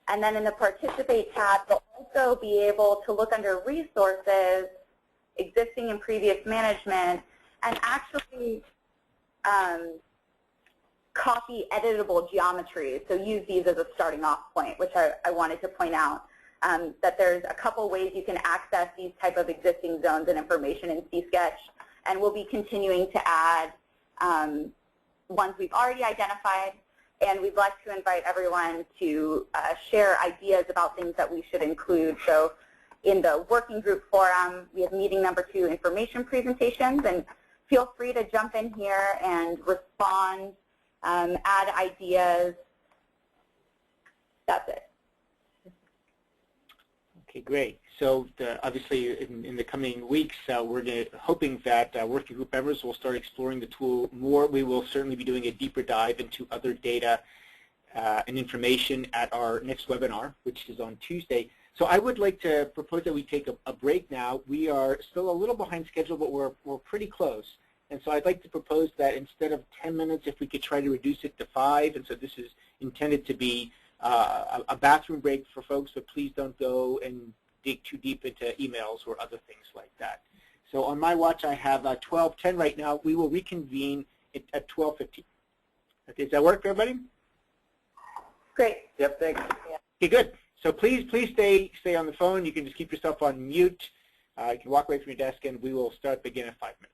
Speaker 20: And then in the Participate tab, you'll also be able to look under Resources, Existing and Previous Management, and actually copy editable geometries. So use these as a starting off point, which I wanted to point out, that there's a couple ways you can access these type of existing zones and information in C-Sketch, and we'll be continuing to add ones we've already identified. And we'd like to invite everyone to share ideas about things that we should include. So in the working group forum, we have meeting number 2, information presentations. And feel free to jump in here and respond, add ideas. That's it.
Speaker 1: Okay, great. So obviously in the coming weeks, we're hoping that working group members will start exploring the tool more. We will certainly be doing a deeper dive into other data and information at our next webinar, which is on Tuesday. So I would like to propose that we take a break now. We are still a little behind schedule, but we're pretty close. And so I'd like to propose that instead of 10 minutes, if we could try to reduce it to 5. And so this is intended to be a bathroom break for folks, but please don't go and dig too deep into emails or other things like that. So on my watch, I have 12:10 right now. We will reconvene at 12:15. Okay, does that work for everybody?
Speaker 20: Great.
Speaker 16: Yep, thanks.
Speaker 1: Okay, good. So please stay on the phone. You can just keep yourself on mute. You can walk away from your desk, and we will start begin in 5 minutes.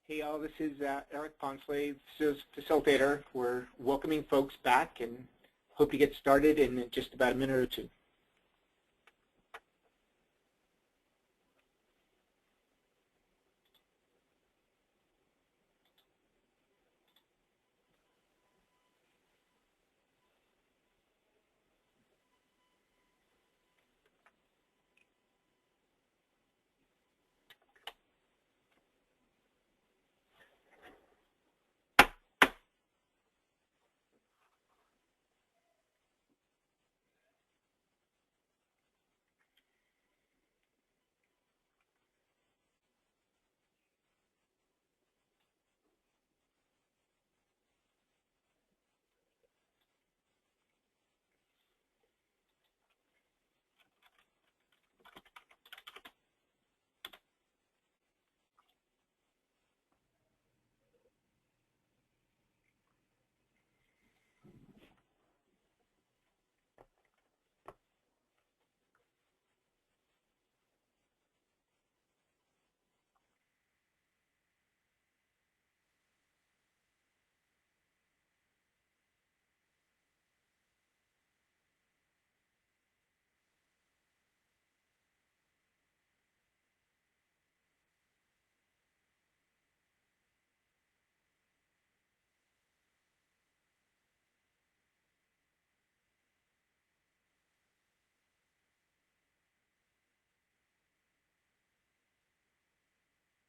Speaker 1: Hey all, this is Eric Ponsley, this is facilitator. We're welcoming folks back and hope to get started in just about a minute or two.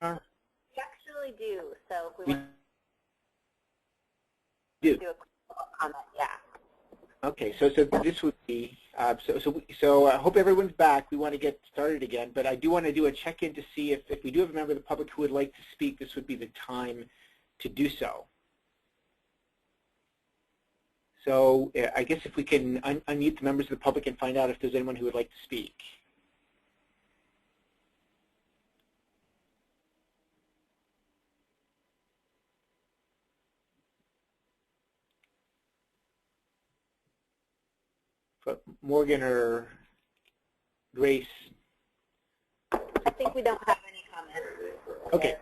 Speaker 5: We actually do, so if we want
Speaker 1: to
Speaker 5: do a quick comment, yeah.
Speaker 1: Okay, so this would be, so I hope everyone's back. We want to get started again, but I do want to do a check-in to see if we do have a member of the public who would like to speak, this would be the time to do so. So I guess if we can unmute the members of the public and find out if there's anyone who would like to speak. But Morgan or Grace?
Speaker 5: I think we don't have any comments.
Speaker 1: Okay.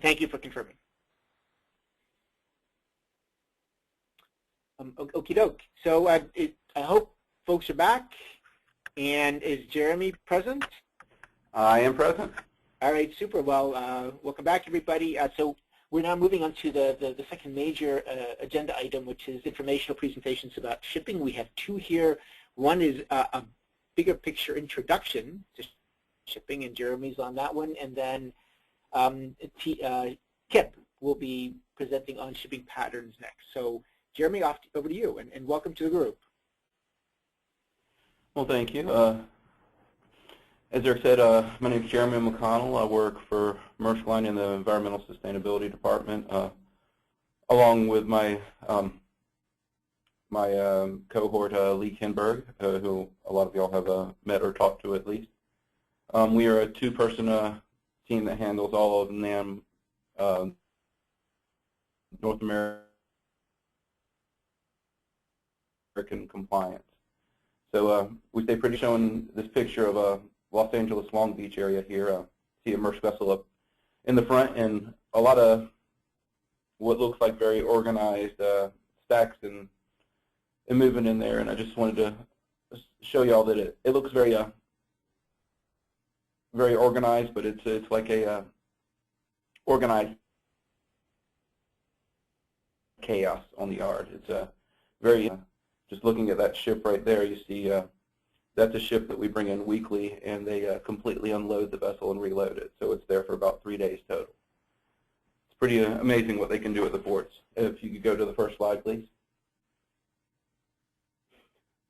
Speaker 1: Thank you for confirming. Okie doke. So I hope folks are back. And is Jeremy present?
Speaker 2: I am present.
Speaker 1: All right, super. Well, welcome back, everybody. So we're now moving on to the second major agenda item, which is informational presentations about shipping. We have two here. One is a bigger picture introduction to shipping, and Jeremy's on that one. And then Kip will be presenting on shipping patterns next. So Jeremy, over to you, and welcome to the group.
Speaker 21: Well, thank you. As Eric said, my name is Jeremy McConnell. I work for Maersk Line in the Environmental Sustainability Department, along with my cohort, Lee Kinberg, who a lot of y'all have met or talked to at least. We are a two-person team that handles all of NAM North American compliance. So we stay pretty showing this picture of Los Angeles Long Beach area here. See a Maersk vessel up in the front, and a lot of what looks like very organized stacks and moving in there. And I just wanted to show y'all that it looks very very organized, but it's like a organized chaos on the yard. It's very just looking at that ship right there, you see that's a ship that we bring in weekly, and they completely unload the vessel and reload it. So it's there for about 3 days total. It's pretty amazing what they can do at the ports. If you could go to the first slide, please.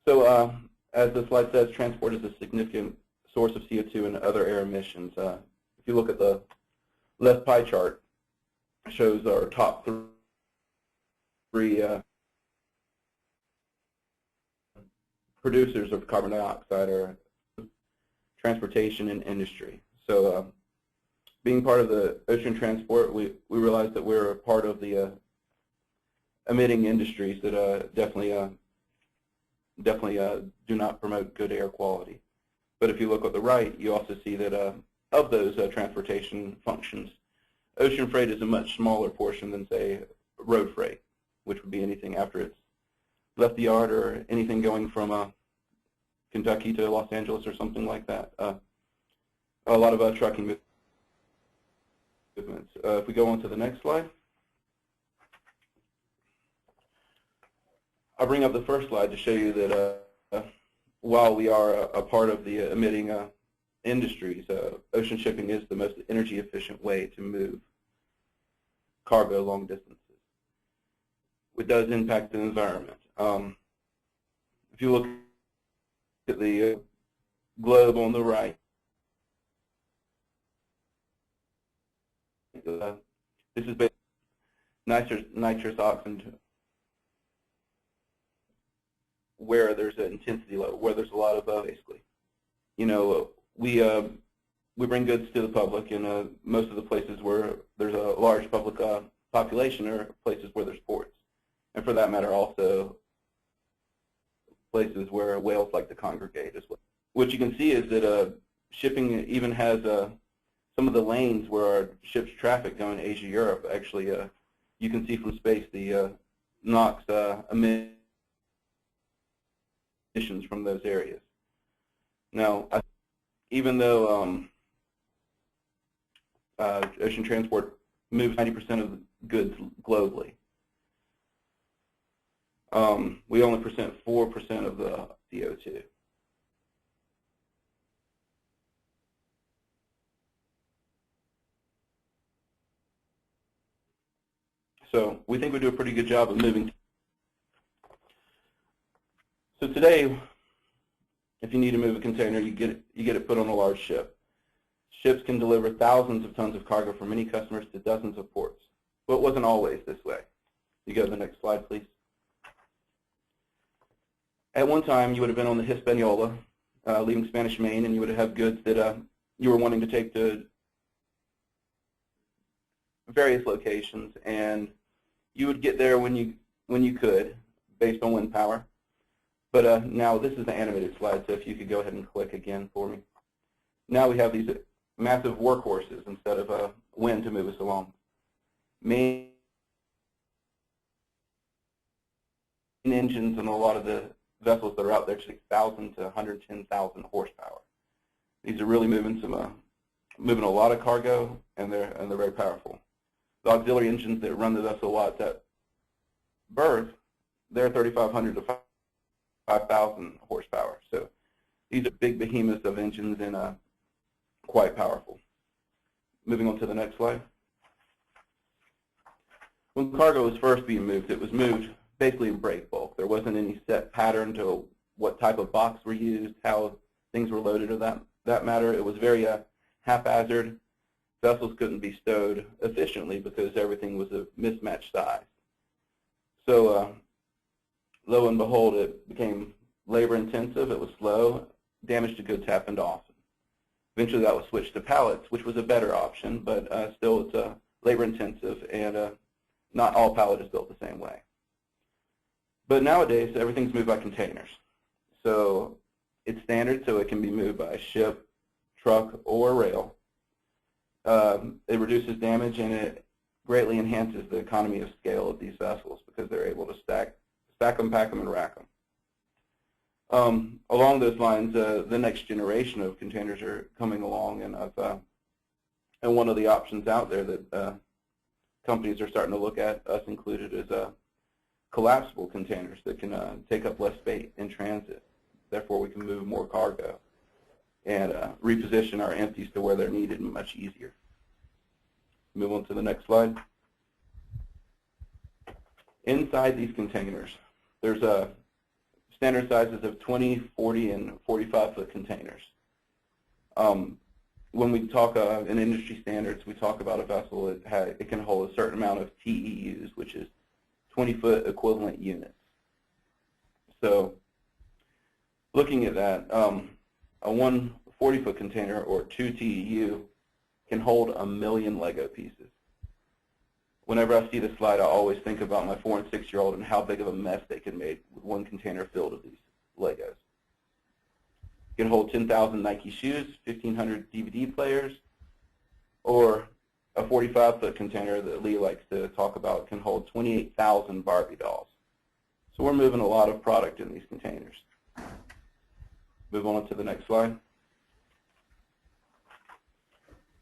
Speaker 21: So as the slide says, transport is a significant source of CO2 and other air emissions. If you look at the left pie chart, it shows our top three producers of carbon dioxide are transportation and industry. So being part of the ocean transport, we realize that we're a part of the emitting industries that definitely do not promote good air quality. But if you look at the right, you also see that of those transportation functions, Ocean freight is a much smaller portion than, say, road freight, which would be anything after it's left the yard or anything going from Kentucky to Los Angeles or something like that. A lot of trucking movements. If we go on to the next slide. I'll bring up the first slide to show you that while we are a part of the emitting industries, ocean shipping is the most energy efficient way to move cargo long distances. It does impact the environment. If you look at the globe on the right, this is nitrous oxide where there's an intensity level, where there's a lot of basically, you know, we bring goods to the public, and most of the places where there's a large public population are places where there's ports, and for that matter also places where whales like to congregate as well. What you can see is that shipping even has some of the lanes where our ships traffic going Asia, Europe. Actually, you can see from space the NOx emissions from those areas. Now, even though ocean transport moves 90% of the goods globally, we only present 4% of the CO2. So we think we do a pretty good job of moving. So today, if you need to move a container, you get it put on a large ship. Ships can deliver thousands of tons of cargo from many customers to dozens of ports. But it wasn't always this way. You go to the next slide, please. At one time, you would have been on the Hispaniola, leaving Spanish Main, and you would have goods that you were wanting to take to various locations, and you would get there when you could, based on wind power. But now this is the animated slide, so if you could go ahead and click again for me. Now we have these massive workhorses instead of wind to move us along. Main engines in a lot of the vessels that are out there, 6,000 to 110,000 horsepower. These are really moving a lot of cargo, and they're very powerful. The auxiliary engines that run the vessel lots at berth, they're 3,500 to 5,000 horsepower. So these are big behemoths of engines and quite powerful. Moving on to the next slide. When cargo was first being moved, it was moved basically in break bulk. There wasn't any set pattern to what type of box were used, how things were loaded, or that matter. It was very haphazard. Vessels couldn't be stowed efficiently because everything was a mismatched size. So lo and behold, it became labor intensive, it was slow, damage to goods happened often. Eventually that was switched to pallets, which was a better option, but still it's labor intensive, and not all pallet is built the same way. But nowadays everything's moved by containers. So it's standard, so it can be moved by ship, truck, or rail. It reduces damage, and it greatly enhances the economy of scale of these vessels because they're able to stack them, pack them, and rack them. Along those lines, the next generation of containers are coming along, and one of the options out there that companies are starting to look at, us included, is collapsible containers that can take up less space in transit. Therefore, we can move more cargo and reposition our empties to where they're needed much easier. Move on to the next slide. Inside these containers, there's standard sizes of 20, 40, and 45-foot containers. When we talk in industry standards, we talk about a vessel it can hold a certain amount of TEUs, which is 20-foot equivalent units. So looking at that, a 40-foot container, or 2 TEU, can hold 1 million Lego pieces. Whenever I see this slide, I always think about my 4- and 6-year-old and how big of a mess they can make with one container filled with these Legos. It can hold 10,000 Nike shoes, 1,500 DVD players, or a 45-foot container that Lee likes to talk about can hold 28,000 Barbie dolls. So we're moving a lot of product in these containers. Move on to the next slide.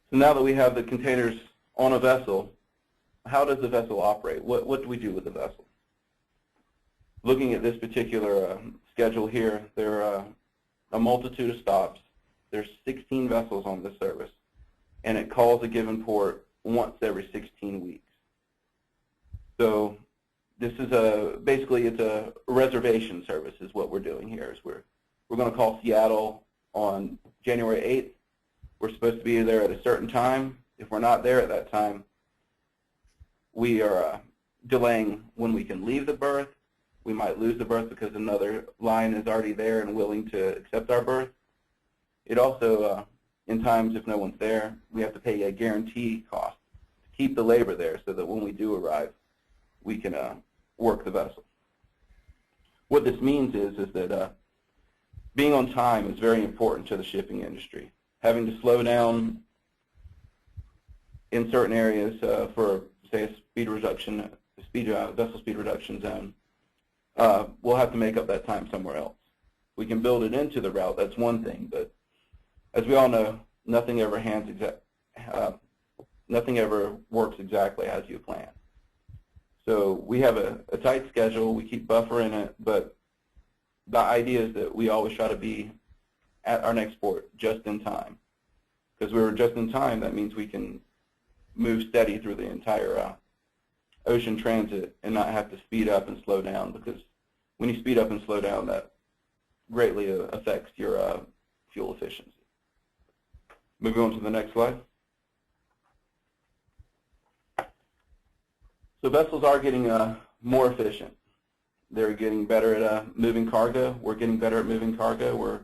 Speaker 21: So now that we have the containers on a vessel, how does the vessel operate? What do we do with the vessel? Looking at this particular schedule here, there are a multitude of stops. There's 16 vessels on this service, and it calls a given port once every 16 weeks. So this is basically it's a reservation service is what we're doing here. Is we're going to call Seattle on January 8th. We're supposed to be there at a certain time. If we're not there at that time, we are delaying when we can leave the berth. We might lose the berth because another line is already there and willing to accept our berth. It also, in times if no one's there, we have to pay a guarantee cost to keep the labor there so that when we do arrive, we can work the vessel. What this means is that being on time is very important to the shipping industry. Having to slow down in certain areas for, say, a speed reduction, vessel speed reduction zone, we'll have to make up that time somewhere else. We can build it into the route, that's one thing, but as we all know, nothing ever works exactly as you plan. So we have a tight schedule, we keep buffering it, but the idea is that we always try to be at our next port just in time. Because we were just in time, that means we can move steady through the entire ocean transit and not have to speed up and slow down, because when you speed up and slow down, that greatly affects your fuel efficiency. Moving on to the next slide. So vessels are getting more efficient. They're getting better at moving cargo. We're getting better at moving cargo. We're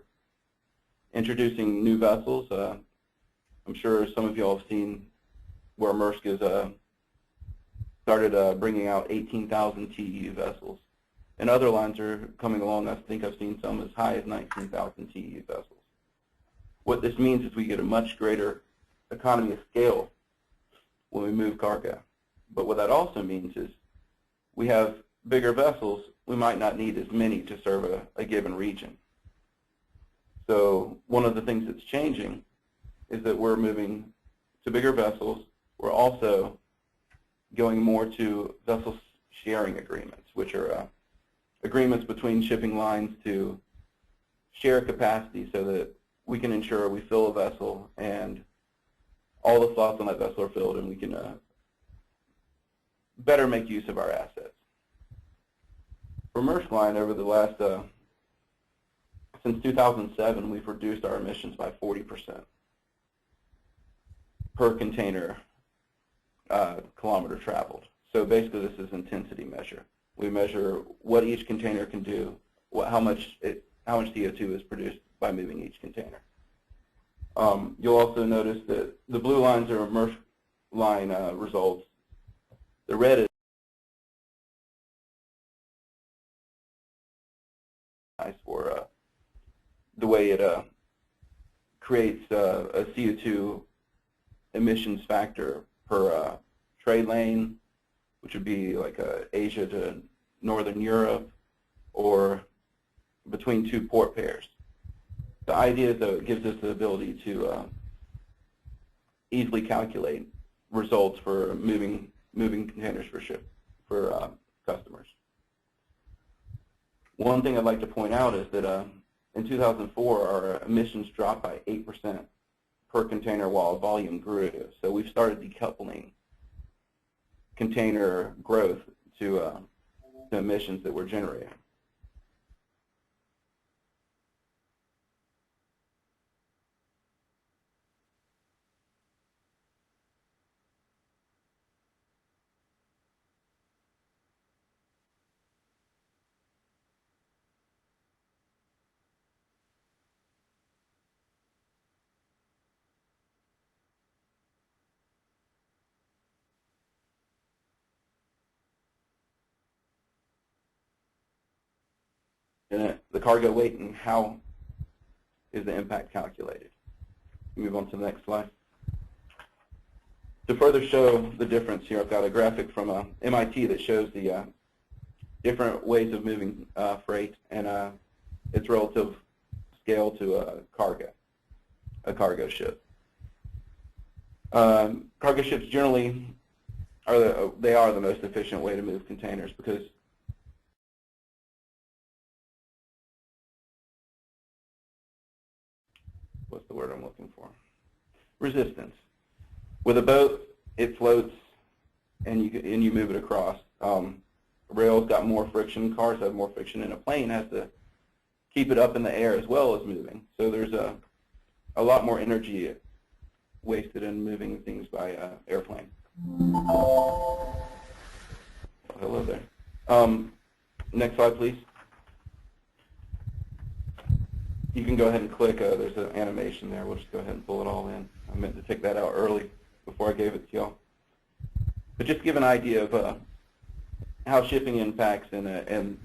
Speaker 21: introducing new vessels. I'm sure some of you all have seen where Maersk has started bringing out 18,000 TEU vessels. And other lines are coming along. I think I've seen some as high as 19,000 TEU vessels. What this means is we get a much greater economy of scale when we move cargo. But what that also means is we have bigger vessels. We might not need as many to serve a given region. So one of the things that's changing is that we're moving to bigger vessels. We're also going more to vessel sharing agreements, which are agreements between shipping lines to share capacity so that we can ensure we fill a vessel and all the slots on that vessel are filled, and we can better make use of our assets. For Maersk Line, over the last, since 2007, we've reduced our emissions by 40% per container kilometer traveled. So basically this is intensity measure. We measure what each container can do, how much CO2 is produced by moving each container. You'll also notice that the blue lines are Maersk Line results. The red is nice for the way it creates a CO2 emissions factor per trade lane, which would be like Asia to Northern Europe, or between two port pairs. The idea is that it gives us the ability to easily calculate results for moving containers for customers. One thing I'd like to point out is that in 2004, our emissions dropped by 8% per container while volume grew. So we've started decoupling container growth to the emissions that we're generating. And the cargo weight and how is the impact calculated. Move on to the next slide. To further show the difference here, I've got a graphic from MIT that shows the different ways of moving freight and its relative scale to a cargo ship. Cargo ships generally are the most efficient way to move containers because what's the word I'm looking for? Resistance. With a boat, it floats and you move it across. Rails got more friction, cars have more friction, and a plane has to keep it up in the air as well as moving. So there's a lot more energy wasted in moving things by airplane. Hello there. Next slide, please. You can go ahead and click. There's an animation there. We'll just go ahead and pull it all in. I meant to take that out early before I gave it to y'all. But just to give an idea of how shipping impacts and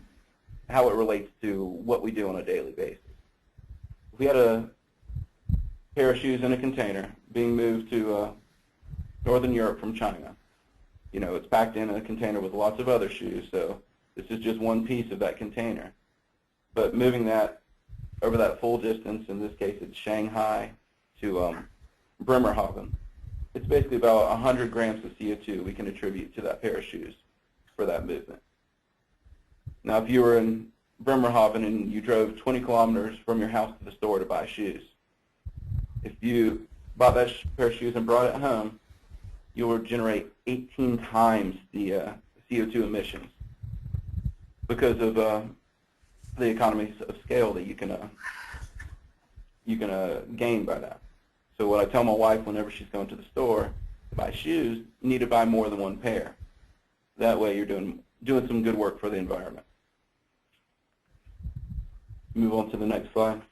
Speaker 21: how it relates to what we do on a daily basis. If we had a pair of shoes in a container being moved to Northern Europe from China, you know, it's packed in a container with lots of other shoes, so this is just one piece of that container. But moving that over that full distance, in this case it's Shanghai to Bremerhaven, it's basically about 100 grams of CO2 we can attribute to that pair of shoes for that movement. Now, if you were in Bremerhaven and you drove 20 kilometers from your house to the store to buy shoes, if you bought that pair of shoes and brought it home, you will generate 18 times the CO2 emissions because of the economies of scale that you can gain by that. So what I tell my wife whenever she's going to the store to buy shoes, you need to buy more than one pair. That way you're doing some good work for the environment. Move on to the next slide.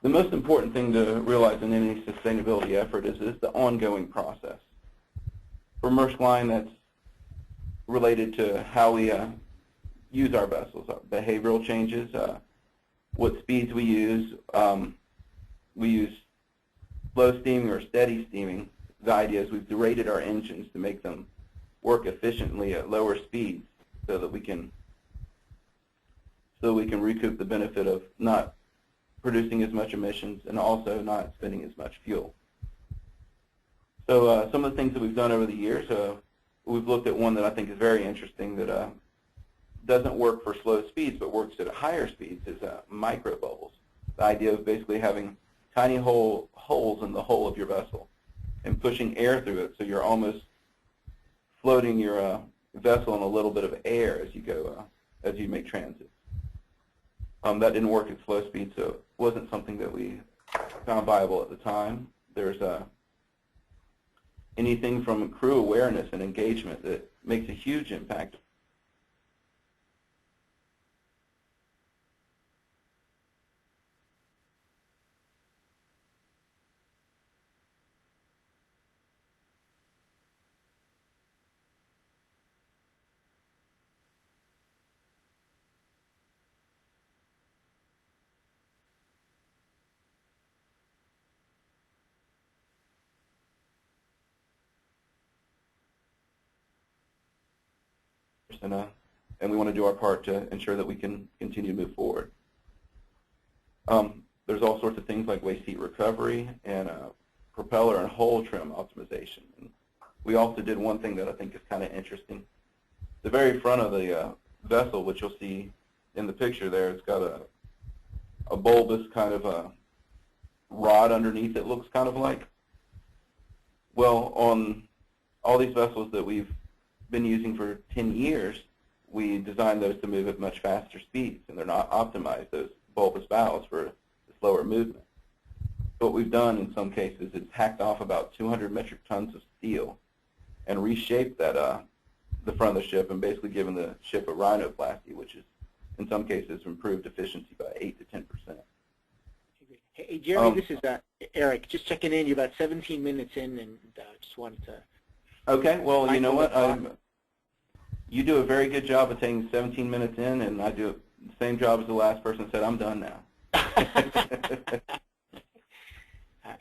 Speaker 21: The most important thing to realize in any sustainability effort is the ongoing process. For Maersk Line, that's related to how we use our vessels, our behavioral changes, what speeds we use. We use slow steaming or steady steaming. The idea is we've derated our engines to make them work efficiently at lower speeds so that we can recoup the benefit of not producing as much emissions and also not spending as much fuel. So some of the things that we've done over the years, we've looked at one that I think is very interesting that doesn't work for slow speeds but works at higher speeds is micro bubbles. The idea of basically having tiny holes in the hull of your vessel and pushing air through it so you're almost floating your vessel in a little bit of air as you go, as you make transit. That didn't work at slow speed, so it wasn't something that we found viable at the time. There's anything from crew awareness and engagement that makes a huge impact. And we want to do our part to ensure that we can continue to move forward. There's all sorts of things like waste heat recovery and propeller and hull trim optimization. And we also did one thing that I think is kind of interesting. The very front of the vessel, which you'll see in the picture there, it's got a bulbous kind of a rod underneath it looks kind of like. Well, on all these vessels that we've been using for 10 years, we designed those to move at much faster speeds, and they're not optimized, those bulbous valves, for the slower movement. What we've done in some cases is hacked off about 200 metric tons of steel and reshaped that the front of the ship and basically given the ship a rhinoplasty, which is in some cases improved efficiency by 8 to 10%.
Speaker 1: Hey, Jeremy, this is Eric. Just checking in. You're about 17 minutes in, and just wanted to... Okay, well, you know what? You do a very good job of taking 17 minutes in, and I do the same job as the last person said. I'm done now.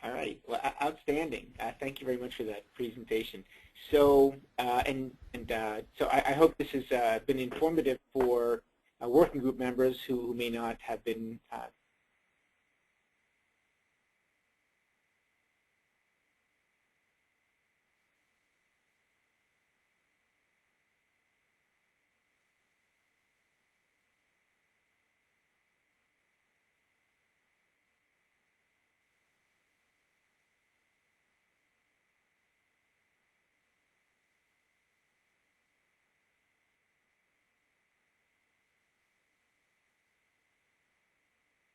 Speaker 1: All right. Well, outstanding. Thank you very much for that presentation. So, so I hope this has been informative for working group members who may not have been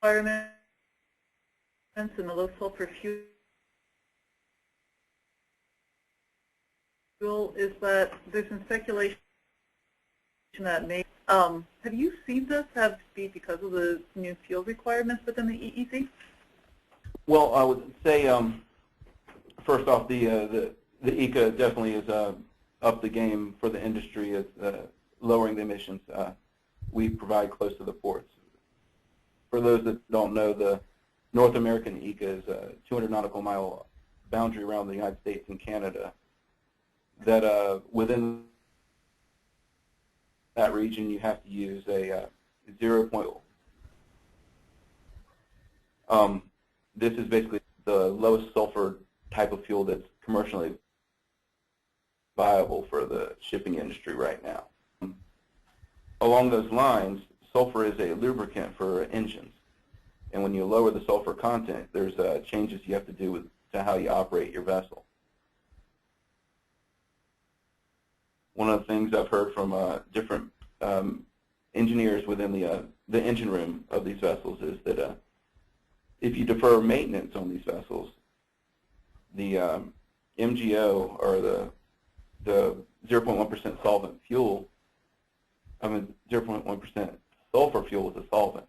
Speaker 3: requirements and the low sulfur fuel is that there's some speculation that may, have you seen this have to be because of the new fuel requirements within the EEZ?
Speaker 21: Well, I would say first off, the ECA definitely is up the game for the industry as lowering the emissions. We provide close to the ports. For those that don't know, the North American ECA is a 200 nautical mile boundary around the United States and Canada. That within that region, you have to use a 0. This is basically the lowest sulfur type of fuel that's commercially viable for the shipping industry right now. Along those lines, sulfur is a lubricant for engines. And when you lower the sulfur content, there's changes you have to do to how you operate your vessel. One of the things I've heard from different engineers within the engine room of these vessels is that if you defer maintenance on these vessels, the MGO, or the 0.1% solvent fuel, 0.1% sulfur fuel is a solvent.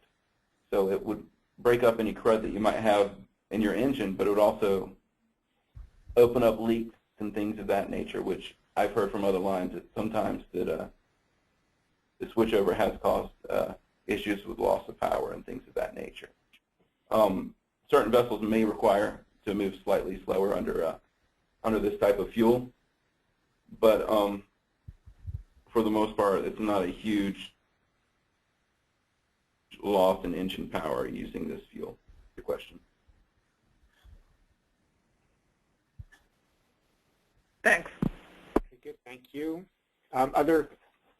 Speaker 21: So it would break up any crud that you might have in your engine, but it would also open up leaks and things of that nature, which I've heard from other lines that sometimes that the switchover has caused issues with loss of power and things of that nature. Certain vessels may require to move slightly slower under this type of fuel, but for the most part, it's not a huge loss in engine power using this fuel. Your question.
Speaker 3: Thanks.
Speaker 1: Okay, good. Thank you. Other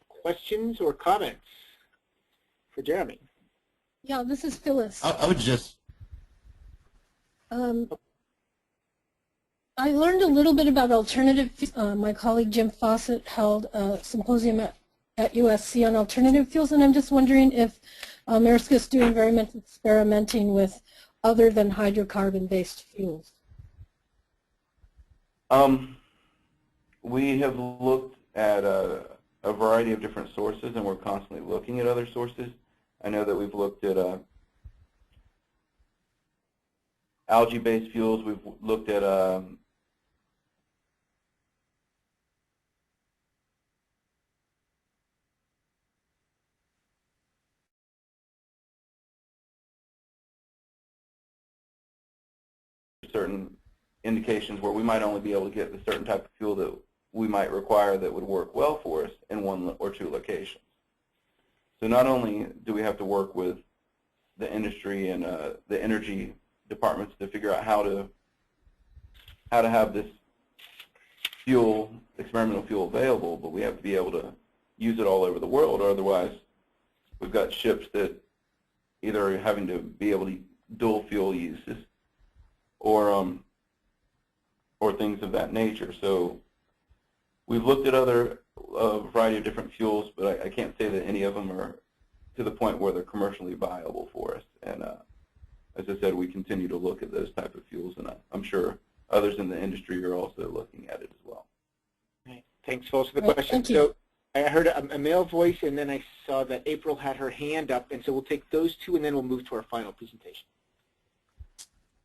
Speaker 1: questions or comments for Jeremy?
Speaker 6: Yeah, this is Phyllis.
Speaker 14: I would just...
Speaker 6: I learned a little bit about alternative. My colleague Jim Fawcett held a symposium at USC on alternative fuels, and I'm just wondering if Maersk is doing very much experimenting with other than hydrocarbon-based fuels.
Speaker 21: We have looked at a variety of different sources, and we're constantly looking at other sources. I know that we've looked at algae-based fuels. We've looked at certain indications where we might only be able to get the certain type of fuel that we might require that would work well for us in 1 or 2 locations. So not only do we have to work with the industry and the energy departments to figure out how to have this fuel, experimental fuel, available, but we have to be able to use it all over the world, or otherwise we've got ships that either are having to be able to dual fuel uses or things of that nature. So we've looked at other variety of different fuels, but I can't say that any of them are to the point where they're commercially viable for us. And as I said, we continue to look at those type of fuels, and I'm sure others in the industry are also looking at it as well.
Speaker 1: Right. Thanks, folks, for the question. So I heard a male voice, and then I saw that April had her hand up, and so we'll take those 2, and then we'll move to our final presentation.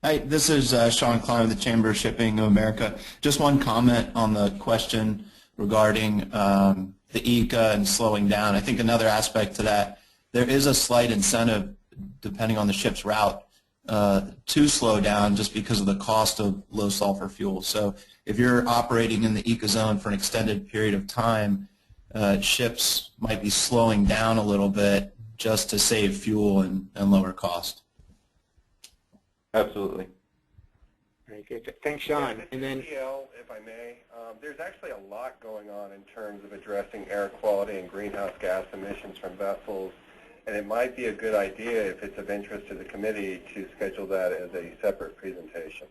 Speaker 14: Hi, this is Sean Klein with the Chamber of Shipping of America. Just one comment on the question regarding the ECA and slowing down. I think another aspect to that, there is a slight incentive, depending on the ship's route, to slow down just because of the cost of low sulfur fuel. So if you're operating in the ecozone for an extended period of time, ships might be slowing down a little bit just to save fuel and lower cost.
Speaker 21: Absolutely.
Speaker 1: Very good. Thanks, Sean.
Speaker 2: Yeah,
Speaker 1: and then,
Speaker 2: if I may, there's actually a lot going on in terms of addressing air quality and greenhouse gas emissions from vessels, and it might be a good idea, if it's of interest to the committee, to schedule that as a separate presentation.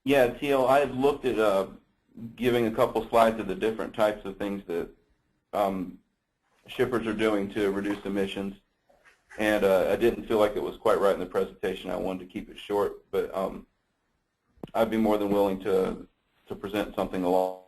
Speaker 21: Yeah, TL, I had looked at giving a couple slides of the different types of things that shippers are doing to reduce emissions, and I didn't feel like it was quite right in the presentation. I wanted to keep it short, but I'd be more than willing to present something along.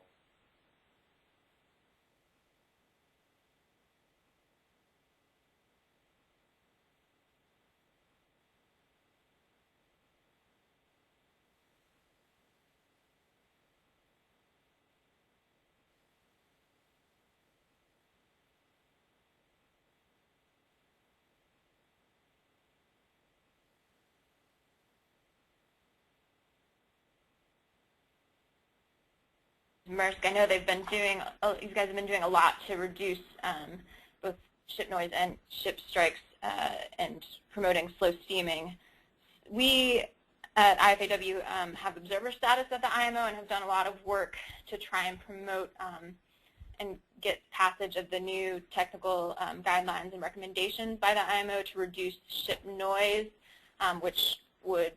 Speaker 7: Maersk, I know they've been doing, you guys have been doing a lot to reduce both ship noise and ship strikes and promoting slow steaming. We at IFAW have observer status at the IMO and have done a lot of work to try and promote and get passage of the new technical guidelines and recommendations by the IMO to reduce ship noise, which would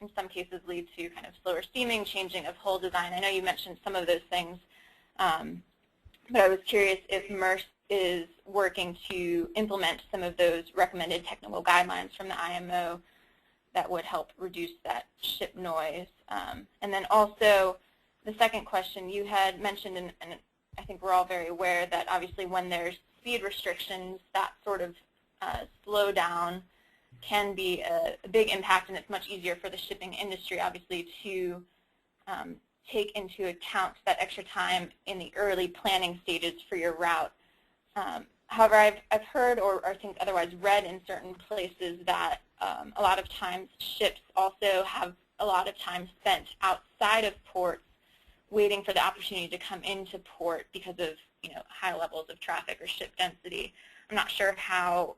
Speaker 7: in some cases lead to kind of slower steaming, changing of hull design. I know you mentioned some of those things, but I was curious if Maersk is working to implement some of those recommended technical guidelines from the IMO that would help reduce that ship noise. And then also, the second question, you had mentioned, and I think we're all very aware that obviously when there's speed restrictions, that sort of slowdown can be a big impact, and it's much easier for the shipping industry, obviously, to take into account that extra time in the early planning stages for your route. However, I've heard or I think otherwise read in certain places that a lot of times ships also have a lot of time spent outside of ports waiting for the opportunity to come into port because of high levels of traffic or ship density. I'm not sure how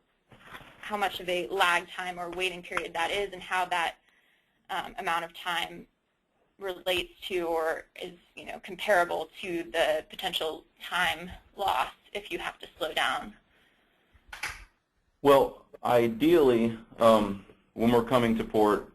Speaker 7: much of a lag time or waiting period that is, and how that amount of time relates to or is comparable to the potential time lost if you have to slow down.
Speaker 21: Well, ideally, when we're coming to port,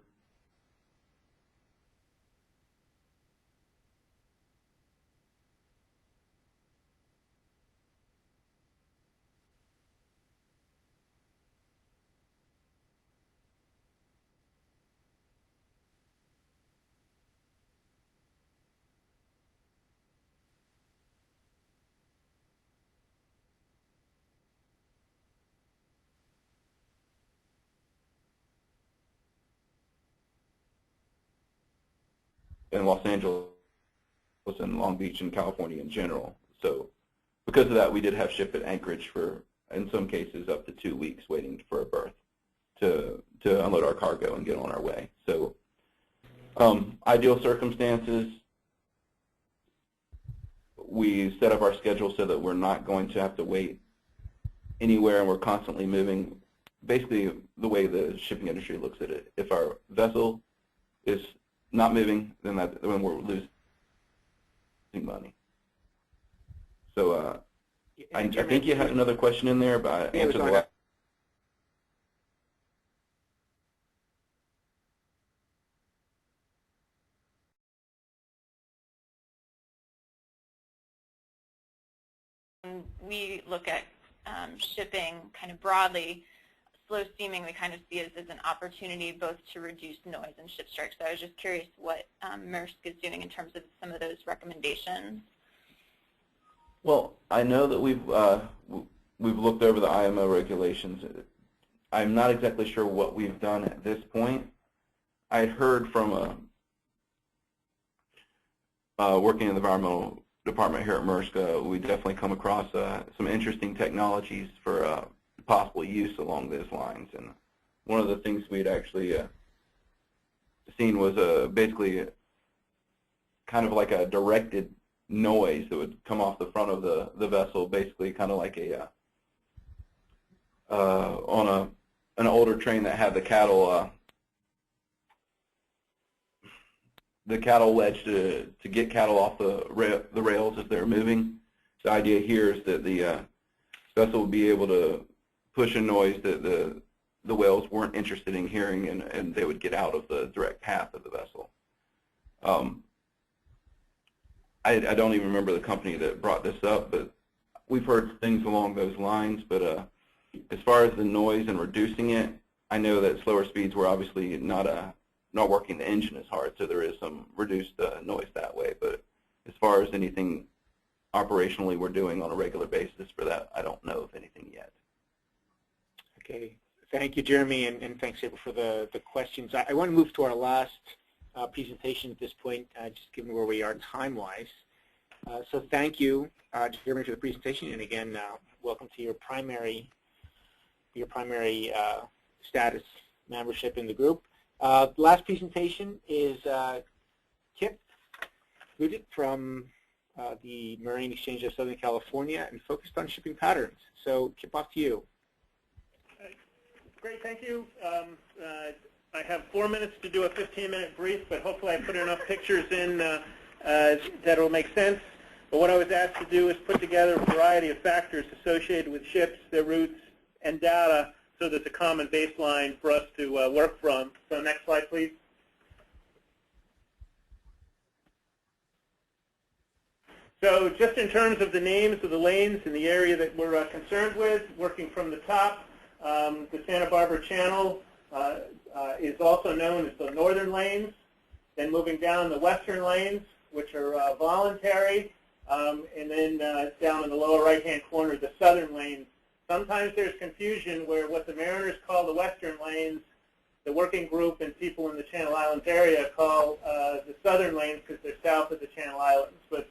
Speaker 21: in Los Angeles and Long Beach and California in general. So because of that, we did have ship at Anchorage for, in some cases, up to 2 weeks waiting for a berth to unload our cargo and get on our way. So ideal circumstances, we set up our schedule so that we're not going to have to wait anywhere, and we're constantly moving. Basically, the way the shipping industry looks at it, if our vessel is not moving, then when we're losing money. So I think you had another question in there, but I answered the last.
Speaker 7: When we look at shipping kind of broadly, slow steaming we kind of see as an opportunity both to reduce noise and ship strikes. So I was just curious what Maersk is doing in terms of some of those recommendations.
Speaker 21: Well, I know that we've looked over the IMO regulations. I'm not exactly sure what we've done at this point. I had heard from working in the environmental department here at Maersk, we definitely come across some interesting technologies for possible use along those lines. And one of the things we'd actually seen was basically kind of like a directed noise that would come off the front of the vessel, basically kind of like a on an older train that had the cattle wedged to get cattle off the rails as they're moving. The idea here is that the vessel would be able to push a noise that the whales weren't interested in hearing, and they would get out of the direct path of the vessel. I don't even remember the company that brought this up, but we've heard things along those lines. But as far as the noise and reducing it, I know that slower speeds were obviously not working the engine as hard, so there is some reduced noise that way. But as far as anything operationally we're doing on a regular basis for that, I don't know of anything yet.
Speaker 1: Okay. Thank you, Jeremy, and thanks, April, for the questions. I want to move to our last presentation at this point, just given where we are time-wise. So thank you, Jeremy, for the presentation, and again, welcome to your primary status membership in the group. The last presentation is Kip Ludit from the Marine Exchange of Southern California, and focused on shipping patterns. So, Kip, off to you.
Speaker 11: Great, thank you. I have 4 minutes to do a 15-minute brief, but hopefully I put enough pictures in that will make sense. But what I was asked to do is put together a variety of factors associated with ships, their routes, and data, so there's a common baseline for us to work from. So next slide, please. So just in terms of the names of the lanes in the area that we're concerned with, working from the top, the Santa Barbara Channel is also known as the northern lanes. Then moving down the western lanes, which are voluntary, and then down in the lower right-hand corner, the southern lanes. Sometimes there's confusion where what the mariners call the western lanes, the working group and people in the Channel Islands area call the southern lanes because they're south of the Channel Islands. But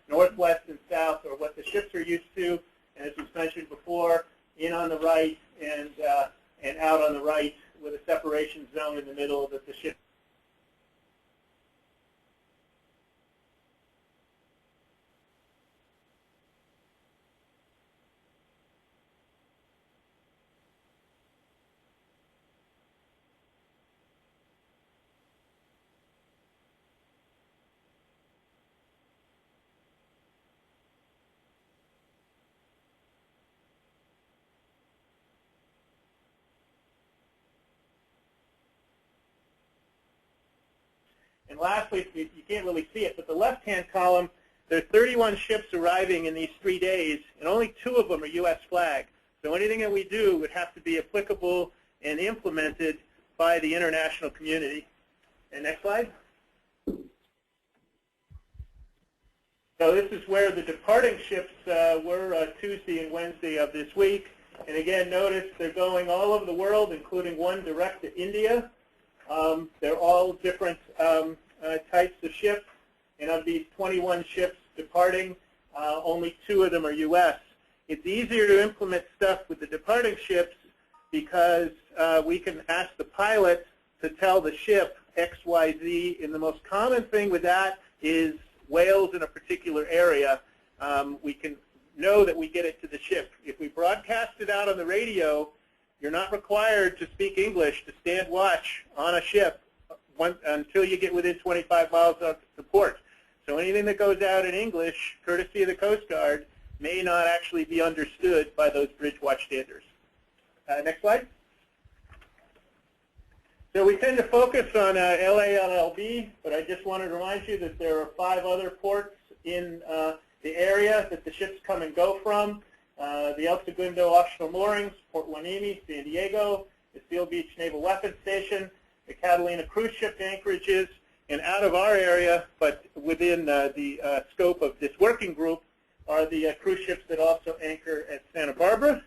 Speaker 11: northwest and south are what the ships are used to, and as was mentioned before, in on the right and out on the right with a separation zone in the middle that the ship. And lastly, you can't really see it, but the left-hand column, there are 31 ships arriving in these 3 days, and only 2 of them are U.S. flag. So anything that we do would have to be applicable and implemented by the international community. And next slide. So this is where the departing ships were Tuesday and Wednesday of this week. And again, notice they're going all over the world, including one direct to India. They're all different types of ships, and of these 21 ships departing, only 2 of them are U.S. It's easier to implement stuff with the departing ships because we can ask the pilot to tell the ship X, Y, Z, and the most common thing with that is whales in a particular area. We can know that we get it to the ship. If we broadcast it out on the radio, you're not required to speak English to stand watch on a ship until you get within 25 miles of the port. So anything that goes out in English, courtesy of the Coast Guard, may not actually be understood by those bridge watch standards. Next slide. So we tend to focus on LALLB, but I just wanted to remind you that there are 5 other ports in the area that the ships come and go from. The El Segundo Offshore Moorings, Port Hueneme, San Diego, the Seal Beach Naval Weapons Station, the Catalina cruise ship anchorages, and out of our area, but within the scope of this working group, are the cruise ships that also anchor at Santa Barbara.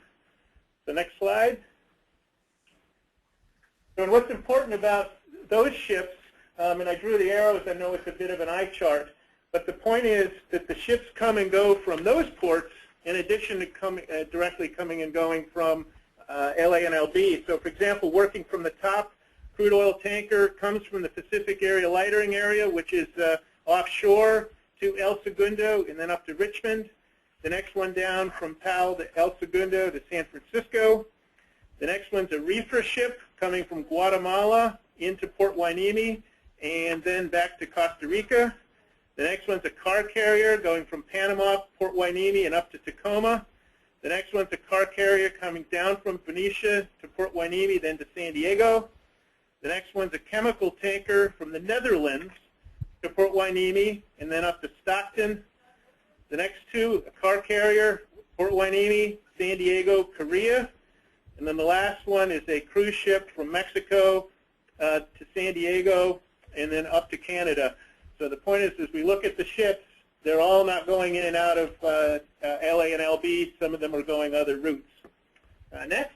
Speaker 11: The next slide. So and what's important about those ships, and I drew the arrows, I know it's a bit of an eye chart, but the point is that the ships come and go from those ports in addition to directly coming and going from LA and LB. So for example, working from the top, crude oil tanker comes from the Pacific area lightering area, which is offshore to El Segundo and then up to Richmond. The next one down from Powell to El Segundo to San Francisco. The next one's a reefer ship coming from Guatemala into Port Hueneme and then back to Costa Rica. The next one's a car carrier going from Panama, Port Hueneme, and up to Tacoma. The next one's a car carrier coming down from Phoenicia to Port Hueneme, then to San Diego. The next one's a chemical tanker from the Netherlands to Port Hueneme, and then up to Stockton. The next two, a car carrier, Port Hueneme, San Diego, Korea. And then the last one is a cruise ship from Mexico to San Diego and then up to Canada. So the point is, as we look at the ships, they're all not going in and out of LA and LB. Some of them are going other routes. Next.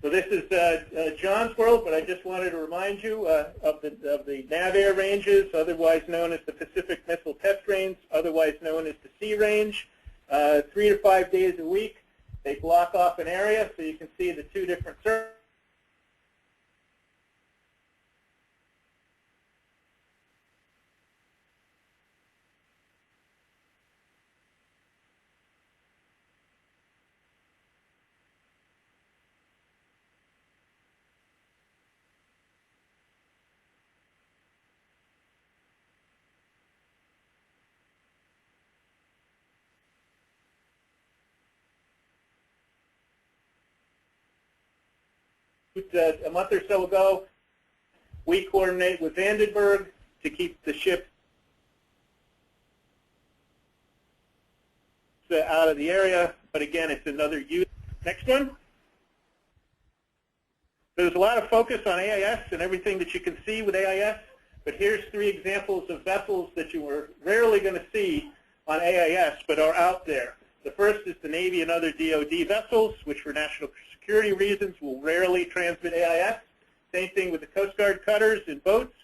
Speaker 11: So this is John's world, but I just wanted to remind you of the NAVAIR ranges, otherwise known as the Pacific Missile Test Range, otherwise known as the Sea Range. 3 to 5 days a week, they block off an area, so you can see the two different circles. A month or so ago, we coordinate with Vandenberg to keep the ship out of the area, but again, it's another use. Next one. There's a lot of focus on AIS and everything that you can see with AIS, but here's 3 examples of vessels that you are rarely going to see on AIS, but are out there. The first is the Navy and other DoD vessels, which for national security reasons will rarely transmit AIS. Same thing with the Coast Guard cutters and boats.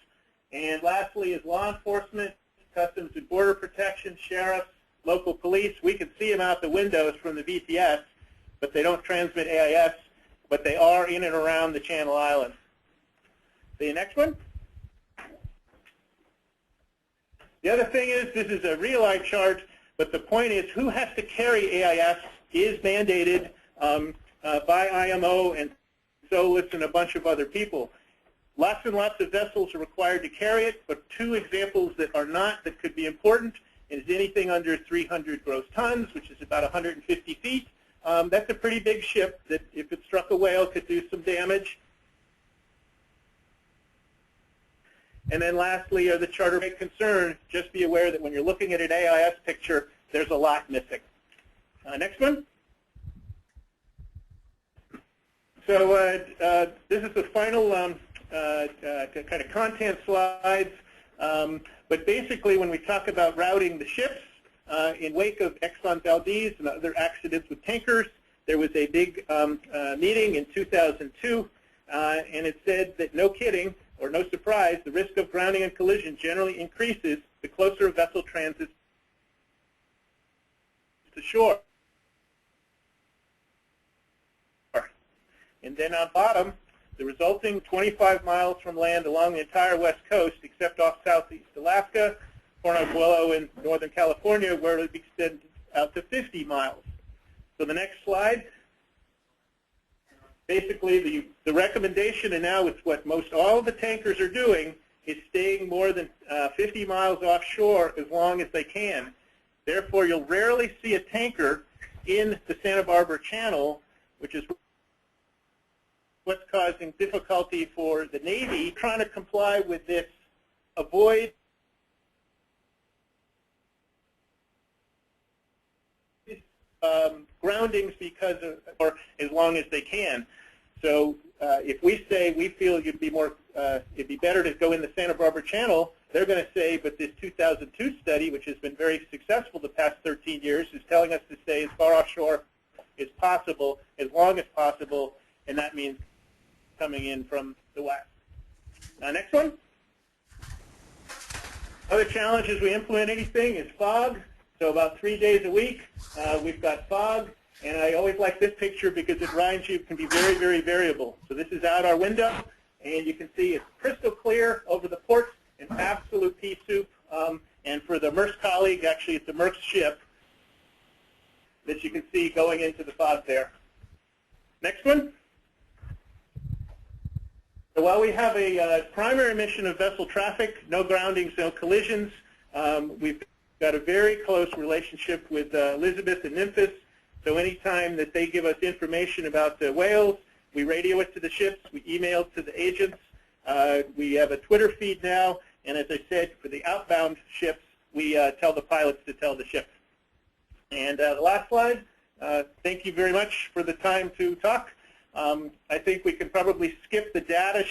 Speaker 11: And lastly is law enforcement, Customs and Border Protection, sheriffs, local police. We can see them out the windows from the VTS, but they don't transmit AIS, but they are in and around the Channel Islands. The next one. The other thing is, this is a real-life chart, but the point is who has to carry AIS is mandated by IMO and SOLAS and a bunch of other people. Lots and lots of vessels are required to carry it, but 2 examples that are not that could be important is anything under 300 gross tons, which is about 150 feet. That's a pretty big ship that, if it struck a whale, could do some damage. And then lastly are the charter rate concern. Just be aware that when you're looking at an AIS picture, there's a lot missing. Next one. So this is the final kind of content slides. But basically, when we talk about routing the ships, in wake of Exxon Valdez and other accidents with tankers, there was a big meeting in 2002, and it said that no kidding, or no surprise, the risk of grounding and collision generally increases the closer a vessel transits to shore. And then on bottom, the resulting 25 miles from land along the entire west coast, except off southeast Alaska, Portobello in Northern California, where it extends out to 50 miles. So the next slide. Basically, the recommendation, and now it's what most all of the tankers are doing, is staying more than 50 miles offshore as long as they can. Therefore, you'll rarely see a tanker in the Santa Barbara Channel, which is what's causing difficulty for the Navy trying to comply with this avoid groundings because of, or as long as they can. So if we say we feel it'd be better to go in the Santa Barbara Channel, they're going to say, but this 2002 study, which has been very successful the past 13 years, is telling us to stay as far offshore as possible, as long as possible, and that means coming in from the west. Next one. Other challenges we implement anything is fog. So about 3 days a week, we've got fog. And I always like this picture because it reminds you it can be very, very variable. So this is out our window, and you can see it's crystal clear over the ports and absolute pea soup. And for the MERS colleague, actually it's a MERS ship that you can see going into the fog there. Next one. So while we have a primary mission of vessel traffic, no groundings, no collisions, we've got a very close relationship with Elizabeth and Memphis. So anytime that they give us information about the whales, we radio it to the ships, we email it to the agents. We have a Twitter feed now, and as I said, for the outbound ships, we tell the pilots to tell the ships. And the last slide, thank you very much for the time to talk. I think we can probably skip the data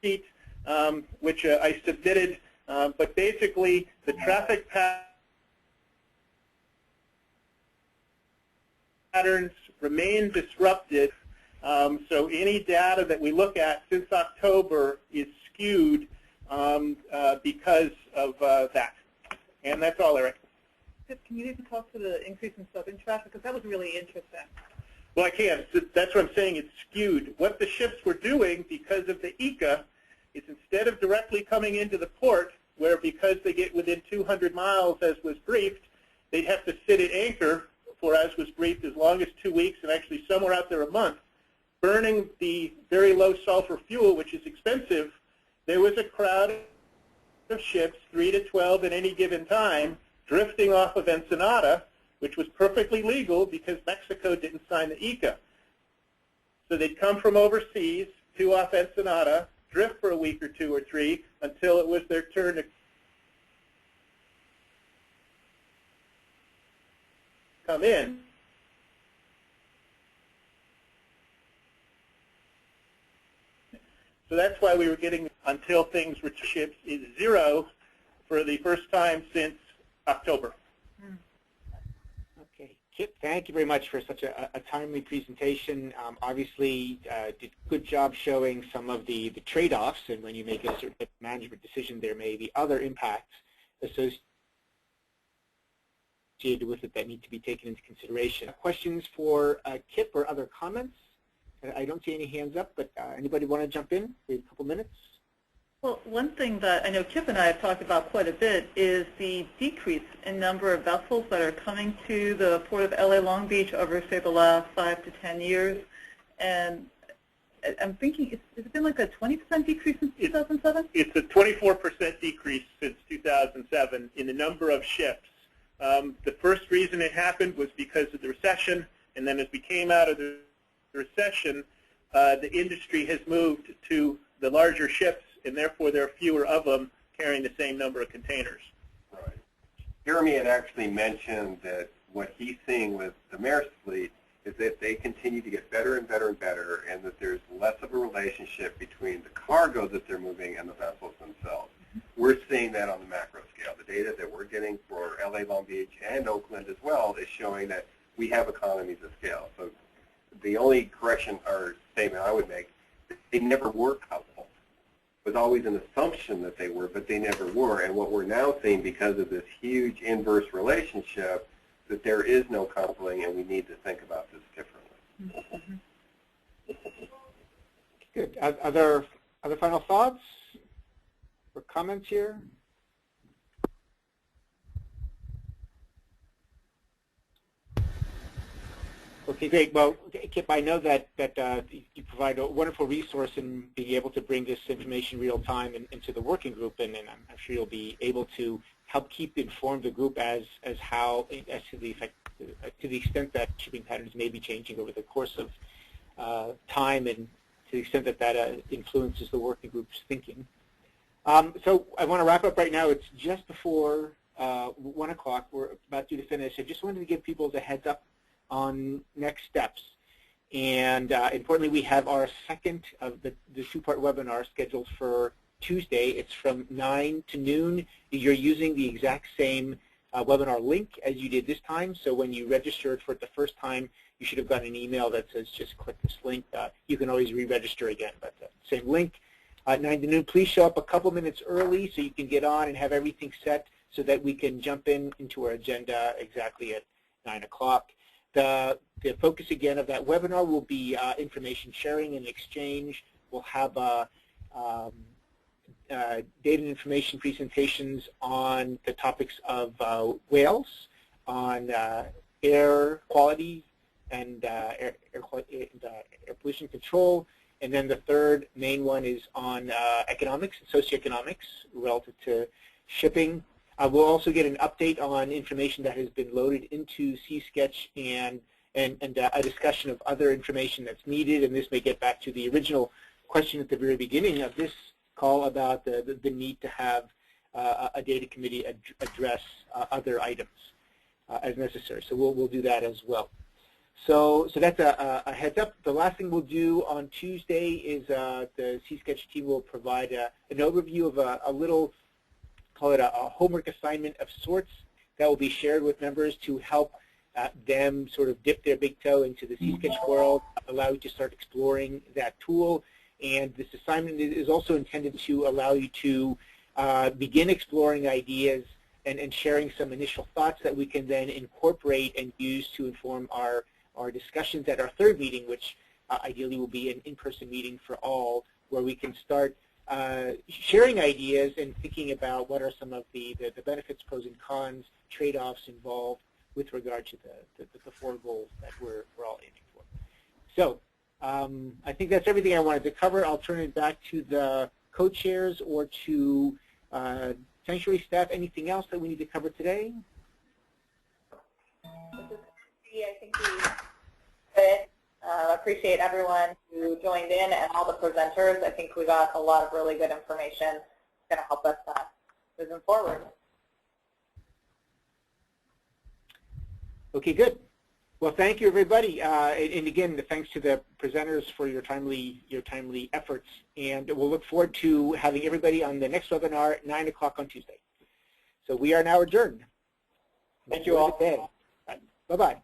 Speaker 11: sheet, which I submitted, but basically the traffic patterns remain disrupted. So any data that we look at since October is skewed because of that. And that's all, Eric.
Speaker 3: Can you even talk to the increase in southern traffic? Because that was really interesting.
Speaker 11: Well, I can. That's what I'm saying. It's skewed. What the ships were doing because of the ECA is instead of directly coming into the port, where because they get within 200 miles, as was briefed, they'd have to sit at anchor for, as was briefed, as long as 2 weeks and actually somewhere out there a month, burning the very low sulfur fuel, which is expensive. There was a crowd of ships, 3 to 12 at any given time, drifting off of Ensenada, which was perfectly legal because Mexico didn't sign the ECA. So they'd come from overseas to off Ensenada, drift for a week or 2 or 3 until it was their turn to come in. So that's why we were getting until things were ships is 0 for the first time since October.
Speaker 1: Okay, Kip, thank you very much for such a timely presentation. Obviously, did a good job showing some of the trade-offs, and when you make a certain management decision, there may be other impacts associated with it that need to be taken into consideration. Questions for Kip or other comments? I don't see any hands up, but anybody want to jump in? We have a couple minutes.
Speaker 3: Well, one thing that I know Kip and I have talked about quite a bit is the decrease in number of vessels that are coming to the Port of LA Long Beach over, say, the last 5 to 10 years. And I'm thinking, has it been like a 20% decrease since 2007?
Speaker 11: It's a 24% decrease since 2007 in the number of ships. The first reason it happened was because of the recession, and then as we came out of the recession, the industry has moved to the larger ships, and therefore there are fewer of them carrying the same number of containers.
Speaker 2: Right. Jeremy had actually mentioned that what he's seeing with the Maersk fleet is that they continue to get better and better and better, and that there's less of a relationship between the cargo that they're moving and the vessels themselves. We're seeing that on the macro scale. The data that we're getting for LA Long Beach and Oakland as well is showing that we have economies of scale. So the only correction or statement I would make, they never were coupled. It was always an assumption that they were, but they never were. And what we're now seeing, because of this huge inverse relationship, that there is no coupling, and we need to think about this differently.
Speaker 1: Good. Other final thoughts or comments here? Okay, great. Well, Kip, I know that you provide a wonderful resource in being able to bring this information real time into the working group, and I'm sure you'll be able to help keep informed the group as to the extent that shipping patterns may be changing over the course of time, and to the extent that that influences the working group's thinking. So I want to wrap up right now. It's just before 1 o'clock. We're about due to finish. I just wanted to give people the heads up on next steps. And importantly, we have our second of the two-part webinar scheduled for Tuesday. It's from 9 to noon. You're using the exact same webinar link as you did this time. So when you registered for it the first time, you should have gotten an email that says just click this link. You can always re-register again, but same link. 9 to noon. Please show up a couple minutes early so you can get on and have everything set so that we can jump into our agenda exactly at 9 o'clock. The focus again of that webinar will be information sharing and exchange. We'll have data and information presentations on the topics of whales, on air quality and air pollution control. And then the third main one is on economics and socioeconomics relative to shipping. We'll also get an update on information that has been loaded into CSketch and a discussion of other information that's needed. And this may get back to the original question at the very beginning of this call about the need to have a data committee address other items as necessary. So we'll do that as well. So that's a heads up. The last thing we'll do on Tuesday is the CSketch team will provide an overview of a little, call it a homework assignment of sorts that will be shared with members to help them sort of dip their big toe into the CSketch world, allow you to start exploring that tool. And this assignment is also intended to allow you to begin exploring ideas and sharing some initial thoughts that we can then incorporate and use to inform our discussions at our third meeting, which ideally will be an in-person meeting for all, where we can start sharing ideas and thinking about what are some of the benefits, pros and cons, trade-offs involved with regard to the four goals that we're all aiming for. So I think that's everything I wanted to cover. I'll turn it back to the co-chairs or to Sanctuary staff. Anything else that we need to cover today?
Speaker 5: I think we did. Appreciate everyone who joined in and all the presenters. I think we got a lot of really good information that's going to help us moving forward.
Speaker 1: Okay, good. Well, thank you, everybody. And again, thanks to the presenters for your timely efforts. And we'll look forward to having everybody on the next webinar at 9 o'clock on Tuesday. So we are now adjourned.
Speaker 16: Thank you all.
Speaker 1: Bye-bye.